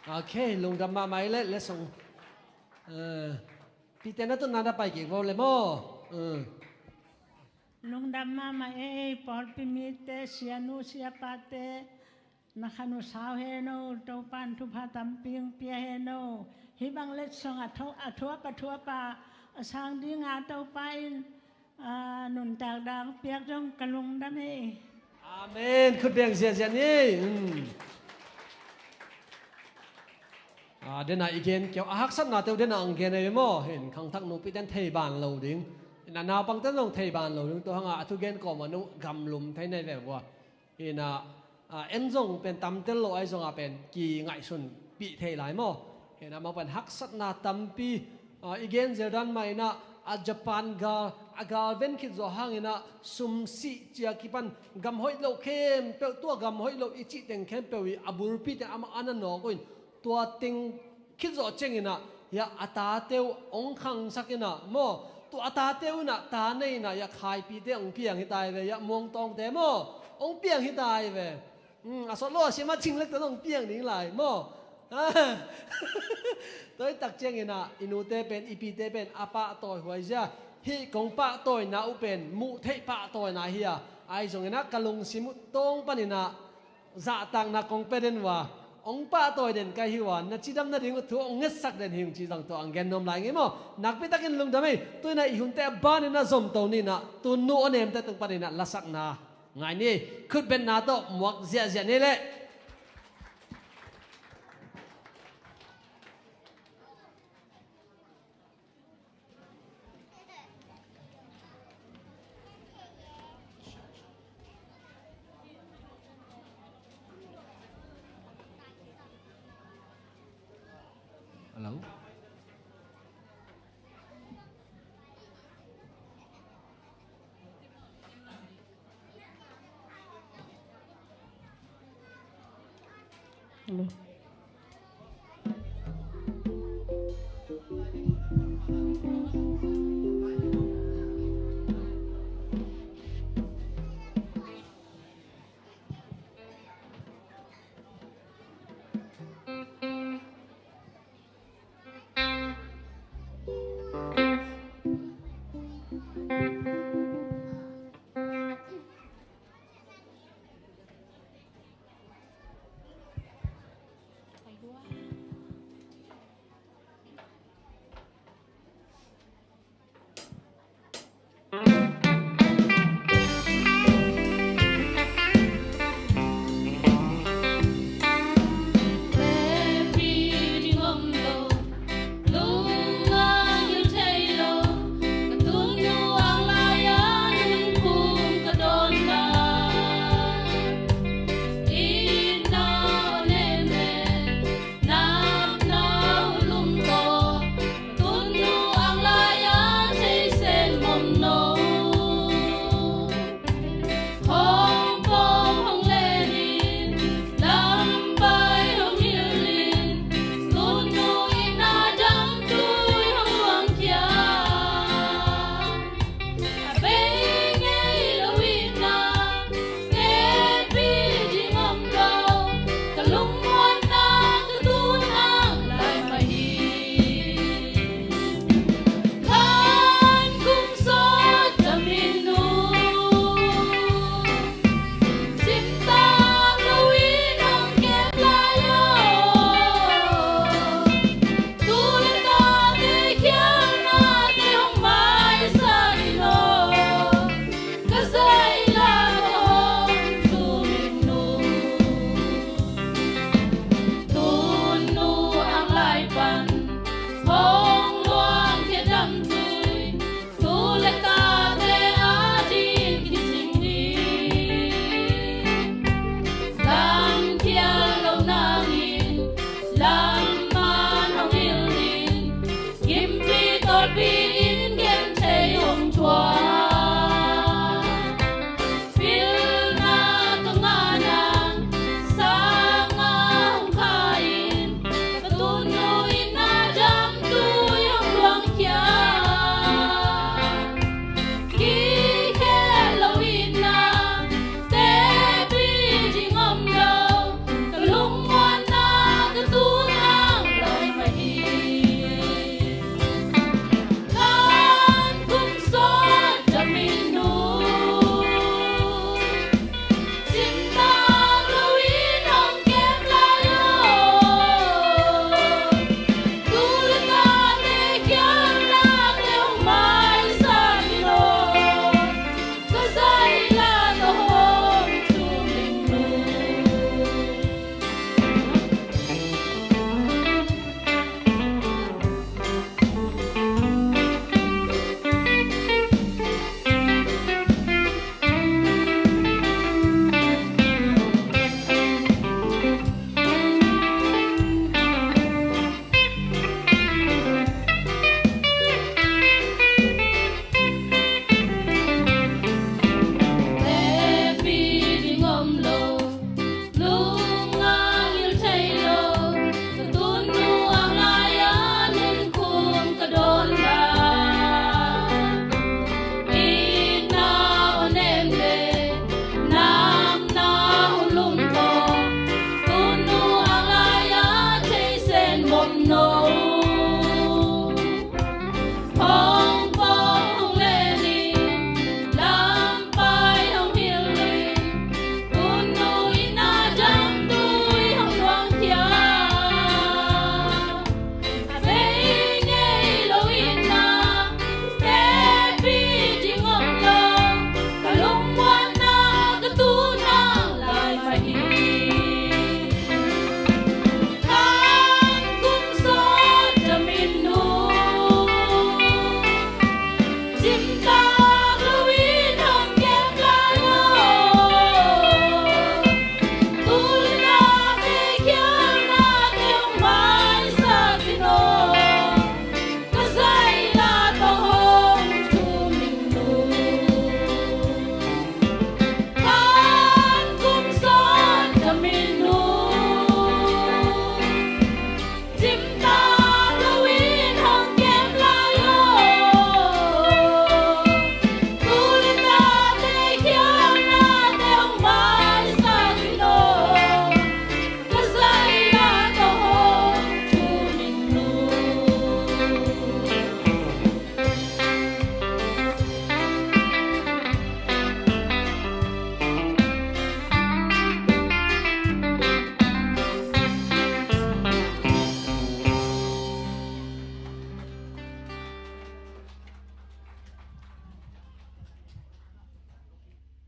โอเคลุงดำมาไหมเล่นส่ง ปีเตนัตุนนาไปกี่วันเลยมั้ง ลุงดำมาเอปอลปิมิเตเสียนูเสียปาเตนักนุสาวเฮโนตัวปันทุพาตัมปิงเปียเฮโนฮิบังเล็ดสงอัทัวปะทัวปะสร้างดีงาตัวไปหนุนจากดังเปียกจงกะลุงดำเออาเมนคุณเบียงเสียนี่เดน่าอีกเกนเกี่ยวฮักสันนาเตวเดน่าอังเกนเลยมั้งเห็นขังทักนูปีเดนเทบานเราดิ้งนาปังเต้นลงเทบานเราดิ้งตัวหังอาทุเกนก่อมานุกำลุมไทยในแบบว่าเห็นเอ็นซงเป็นตำเต้นโลไอซงเป็นกี่ไงส่วนปีเทหลายมั้งเห็นมาเป็นฮักสันนาตัมปีอีกเกนเจดันมาอินะญี่ปุ่นกาเวนคิดจะหังอินะสุมสีเจียกิปันกำหอยโลเข้มเปตัวกำหอยโลอิจิเต็งเข้มเปวิอาบุรปีแต่อามาอันนั้นหนอกุนตัวติงคิดจะเจงอินะยาอัตาเตวองคังสักอินะโมตัวอัตาเตวนะตาในนะยาขายปีเตองเปียงฮิตายเวยามองตองเตโมองเปียงฮิตายเวอาสโลเสียมาชิงเล็กแต่ต้องเปียงนี่ไหลโมตัวตักเจงอินะอินูเตเป็นอีปีเตเป็นอาปะต่อยหัวเสียฮิกงปะต่อยนาอุเป็นมุเทปะต่อยนาเฮียไอจงอินะกะลุงสิมุตงปนินะจะตังนักกงเป็นว่าองป้าตัวเด่นกันหิวานนัดจีดำนัดหิงตัวองเงสักเด่นหิงจีดังตัวอังเกนนมลายงี้มั้งนักพิทักษ์ลุงดำไม่ตัวน่ะอีหุ่นแต่บ้านนี่น่ะสมตัวนี่น่ะตัวนู้นเนี่ยมันแต่ตึงปานนี่น่ะละสักน่ะไงนี่คุดเป็นน่ะตัวหมวกเสียนี่แหละฮัลโหล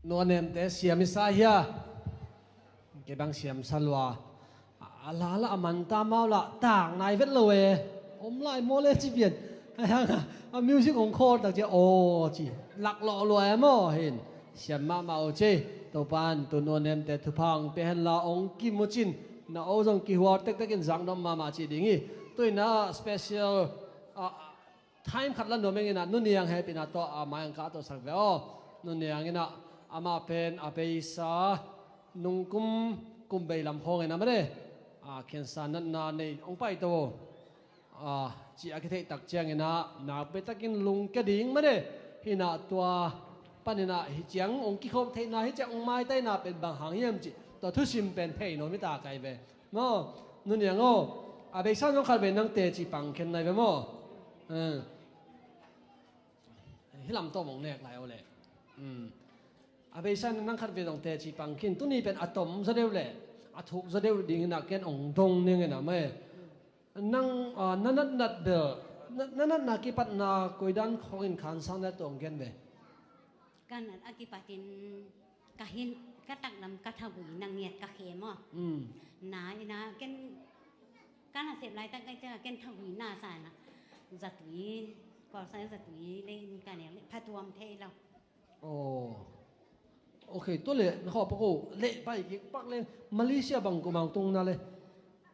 นัวเนมเตเสียมิสาเฮียเก็บังเสียมสลัวลาละมันตามเอาละต่างนายเวทเลยอมไล่โมเลจีเบียนไอ้ฮะมิวสิกของโคตรแต่เจ้าโอ้จีหลักหล่อรวยมั้งเห็นเสียมมาเมาเจตัวปานตัวนัวเนมเตทุพังเป็นละองกิมุจินน่าโอ้จงกิหัวเต็กกินจังดอมมาจีดิ้งอีตัวน่าสเปเชียลtime ขัดละหนูไม่เงินนุ่นยังให้เป็นตัวมายังกัดตัวสักเวอนุ่นยังเงินอามาเป็นอาเปย์ซานุ่งกุมใบลำพองเงินไม่ได้เขียนสารนั้นนาในองไปตัวจีอาคิเทตักเจียงเงินนาไปตักินลุงกระดิ่งไม่ได้หินาตัวปันหินาหิจังองกิคบเทนาหิจังองไม้ใต้นาเป็นบางหางเยี่ยมจีตัวทุชิมเป็นเพย์โนมิตาไกเวมั้งนุ่นยังอาเปย์ซาต้องขัดเป็นนังเตจีปังเข็นในเวมั้งที่ลำตัวมองแนกหลายเอาเลยอาเบสันนั่งขัดเวทองเตจีปังคินตัวนี้เป็นอะตอมซะเดียวเลยอะทุกซะเดียวดิ่งนักเก็นองดงเนี่ยนะไม่นั่งนัดเบลนั่นนักกิปัตนาคุยดันของอินขันสังได้ตรงกันเว้การนั้นอากิปัตินกะหินกะตักนำกะทบุยนางเนียดกะเขมอ่ะนาอีนะเก็นการหาเสพไรตั้งใจจะเก็นทบุยนาสายนะจัตุยก่อนใช้สัตว์นี้เล่นการเนี่ยพัดวมเทเราโอเคตัวเละขอปะกูเละไปอีกปักเลยมาเลเซียบังกูมังตรงนั่นเลย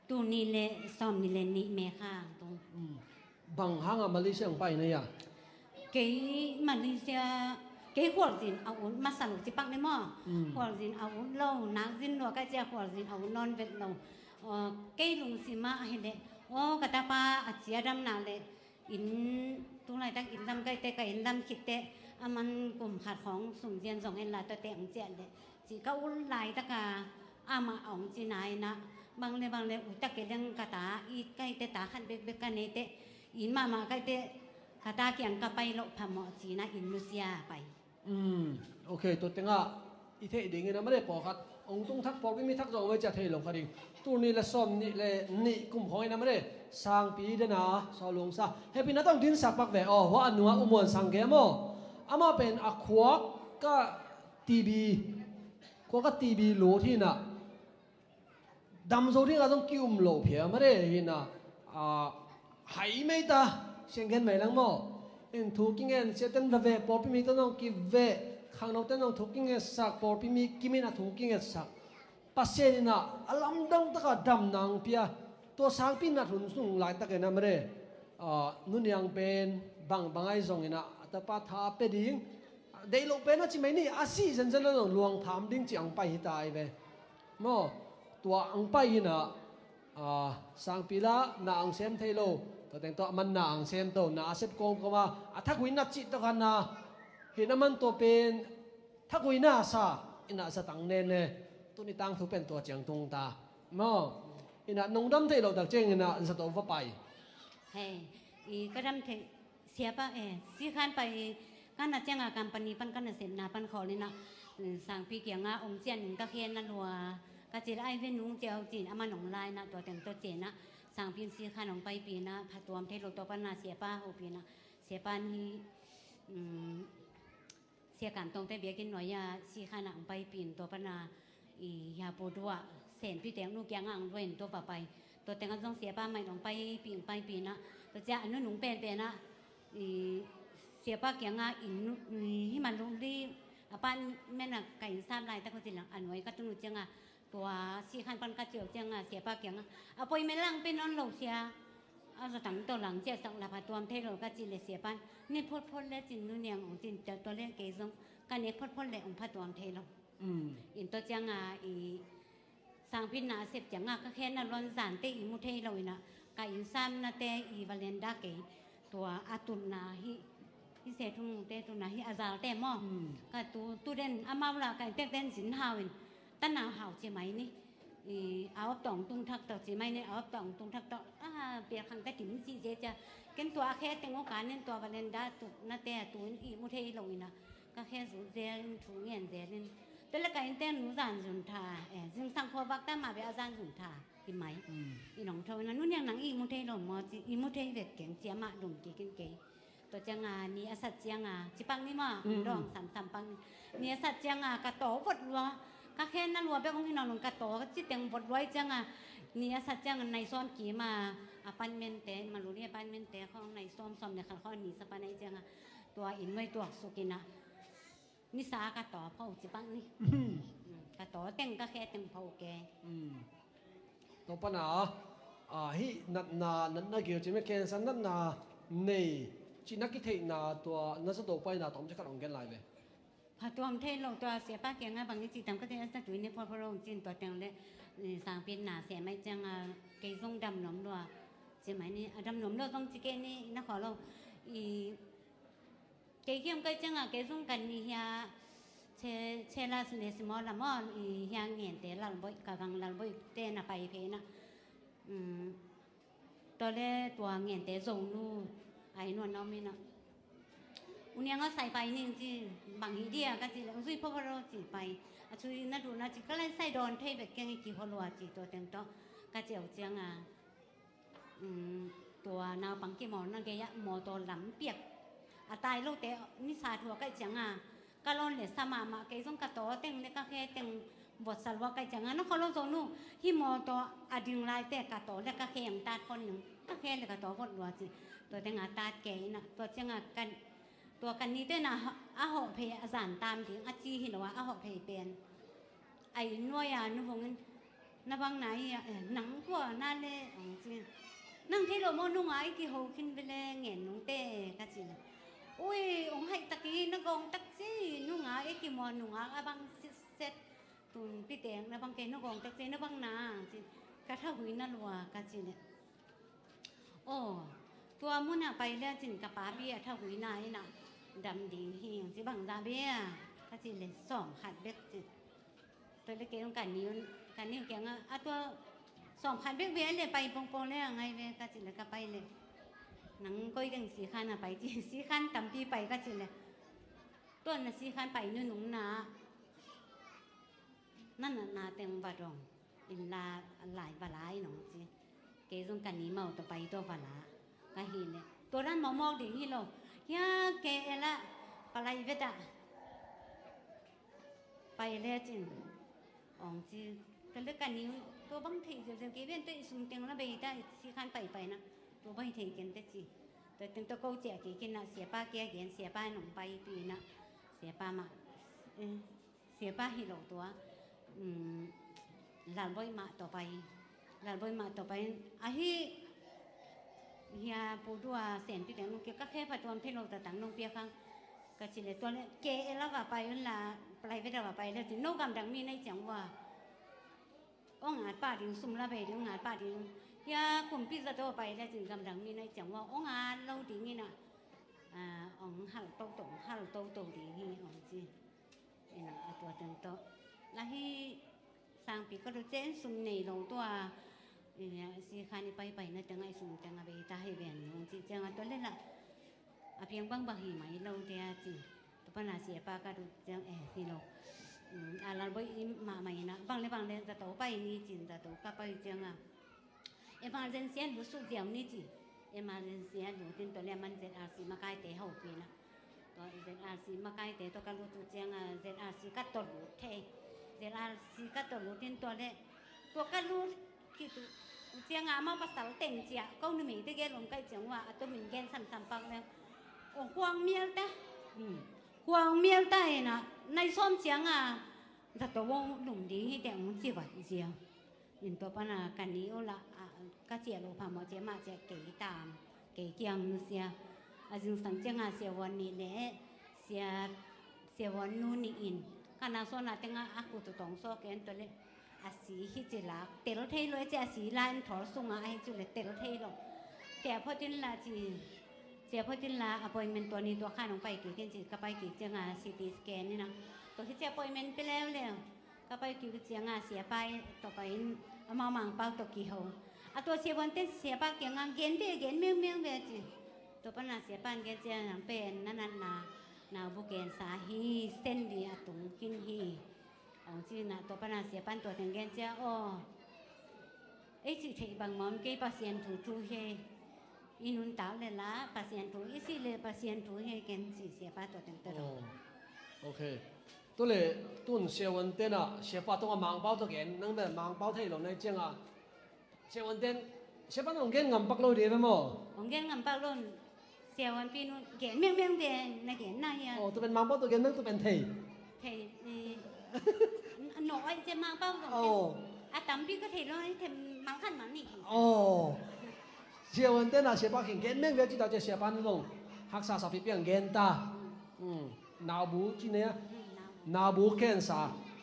ตัวนี้เละซ้อมนี่เละนี่แม่ข้างตรงบังหางมาเลเซียไปเนี่ยเก๋มาเลเซียเก๋หัวจินเอาอุ่นมาสั่งจิปังได้มั้งหัวจินเอาอุ่นเรานักจินหัวก็จะหัวจินเอานอนเวทเราเก๋ลุงสิมาเห็นเด็กโอ้กระตาปาอาเจียดำนาเลยอินตัวไหนตั้งอินดำใกล้แต่กับอินดำคิดแต่มันกลุ่มขาดของสุ่มเจียนส่งเห็นหลายตัวแต่งเจียนเลยจีก็อุ่นหลายตะกามาอ่องจีนายนะบางเลยอุตะเกดังกะตาอีใกล้แต่ตาขันเบกกันเนเตอินมาใกล้แต่กะตาเกี่ยงกับไปโลพมอจีนะอินโดนีเซียไปโอเคตัวเต็งอ่ะอีเทดิ่งนะไม่ได้ปอกัดองตุ้งทักปอไม่มีทักจงไว้จะเทลงคดิ่งตัวนี้ละซ้อมนี่กลุ่มของไอ้นะไม่ได้สร้างปีเดนะสอลงซะเฮปินะต้องดินสักปักแหวะว่าอันนัวอุโมงค์สังเกตมั้งอามาเป็นอควาก็ทีบีควาก็ทีบีโหลที่น่ะดำโซที่เราต้องกิ้วมโหลเพียไม่ได้เห็นน่ะหายไม่ตาเชียงกันไหมลังมั้งเอ็นทุกิงเงินเสียเต็มเวปอพิมีต้องกิเวข้างนอกต้องทุกิงเงินสักปอพิมีกิมินะทุกิงเงินสักปัสเซนินะอลัมดังตะกดำนางเปียตัวสังพินัดหุ่นสูงหลายตะเกนนะไม่ได้นุ่นยังเป็นบางไอ้ทรงนะแต่ป้าท้าเป็ดดิ้งเดี๋ยวเป็นนะจิไม่นี่อาศัยฉันจะเรื่องลวงถามดิ้งจีอังไปหิตายไปมั้งตัวอังไปนะสังพิละนาอังเซมเทโลตัวแต่งตัวมันนาอังเซมตัวนาเซปกงก็มาถ้ากุยนัดจิตตัวกันนะเห็นมันตัวเป็นถ้ากุยน่าซาอินาสตังเนเน่ตัวนี้ตั้งถูกเป็นตัวเจียงตรงตามั้งอินะนงดำเทโลตักเจงอินะสตัวฟ้าไปเฮ้อีก็ดำเทเสียป่ะสิขันไปกันน่ะเจ้าการปนีปันกันน่ะเสพนาปันขอเลยนะสั่งปีเกียงองเจียนหนึ่งตะเคียนนั่นหัวกะจีไอเวนุงเจียวจีนอามาหนองลายนะตัวแต่งตัวเจนนะสั่งปีสิขันของไปปีนะผัดตัวเทโลตัวปันนาเสียป้าโอปีนะเสียป้านี่เสียการตรงแต่เบียกินหน่อยยาสิขันของไปปีนตัวปันนาอียาปูดัวเส้นพี่แตงลูกแกงอ่างด้วยตัวป่าไปตัวแต่งก็ต้องเสียป้าใหม่ลงไปปีนะตัวจ้าอันนู้นหนุ่งเป็นนะเสียป้าเกียงอินที่มันลงที่ป้านแม่น่ะไก่ซ้ำลายแต่คนสิหลังอันไว้ก็ต้องรู้จังตัวสีขันปันกระเจียวจังเสียป้าเกียงเอาไปไม่ลังเป็นนอนหลงเสียเอาสตังตัวหลังเจ้าสังลาพาตัวเทโลก็จีเลยเสียปันนี่พ่นแล้วจินนู่นเนี่ยของจินจะตัวเล่นเกยซงการเนี้ยพ่นเลยองพาตัวเทโลอินตัวจังอีสร้างพินาเสพจังก็แค่นั้นร้อนสารเตอีมุเทโลนะไก่ซ้ำนะเตอีวาเลนดาเกตัวอาตุนนาฮิเศษทุ่งเตตุนนาฮิอาซาเตมอก็ตัวเด่นอามาเวลาไก่เต้นสินหาวินตั้งหนาวหาวเจไหมนี่เอาตองตุงทักต่อเจไหมนี่เอาตองตุงทักต่อเปียขังแต่ถิ่นซีเจจะเก็นตัวแค่เต็งโอกาสเนี่ยตัววาเลนดาตุนาเตตัวอีมุเทโลนะก็แค่สูเจนถูเงียนเจนแต่ละไก่เต้นหนูจานสุนทาซึ่งสังคมวักตั้งมาเป็นอาจารย์สุนทากินไหมอีน้องเท่านั้นนู่นยังหนังอีมุเทโลมออีมุเทเวกเก่งเจียมาดุ่มกี่กินเก๋ต ตัวจังนี่อสัตจังจิปังนี่มาดองสัมปังนี่อสัตจังกะโตวดรัวก็แค่นั้นรัวเป้ของพี่น้องกะโตก็จิตเต็งวดไว้จังนี่อสัตจังในซ้อมกี่มาอพาร์ตเมนต์แต่มารู้เนี่ยอพาร์ตเมนต์แต่ของในซ้อมเนี่ยข้อนี้สปาในจังตัวอินไว้ตัวสุกินะนิสากะโตเผาจิปังนี่กะโตเต็งก็แค่เต็งเผาแกตัวปัญหาฮินัดเกี่ยวกับไม่เกี่ยวกับนัดนี่จีนักกิจนาตัวนักสโตไปนาต้องจะขัดองกันไรเลยพอตัวมเทศลงตัวเสียป้าเกียงบางทีจีตามก็จะสักจุดนี้พอลงจีนตัวเตียงเลยสางเป็นหนาเสียไม่จังเกยส่งดำหนมด้วยใช่ไหมนี่ดำหนมด้วยต้องจีเกนี่นักขอเราเกยเกี่ยมก็จังเกยส่งกันนี่ฮะเชลาสเนสมอลละมอฮะเงียนเตะลันบ่อยกังลันบ่อยเตะน่ะไปเพนะตัวแรกตัวเงียนเตะส่งนู่ไอ้นวลน้องนี่นะอุเนียงก็ใส่ไปนี่จีบางทีเดียก็จีแล้วช่วยพ่อเราจีไปช่วยนั่นดูนะจีก็เลยใส่ดอนเทแบบแกงกี่หัวรัวจีตัวเต็มโตก็เจียวเจียงตัวนาวปังกี่หมอนั่นแกยะหมอตัวหลำเปียกตายลูกเตะนิสาทัวก็เจียงก็ร้อนเลยสมาแกส่งกระโตเต็งเนี่ยก็แค่เต็งบทสรุปก็เจียงนั่นเขาลงโซนู่ที่หมอตัวอดิงไลเตะกระโตแล้วก็แค่ยำตาคนหนึ่งก็แค่เลยกระโตหัวรัวจีตัวเต็งตาแก่น่ะตัวเจียงกันตัวกันนี้ด้วยนะอาหอกเพย์อาจารย์ตามถึงอาจีเห็นว่าอาหอกเพย์เป็นไอ้หน่วยนึกว่างั้นนับางไหนหนังกว่านั่นเลยจริงนั่งที่เราโมนุ่งไอ้กี่โหขึ้นไปเลยเงี้ยนุ่งเต้ก็จริงอุ้ยองให้ตะกี้นักองตักซี่นุ่งไอ้กี่มอนุ่งอาบางเซ็ตตุนพี่แตงนับางเกนักองตักซี่นับางนาจริงกระทะหุยนั่นว่าก็จริงเนี่ยโอ้ตัวมุ่นไปแล้วจริงกับป้าเบี้ยถ้าหุยนายน่ะดำดิ่งเฮียงสิบังดาเบียก็จีเลยสองขัดเบ็ดจิตัวเล็กๆต้องการนิ้วแกงตัวสองขัดเบ็ดเบี้ยเลยไปปงๆเลยไงเบี้ยก็จีเลยก็ไปเลยหนังก้อยดังสีขันไปจีสีขันตำปีไปก็จีเลยต้นน่ะสีขันไปนู่นหนุ่มนานั่นน่ะนาเต็งบาดองอินลาหลายบาลายหนองจีเกต้องการนี้เมาตัวไปตัวบาลาก็เห็นเลยตัวนั้นมองดิ่งที่เรายาเกละปลายเวดาไปแล้วจริงองจีแต่เรื่องการนี้ตัวบางทีจะเกี่ยวกับตัวสุ่มเตียงแล้วไปได้สิขันไปนะตัวบางทีกันแต่จีแต่ถึงตัวเขาแจกกินนะเสียป้าแกเขียนเสียป้าหนุ่มไปปีนะเสียป้ามาเสียป้าฮิโร่ตัวหลานบ่อยมาต่อไปอาเฮียปูดัวเสียนพี่แต่งนุ่งเกี่ยวกับแค่ปัจจุบันที่เราแต่ต่างนุ่งเปียกข้างก็สิเลยตัวเนี้ยเกะแล้วว่าไปนั่นละไปไปแล้วว่าไปแล้วถึงโน้กำดังมีในจังว่าอ้องอาดป้าดิ้งซุ่มละไปดิ้งอาดป้าดิ้งเฮียกลุ่มพี่จะโตไปแล้วถึงกำดังมีในจังว่าอ้องอาดเราดิ้งนี่นะอ้องหัลโตโตดิ้งนี่อ้องจีนี่นะตัวเต็มโตแล้วที่สร้างปีก็ดูเจนซุ่มในลงตัวเนี่ยสิคานี่ไปนะจังไงสุ่มจังไงไปตาให้เบียนน้องจีจังไงตัวเล่นละเพียงบางบางหิมะเราเดียจีตัวปัญหาเสียปากระดูจังที่เราเราบ่อยมาใหม่นะบางเลยจะโตไปนี่จีจะโตก็ไปจังบางเรื่องเสียรู้สึกเดียวนี่จีบางเรื่องเสียรู้ที่ตัวเล่นมันเจ็ดอาศีมาใกล้เตะหัวปีนะตัวเจ็ดอาศีมาใกล้เตะตัวกันรู้ตัวจังเจ็ดอาศีกัดตัวรู้เทเจ็ดอาศีกัดตัวรู้ที่ตัวเล่ตัวกันรู้คิดเจียงมาภาษาเต็งเจียก็นึกมีที่แกลงใกล้เจียงว่าตัวเหมือนแกสัมปังแล้วโอ้ควงเมียแต่ควงเมียแต่นะในซ้อมเจียงแต่ตัววงหนุ่มดีที่แต่งจีบเจียยินตัวปนากันนี้โอละก็เจียโลพามอเจียมาเจียเก๋ตามเก๋เกียงเสียจึงสังเจียงเสียวันนี้แหละเสียวันนู้นนี่อินขณะส่วนนั้นแต่งกูตัวตองโซแกนตัวเล็กอาศีฮิจิลักเตลเทลจะอาศีลานถอดส่งไอ้จุดเตลเทลแต่พอจินลาจีเสียพอจินลาอพอยเมนตัวนี้ตัวข้าลงไปกี่กินจีก็ไปกี่จังซีทีสแกนนี่นะตัวที่เสียอพอยเมนไปแล้วก็ไปกี่จังเสียไปต่อไปมาหมั่งเป้าตัวกี่หงตัวเสียวันเต้เสียปากจังเกณฑ์เกณฑ์เมียงเวจีตัวปัญหาเสียปานเกณฑ์จังเป็นนั่นนาบุเกณฑ์สาฮีเส้นดีอตุงกินฮีจีน่ะตัวปัญหาเสียปันตัวถึงแกนเจ้าไอ้จีที่บางมอมเกี่ยปัสเซียนถูเฮ อินุนตาวเลยละปัสยันถูอีสิเลยปัสยันถูให้แกนสีเสียป้าตัวเต็มตัว โอเคตัวเลยตุนเสียวันเต้นอ่ะเสียป้าต้องมังเป้าตัวแกนนั่งแบบมังเป้าไทยลงในเจียงอ่ะเสียวันเต้นเสียป้าต้องแกนงำปักโลดีไหมมั้งของแกนงำปักโลนเสียวันปีนู้นแกนเมียงเมียงเดนในแกนนายอ่ะโอ้ตัวเป็นมังเป้าตัวแกนนั่งตัวเป็นไทยหน่อยจะมังเป้าของอาตำพี่ก็เทเลยเทมังขันมังนี่โอ้เสียวันเต้นอ่ะเสียป้าเห็นแกนเมียงเวจิตาจะเสียป้านั่งหักษาสับเปียงแกนตานาบูจีเนี่ยนาบูแกนซา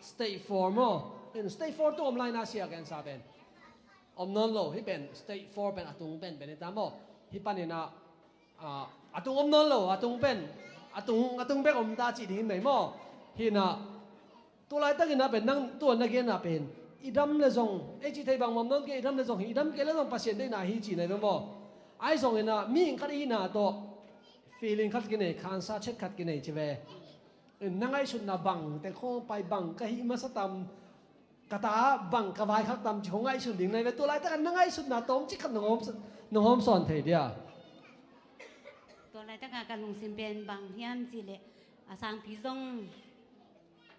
สเตย์ฟอร์มสเตย์ฟอร์ตัวอมไลน์นาเซียแกนซาเป็นอมนนโลฮิเป็นสเตย์ฟอร์เป็นอาตุงเป็นในตามบ่ฮิปันเนี่ยนะอาตุงอมนนโลอาตุงเป็นอาตุงเป็นอมตาจีดีไหนบ่ฮินะตัวไรตั้งกินนะเป็นนั่งตัวนักเรียนนะเป็นอีดำเลยส่งไอจีไทยบางมุมนั่นก็อีดำเลยส่งอีดำก็เลยส่งพัศยันได้นาฮิจีไหนบ่ไอส่งเนี่ยนะมีขัดอีน่ะตัว feeling ขัดกินเนี่ยคันซาเช็ดขัดกินเนี่ยใช่ไหมนั่งไอชุดน่ะบังแต่ข้อไปบังก็หิมะสตัมกระตาบังกระวายขัดตำชงไอชุดดิ่งในตัวไรตั้งกันนั่งไอชุดน่ะตรงจิขัดหนุ่มหอมสอนเถียเดียตัวไรตั้งการลุงสิมเป็นบังเฮียมจีเละสร้างพิซซ่ง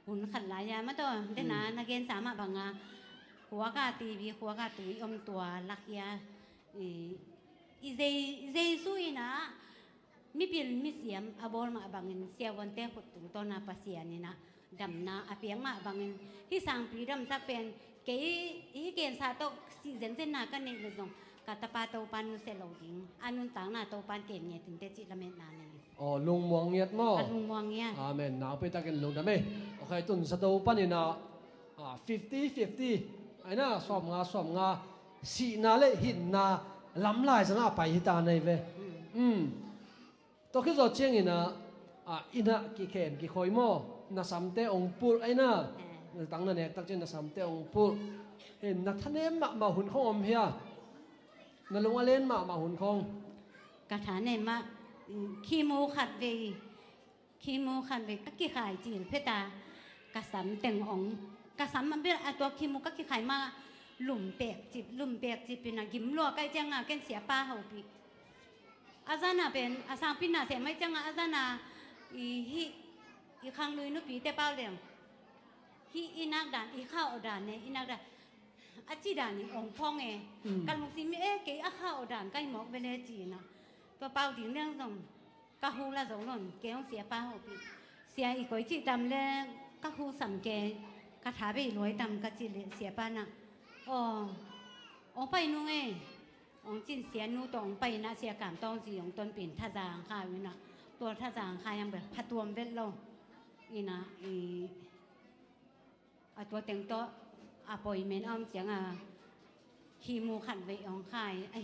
หุ่นขัดหลายยามาตัวได้นะนักเรียนสามารถบังหัวกาตีบีหัวกาตุยอมตัวลักยาอีเจซุยนะมีเปลี่ยนมีเสียมอาบอลมาบังเงินเสียวันเต้ขุดตุงต้นนาปัสยานี่นะดำนาอาเปียงมาบังเงินที่สร้างปีดำสักเป็นเกย์เกณฑ์ซาโตซีเซนเซนนากันในเรื่องกาตาปาโตปันนุเซโลดิงอันนุนต่างนาโตปันเกณฑ์เนี่ยถึงเตจิละเมตนาเนี่ยอ๋อลุงมวงเงียดมั้งลุงมวงเงียดอาเมนนาไปตะกันลุงทำไมโอเคตุนสะโตปันนี่นะ50-50ไอ้น่ะสอบงาสีนาเละหินนาล้ำลายสังอาไปหิตาในเวตัวคือเราเชียงอินะอินะกี่เข็มกี่คอยโม่น่ะสามเตองปูไอ้น่ะตั้งนั่นเองตั้งใจน่ะสามเตองปูเห็นนักทะเลมาหุ่นของอมเฮียน่ะลงมาเล่นมาหุ่นของกระถางเนี่ยมาขี้มูขัดเวก็กี่ขายจีนเพตากระสัมเต็งองกระสัมมันเป็นตัวขี้มูก็กี่ขายมาหลุมเปียกจิบเป็นอะยิ้มรัวใกล้จังอะแกนเสียป้าเฮาปีอาจารย์เป็นอาสางพินาเสียไม่จังอาจารย์อีข้างลุยนุปีแต่เป้าเดียวอีนักด่านอีข้าวด่านเนี่ยอีนักด่านอาจีด่านนี่องพ่องเอกันมุสิมีเก๋อาข้าวด่านใกล้หมอกไปเลยจีนะตัวเป้าถึงเรื่องส่งกะฮูละสองหล่นเก๋ต้องเสียป้าหกปีเสียอีกคนจีดำแล้วกะฮูสัมเกกะถาไปรวยดำกะจีเสียป้าน่ะอ๋อไปนู่นเอองจินเสียนูตองไปนะเสียกามตองจีของตนปิ่นท่าจางค่าอยู่นะตัวท่าจางค่ายังแบบพัดตัวเวทลงอีนะตัวเต็งโตปอยเมนอ้อมเสียงขี้มูขันไปองค่ายไอ้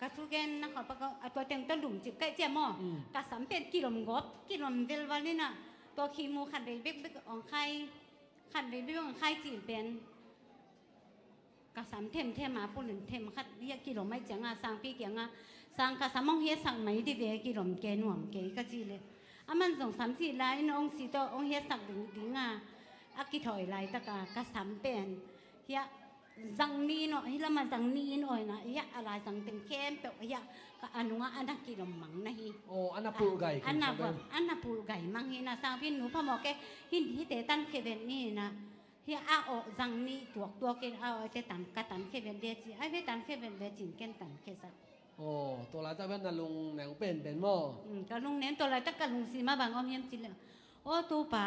กระทุกแกนนะครับก็ตัวเต็งโตหลุมจิบใกล้เจ้าหม้อกระสัมเป็นกิโลมกกิโลมเวลวันนี้นะตัวขี้มูขันไปเบ๊กองค่ายขันไปเบ๊กองค่ายจีนเป็นกระสัมเทมมาปุ่นเทมคัดเรียกกิโลไม่จังสร้างปีเกียงสร้างกระสัมมองเฮียสั่งไหนที่เวกิโลมแกหน่วมแกก็จีเลยมันส่ง3-4ลายน้องสีโตองเฮียสั่งดึงอากิถอยลายตะกระสัมเป็นเฮียจังนี้เนาะเฮียละมันจังนี้หน่อยนะเฮียอะไรจังเต็มเข้มเปล่าเฮียก็อนุอันนักกิโลมังนะฮีโอ้อันนับปูไก่อันนับปูไก่มังฮีนะสร้างพี่หนูพ่อหมอแกหินที่เตตันเคเวนนี่นะเฮียอาอจังนี้ตัวเกณฑ์เอาเจตันกระตันเคเวนเดจีไอ้เวตันเคเวนเดจินเกณฑ์ตันเคสักโอ้ตัวไรตั้งเป็นน่ะลุงแหนงเป็นหม้อก็ลุงเน้นตัวไรตั้งกันลุงสีมาบางอ้อมเยี่ยมจิเลยโอ้ตัวป๋า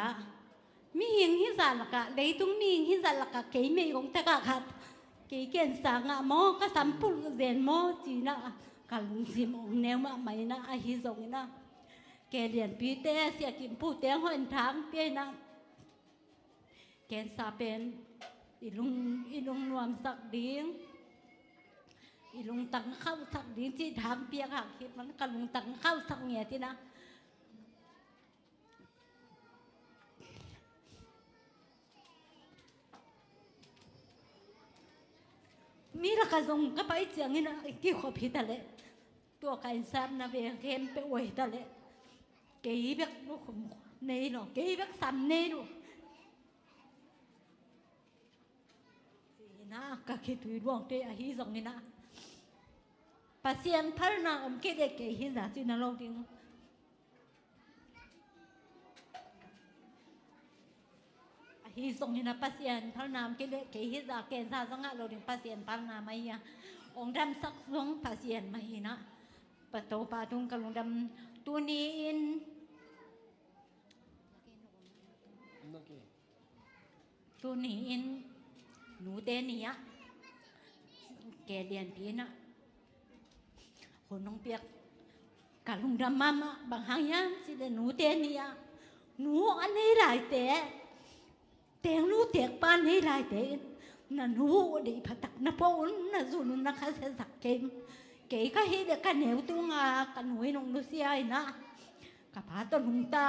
มีเฮียงหิสานละกะเลยตุ้งมีหิสานละกะเกยเมย์ของตะกะครับเกยเกณฑ์สังหม้อก็สัมปุลเรียนหม้อจีนะกันลุงสีมองแนวมาใหม่นะไอฮิซงนะแกเรียนปีเตเสียกินผู้เตียงหันทางเปียนะแกนซาเป็นอีลุงนวมสักดิ้งอีลุงตังเข้าสักดิ้งที่ทำเปียกหักคิดมันกับลุงตังเข้าสักเงียที่นะมีราคาส่งก็ไปเจียงนี่นะกี่ขอพิจารณาตัวการซ้ำนะเบียงเข้มไปอวยตะเละเกี่ยบลูกขมเนยหรอเกี่ยบซ้ำเนยดูนะก็คิดถึงดวงเตะฮีส่งนี่นะ pasien thalna ke de ke hi za chi na lo ding hi song ni na pasien thalna ke de ke hi za ke za zanga lo ding pasien thalna mai ya ong dam sak song pasien mai na pa to pa tung ka long dam tu ni in tu ni in nu de ni ya ke lian pi naคนน้องเปียกกะลุงดำมาบางหางยังสิเดหนูเตนี่อ่ะหนูอันนี้หลายแต่หนูเตียกปานให้หลายแต่น่ะหนูดีพัตักนะปนน่ะสุนนะคะเสสักเกมเก๋ก็ให้เด็กกันเหนียวตุ้งอ่ะกันหวยน้องดูเสียนะกับพาต้นหุงตา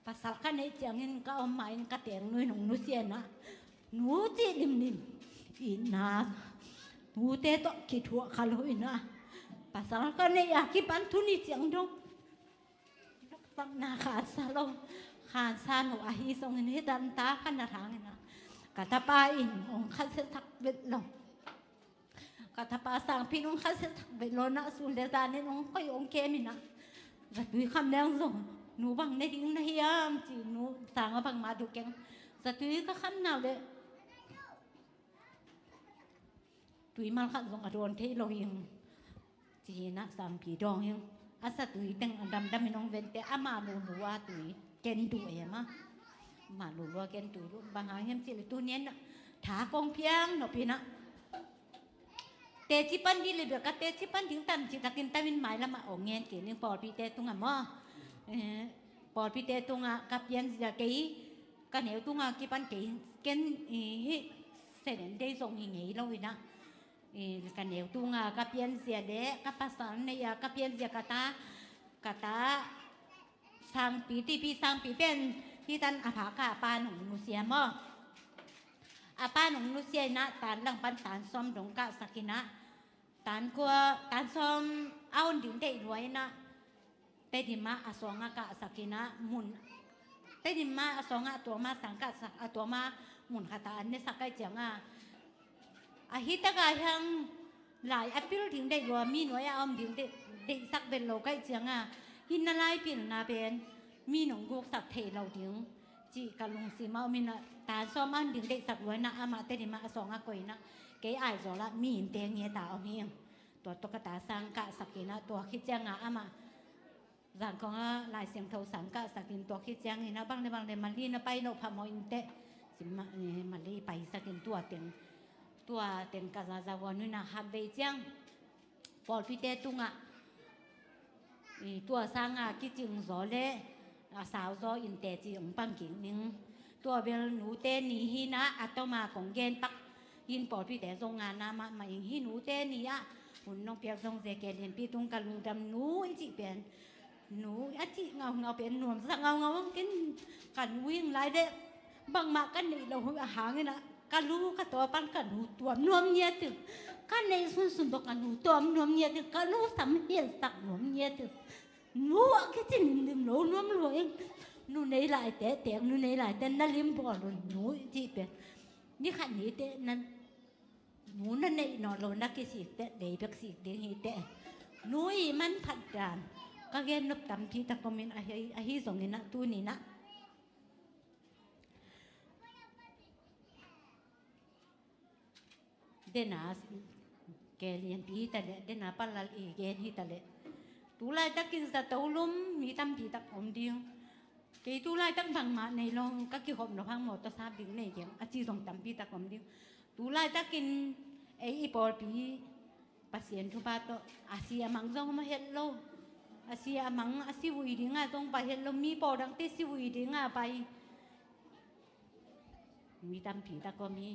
ภาษากันในเจียงเงินก็เอาไม้กระเตียงหวยน้องดูเสียนะหนูจีนิ่มๆอีนาหนูเตะตอกขี้ถั่วขลุ่ยนะภาษากันในอยากกิปันทุนิเจียงดงตั้งนาขาดซาลงขาดซาหนูอาฮีทรงนี้ดันตากันทางนะกะทปาอินองคัสทักเวทลงกะทปาสังพี่น้องคัสทักเวทลงนะสุนเดจานี่น้องก็ยองเกมินะจะตุยคำแดงส่งหนูบังในดิ้งในยามจีหนูสั่งมาบังมาดูแกงจะตุยก็คำnàoเลยตุยมาขัดส่งอารมณ์ที่เรายังจีนะสามผีดองยังอาศัยตุยแต่งดำไม่น้องเวนแต่อามาลูลัวตุยเกนตุยมามาลูลัวเกนตุยบางหางเห็นสิเลยตัวเนี้ยนะถากองเพียงหนอพี่นะเตจิปันดีเลยเบียกเตจิปันถึงตันจิตากินตาวินหมายละมาออกเงี้ยเกี่ยนึงปอดพี่เตตุงอ่ะมั้งปอดพี่เตตุงอ่ะกับยันจะกี่กันเหนียวตุงอ่ะกี่ปันกี่เกนเสด็จได้ส่งหิ่งหีเราอีนะกันเหนียวตุงอ่ะกับยันเสียเดะกับภาษาเนี่ยกับยันเสียกตาทางปีที่พี่ทางปีเป็นที่ตันอาภากาปาหนุ่มนุเสียมั้งอาปาหนุ่มนุเสียนะตานหลังปันตานซ้อมดงกะสักินะตานกัวตานซ้อมเอาดินได้รวยนะแต่ดิมาอสองกะสักินะมุนแต่ดิมาอสองตัวมาสังกะสักตัวมามุนคาตาอันนี้สักไก่เจียงอาฮิตะกายังหลายอพิลถึงได้รวยมีหน่วยเอาดินได้สักเป็นโลไก่เจียงหินนาลายปิ่นนาเป็นมีหนองกุกสักเทเราถึงจีกะลุงสีมามีนะตาซ้อมอันดึงเด็กสักรวยนะอามาแต่ดิมาสองก่อยนะเกยอายจอละมีหินเตียงเงี้ยตาเอาเฮียงตัวตกตาสังกะสักกินะตัวคิดแจ้งอามาจานของลายเสียงเท่าสังกะสักกินตัวคิดแจ้งเห็นนะบางในมันลีนะไปโนพามอินเตสิมันลีไปสักกินตัวเต็งกะซาวันนี่นะฮับเบจังปอดพี่เตตุงตัวสร้างกิจึงสอเล่สาวซออินเตจีองปังกิ่งนึงตัวเบลหนูเตนี่ฮีนะอัตมาของเกณฑ์ปักยินปอดพี่แต่ทรงงานนะมาอย่างฮีหนูเตนี่หุ่นน้องเปียกทรงเสกเรียนพี่ตุงกะลุงดำหนูอีจิเป็นหนูอีจิเงาเป็นหนุ่มสักเงากินกันวิ่งไล่เด็กบางมากันนี่เราหาเงี้ยนะกันรู้กันตัวปันกันหนูตัวนวมเงี้ยถึงกันในสุนบอกกันหนูตัวนวมเงี้ยถึงกันรู้สำเฮียนสักนวมเงี้ยถึงหนูก็จะนิ่มๆหนูนวมรวยหนูในหลายแต่หนูในหลายแต่นั่นลิ้มบ่อหนูจีเป็นนี่ขันนี้แต่นั้นหนูนั่นในนอนเรานักกิสิแต่เด็กสิเด็กฮีแต่หนูอีมันผัดจานก็แกนบตำที่ตะกมินอาฮิส่งนี่นะตัวนี้นะเดน่าแกเรียนปีแต่เดน่าปัลลัลอีแกนฮีแต่เละตุลายตักกินสตูลุมมีตั้มผีตักอมเดียวเกตุลายตักฟังมาในลองก็กี่คนเราพังหมดตัวซาบิงในเกมอาชีพส่งตั้มผีตักอมเดียวตุลายตักกินไอ้ปอลปีภาษาทุบาโตอาเซียมังจงมาเฮลโลอาเซียมังอาศิวุยดิ้งจงไปเฮลโลมีปอดังที่ศิวุยดิ้งไปมีตั้มผีตักก็มี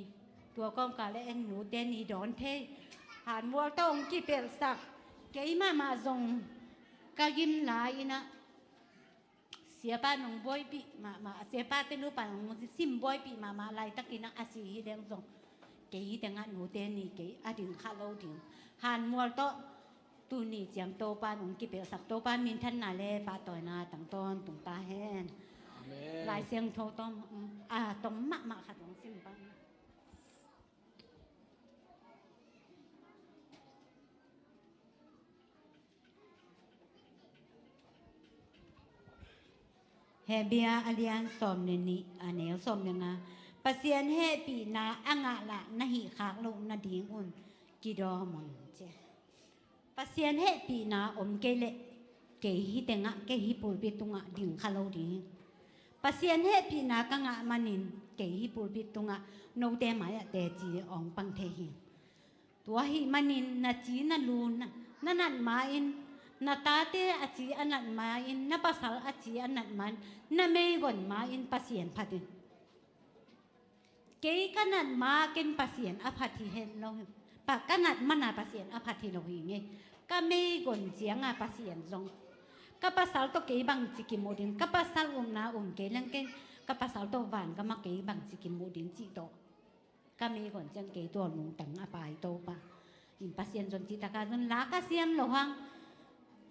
ตัวก้มกาและเอ็นหนูเดนีดอนเทหานวัวต้องกี่เปลสักเกยมาจงก็ยิ้มหลายนะเสียป้าหนองบอยปีมาเสียป้าเต้นรู้ป่ะหนองซิมบอยปีมาลายตะกินนักอาศีฮิเดงส่งเกยแต่งานหนูเต้นนี่เกยอดิ่งข้าเราดิ่งหันมัวโตตูนี่เจียงโตป้าหนองกิเปลสักโตป้ามินทันนาเล่ป้าต่อยนาตั้งต้นตุงตาแห้งลายเสียงโทต้มต้มมะค่ะหนองซิมป้า เฮเบียอาเลียนสอมเนนี่อันเนลสอมยังไงปัสเซียนเฮปีนาอ่างละนาหิขากลงนาดิงอุนกิดอมอนเจปัสเซียนเฮปีนาอมเกเลเกหิเตงะเกหิปูลปิตุงะดิ่งคาโลดิปัสเซียนเฮปีนากังะมันินเกหิปูลปิตุงะโนเตมายะเตจีองปังเทหิตัวหิมันินนาจีนาลูนนันมาอินนาตาเตอจีอันนันมาอินนาปัสสาวอจีอันนันมันนาเมย์ก่อนมาอินปัสเซียนพัดินเกยกันนันมาเกินปัสเซียนอภัติเห็นเราปากกันนันมันนาปัสเซียนอภัติเราหิงก็เมย์ก่อนเจียงอาปัสเซียนจงก็ปัสสาวตัวเกยบังจิกิโมดินก็ปัสสาวนาเกยลังเกนก็ปัสสาวตัวหวานก็มาเกยบังจิกิโมดินจิโตก็เมย์ก่อนจังเกยตัวหนูตังอาปายโตปะอินปัสเซียนจนจิตาการจนลากเซียนหลวง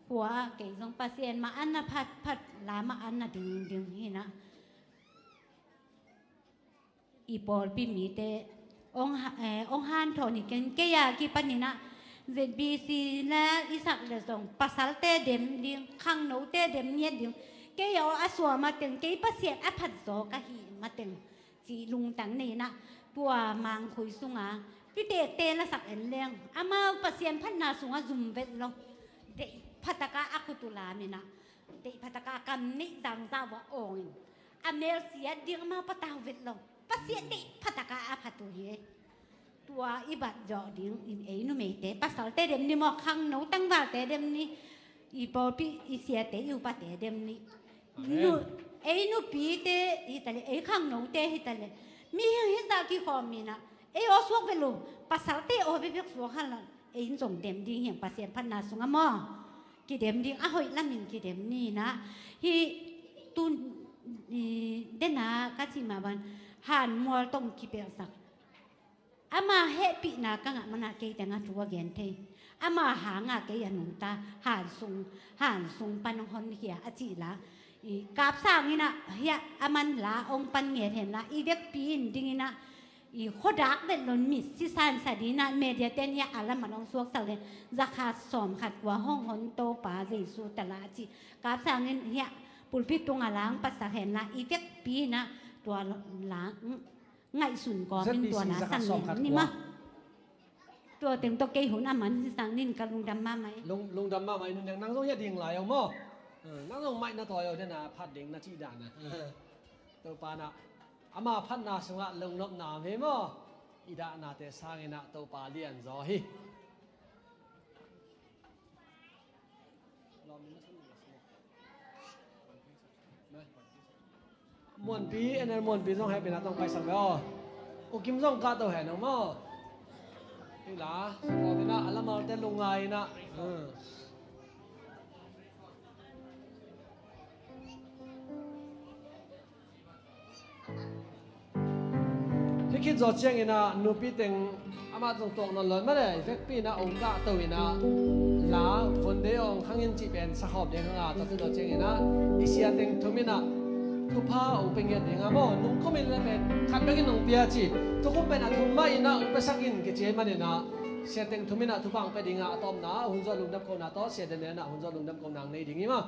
หัวเก่งของปัสเซียนมาอันน่ะพัดลามาอันน่ะดึงนี่นะอีบอลปีมีเตองฮันโทนี่เกนเกียกี่ปันนี่นะเซบีซีและอิสักเลสองปัสสัลเตเดมดิงข้างโนเตเดมเนียดิงเกียอาสวมาตึงเกียปัสเซียนอภัดโซกะหีมาตึงจีลุงตังนี่นะตัวมังคุยสุงาพี่เตละสักเอ็นเลี้ยงอามาปัสเซียนพันนาสุงาซุมเวทลงเดพัตกาอักุตุลามินะเดพัตกากันนิดังซาวะองอเมลเซียดิงมาปะตาเวทลงปัสเซียนเดพัตกาอาพัตุเฮตัวอิบัดจอดิงอินเอนุเมเตปัสสาวเตเดมนี่มอคังโนตั้งว่าเตเดมนี่อีปอปีอีเสียเตอยู่ปะเตเดมนี่นูนุปีเตฮิตาเลคังโนเตฮิตาเลมีฮิตากิคอมีนะออสวกเวลูปัสสาวเตโอเบเบกสวกฮันละจงเดมดิงเหียงปัสเซียนพันนาสุงามอกิเดมดิงหอยละมิงกิเดมนี่นะฮีตุนเดนากัจิมาบันหันมัวตงกิเปสักอามาเฮปินากังมันอาเกยแต่งาตัวเกนเทอามาหางาเกยนุตาหันซุงปันฮอนเฮียอจิละกาบสร้างนี่นะเฮียอามันละองปันเมียเห็นละอีเด็กปีนดิงนะอีโคดักเด็ดล้นมิสซิซันสดีนะเมเดียเตนยาอะไรมันองสวกสักเลยราคาสอมขัดกว่าห้องหอนโตป่าเรซูตลาจีกาบสร้างนี่เฮียปุลพิตุงอาล้างปัสสาวะเห็นละอีเด็กปีนะตัวล้างไงสุนก่อนเป็นตัวนะสั่งนี่มั้ยตัวเต็มตัวเกยหุ่นอามันที่สั่งนี่กับลุงดำมาไหมลุงดำมาไหมนึงนั่งต้องยัดดิ่งไหลเอาหม้อนั่งต้องไม่น่าถอยเอาเนี่ยนะพัดดิ่งน่าที่ด่านนะตัวปานะอามาพัดนาสงะลงนกน้ำเห็นมั้ยอีด่านาเตสร้างเองนะตัวปาเลียนจอฮีมวนปีอันนั้นมวนปีต้องให้เป็นต้องไปสักแล้วโอ้กิมซ่องกาตัวแห่งน้องมั้งนี่ล่ะพอเป็นนะอัลมาเตลงไงนะที่คิดจอดเชียงนะนูปีเต็งอามาตรงตรงนั่นเลยไม่ได้เฟกปีนะองค์กะตัวนะลาคนเดียวข้างยินจีเป็นสักขอบเดียงอ่ะตัวที่จอดเชียงนะอิเซียเต็งทุกมินะทุกผ้าอุปเงินเองอ่ะมั้งนุ่งก็ไม่ได้เป็นขัดไปกินนุ่งเปียจีทุกคนเป็นทุกไม่นะอุปสรรคกินกิจมันเนี่ยนะเสียเต็งทุกมินะทุกฟังไปดิ่งอ่ะตอมนะหุ่นจอลุงดับคนนะต่อเสียเดนเนี่ยนะหุ่นจอลุงดับคนนางในดิ่งนี่มั้ง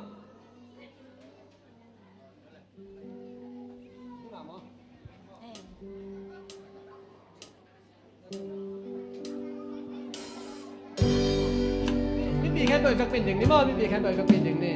ไม่ปีแค่โดยฟักเป็นอย่างนี้มั้งไม่ปีแค่โดยฟักเป็นอย่างนี้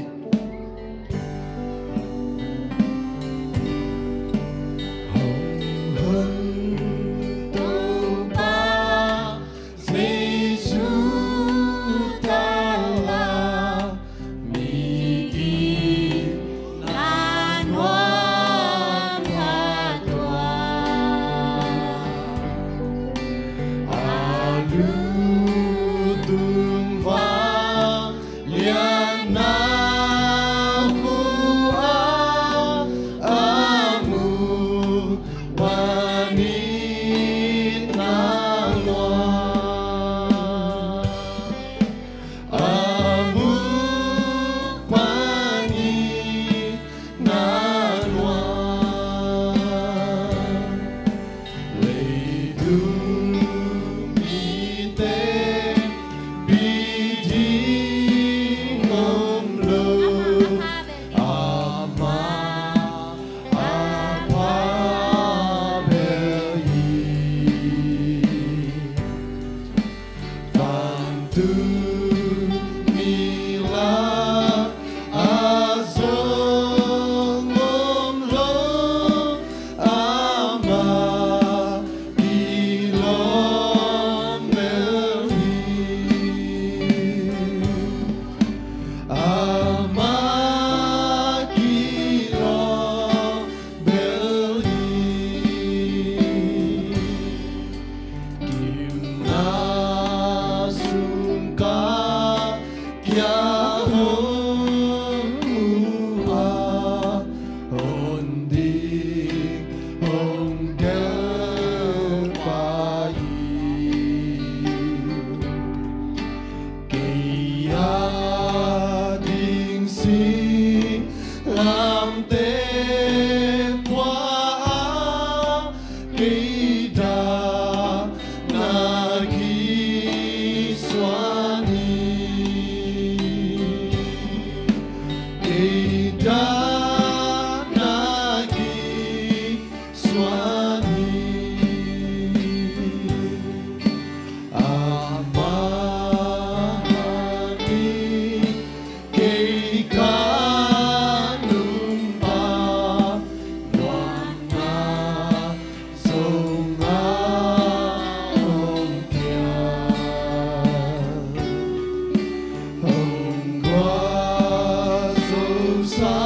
sa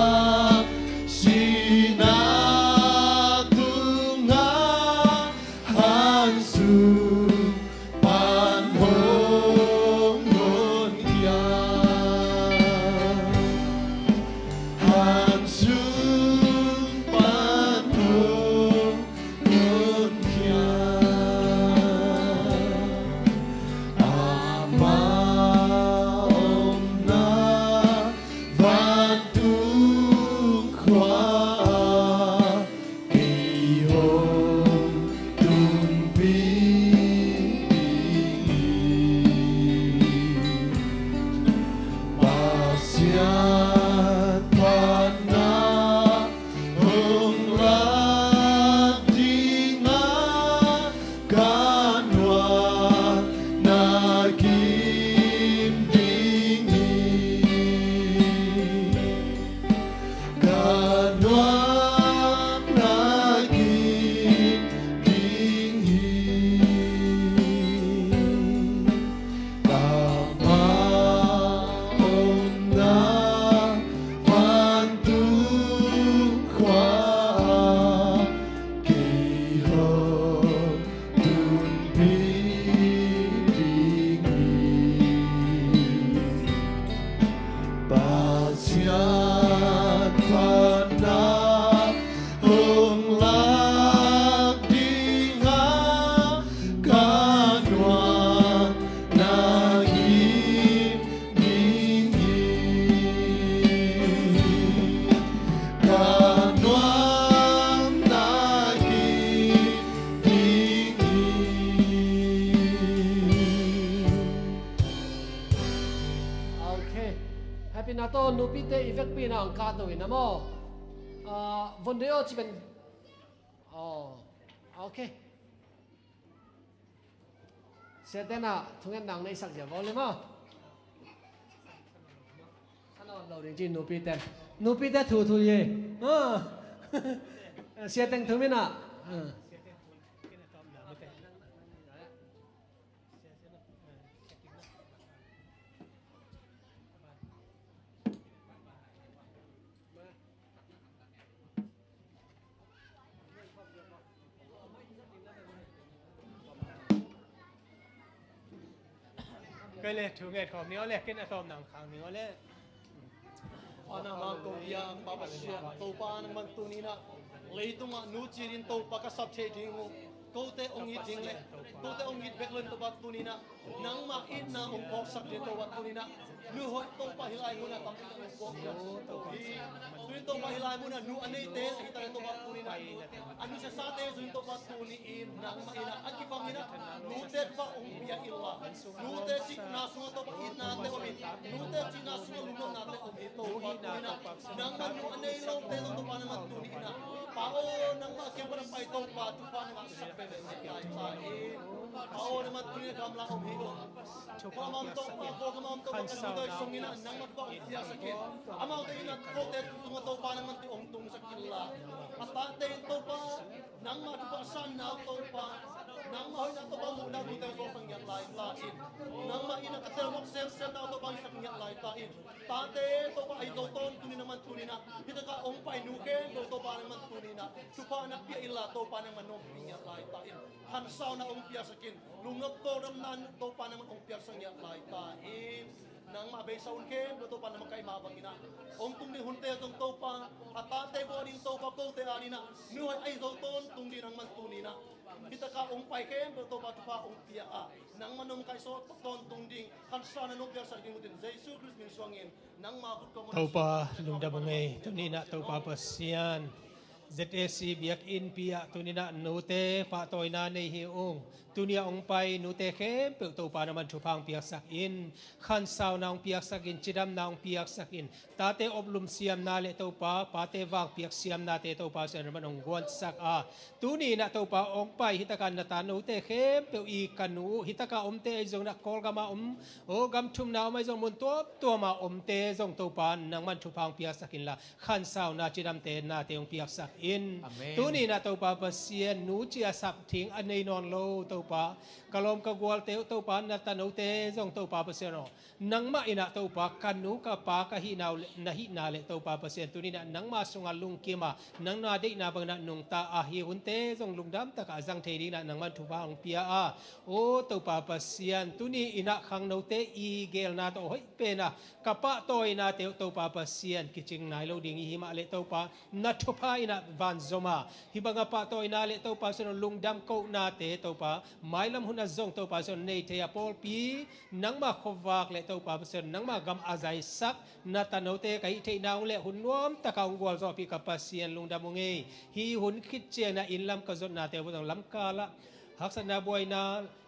sinatunga hansu panhongon kia hansu panhongon kia ama om na vantung khoa kỳ hồn tun pi pasiat pana hong la dinga kanwa nagim dingi kanwa nagim dingi kama om na vantung khoa kỳ hồn tun pi pasiat pana hong lak dinga kanwa nagim dingi kanwa nagim dingi Okay. Happy na to nupite effect pi na ang kato ina mo. Vondeo chiben. Oh. Okay. Setena thungen nang nei sak ja vole mo. Ano lo ring jin nupite. Nupite thu thu ye. Seteng thumina. cái lệ chủ nghệของนี้lệ cái này tôm nặng khangนี้lệ ana ma ko ya pa pa sia to pa nang man tu ni na leitung ma nu chirin to pa ka sap the ding ko te ong hit ding le ko te ong hit bek lon to ba tu ni na nang ma in na ong ko sak de to ba tu ni na nu hoi to pa hilai mo na tam ko ko tu to pa hilai mo na nu anei te hi ta to ba tu ni na anu sa sa te zu to ba tu ni in nang ma ina aki pa mina nu te pa ong pia illa nu te chi na su to pa in na te o mi nu te chi na su lu na te o mi to ba tu ni na nang ma nu anei lo te to pa na ma tu ni na pa o nang ma ke pa pa to pa tu pa na ma sa pe le ai sa e pa o na ma tu ni kam la o mi do pa ma to pa ko ka ma to ka nu te song ina nang ma pa o pia sa ke ama te ina ko te tu ma to pa na ma ti ong tung sa killa ata te to pa nang ma tu pa san na to pa nang ma hoi na to pa mu na tu te so sang yang lai la in nang ma ina ka te mo sem sem na to pa sa yang lai ta in ta te to pa ai to ton tu ni naman tu ni na kita ka ong pai nu ke to pa naman tu ni na tu pa na pia illa to pa naman no pinya lai ta in han sao na ong pia sakin lungop to ram nan to pa naman ong pia sang yang lai ta in nang ma bay saun ke to pa naman kay mabang ina ong tung ni hunte tong to pa atate bo din to pa ko te ani na nu ai zo ton tung di nang man tu ni na kita ka ong pai ke to pa tu pa ong pia a nang manom kay so ton tung ding kan sa na no pia sa ding din Jesus Christ min swangin nang ma kut ko tàu pa lung da bangay tu ni na tàu pa pasian ZSC biak in pia tu ni na nute pa toy na nei hi ong tu ni ong pai nute khem pe tàu pa naman chupang piak sak in khan sao na ong piak sak in chidam na ong piak sak in tate oblum siam na le tàu pa te wang piak siam na te tàu pa sa naman ong guan sak a tu ni na tàu pa ong pai hitakan na ta nute khem pe i kanu hitaka om te jong na kol ga ma o gam thum na mai jong mun to ma om te jong tàu pa nang man chupang piak sakin la khan sao na chidam te na te ong piak sak อินตัวนี้นะตัวปาเปเซียนหนูเจียสักทิ้งอันในนอนโลตัวปากะลมกะกวลเตวตัวปานัตโนเตจงตัวปาเปเซียนนังมาอินะตัวปากันหนูกะปากะหินาวนะหินาเลตัวปาเปเซียนตัวนี้นะนังมาสุงาลุงกิมานังนาเดนาบังนะนุงตาอาฮิหุนเตจงลุงดำตะกะจังเทดีนะนังมันทุบางเปียอาโอตัวปาเปเซียนตัวนี้อินะขังโนเตอีเกลนาตัวเฮ้ยเป็นนะกะปะตัวอินะเตวตัวปาเปเซียนกิจิงนายโลดิงหิมาเลตัวปานัทุพาอินะวันซมาฮิบังปะตัวอินะเลตัวปาสนลุงดำโกนาเตตัวปาไม้ลำหุนจงตัวปาสนเนเทียปอลปีนังมาขวากเลตัวปาสนนังมากำอาศัยสักนาตโนเตไกเทนาวเลหุนวมตะกางกวลซอปีกับปาเซียนลุงดำมงเอฮีหุนคิดเจียนะอินลำกะจนนาเตวต้องลำกาละหักษณะบวยนา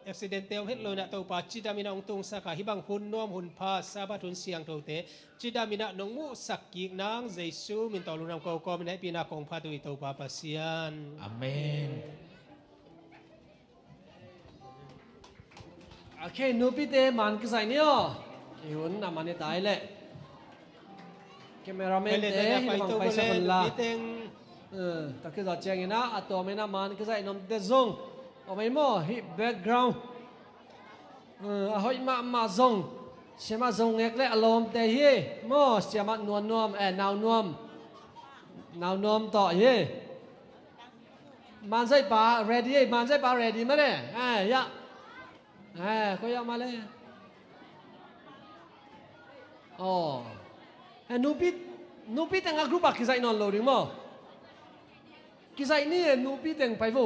อุบิเหตุเตลเฮตโลนะตัวปาจิดามินะองตุงสักฮิบังหุนนวมหุนพาซาบัตุนเสียงตัวเตจิดามินะนงมุสักกิกนางเยซูมินตอลุนำโกโกมินะปีนาคงพาตุยตัวปาปาเซียนอาเมนโอเคนูปิเตมันก็ใส่เนี่ยอีหุ่นน่ะมันเนี่ยตายเลยแคมราแมนเต้ให้มันไปสักคนละแต่คือจะเจียงนะอัตัวไม่น่ามันก็ใส่นมเตซงเอาไปมั่วฮิแบ็กกราวด์เอาให้มาซงเชื่อมาซงเอกเลยอารมณ์เตะเย่มั่วเชื่อมานวลนวมนาวนวมต่อเย่มันใส่ปลา ready มันใส่ปลา ready มั้ยเนี่ยยะก็ยะมาเลยอ๋อนูปิแต่งกรุ๊ปกิใส่นอนโหลดมั้งกิใส่นี่นูปิแต่งไปฟู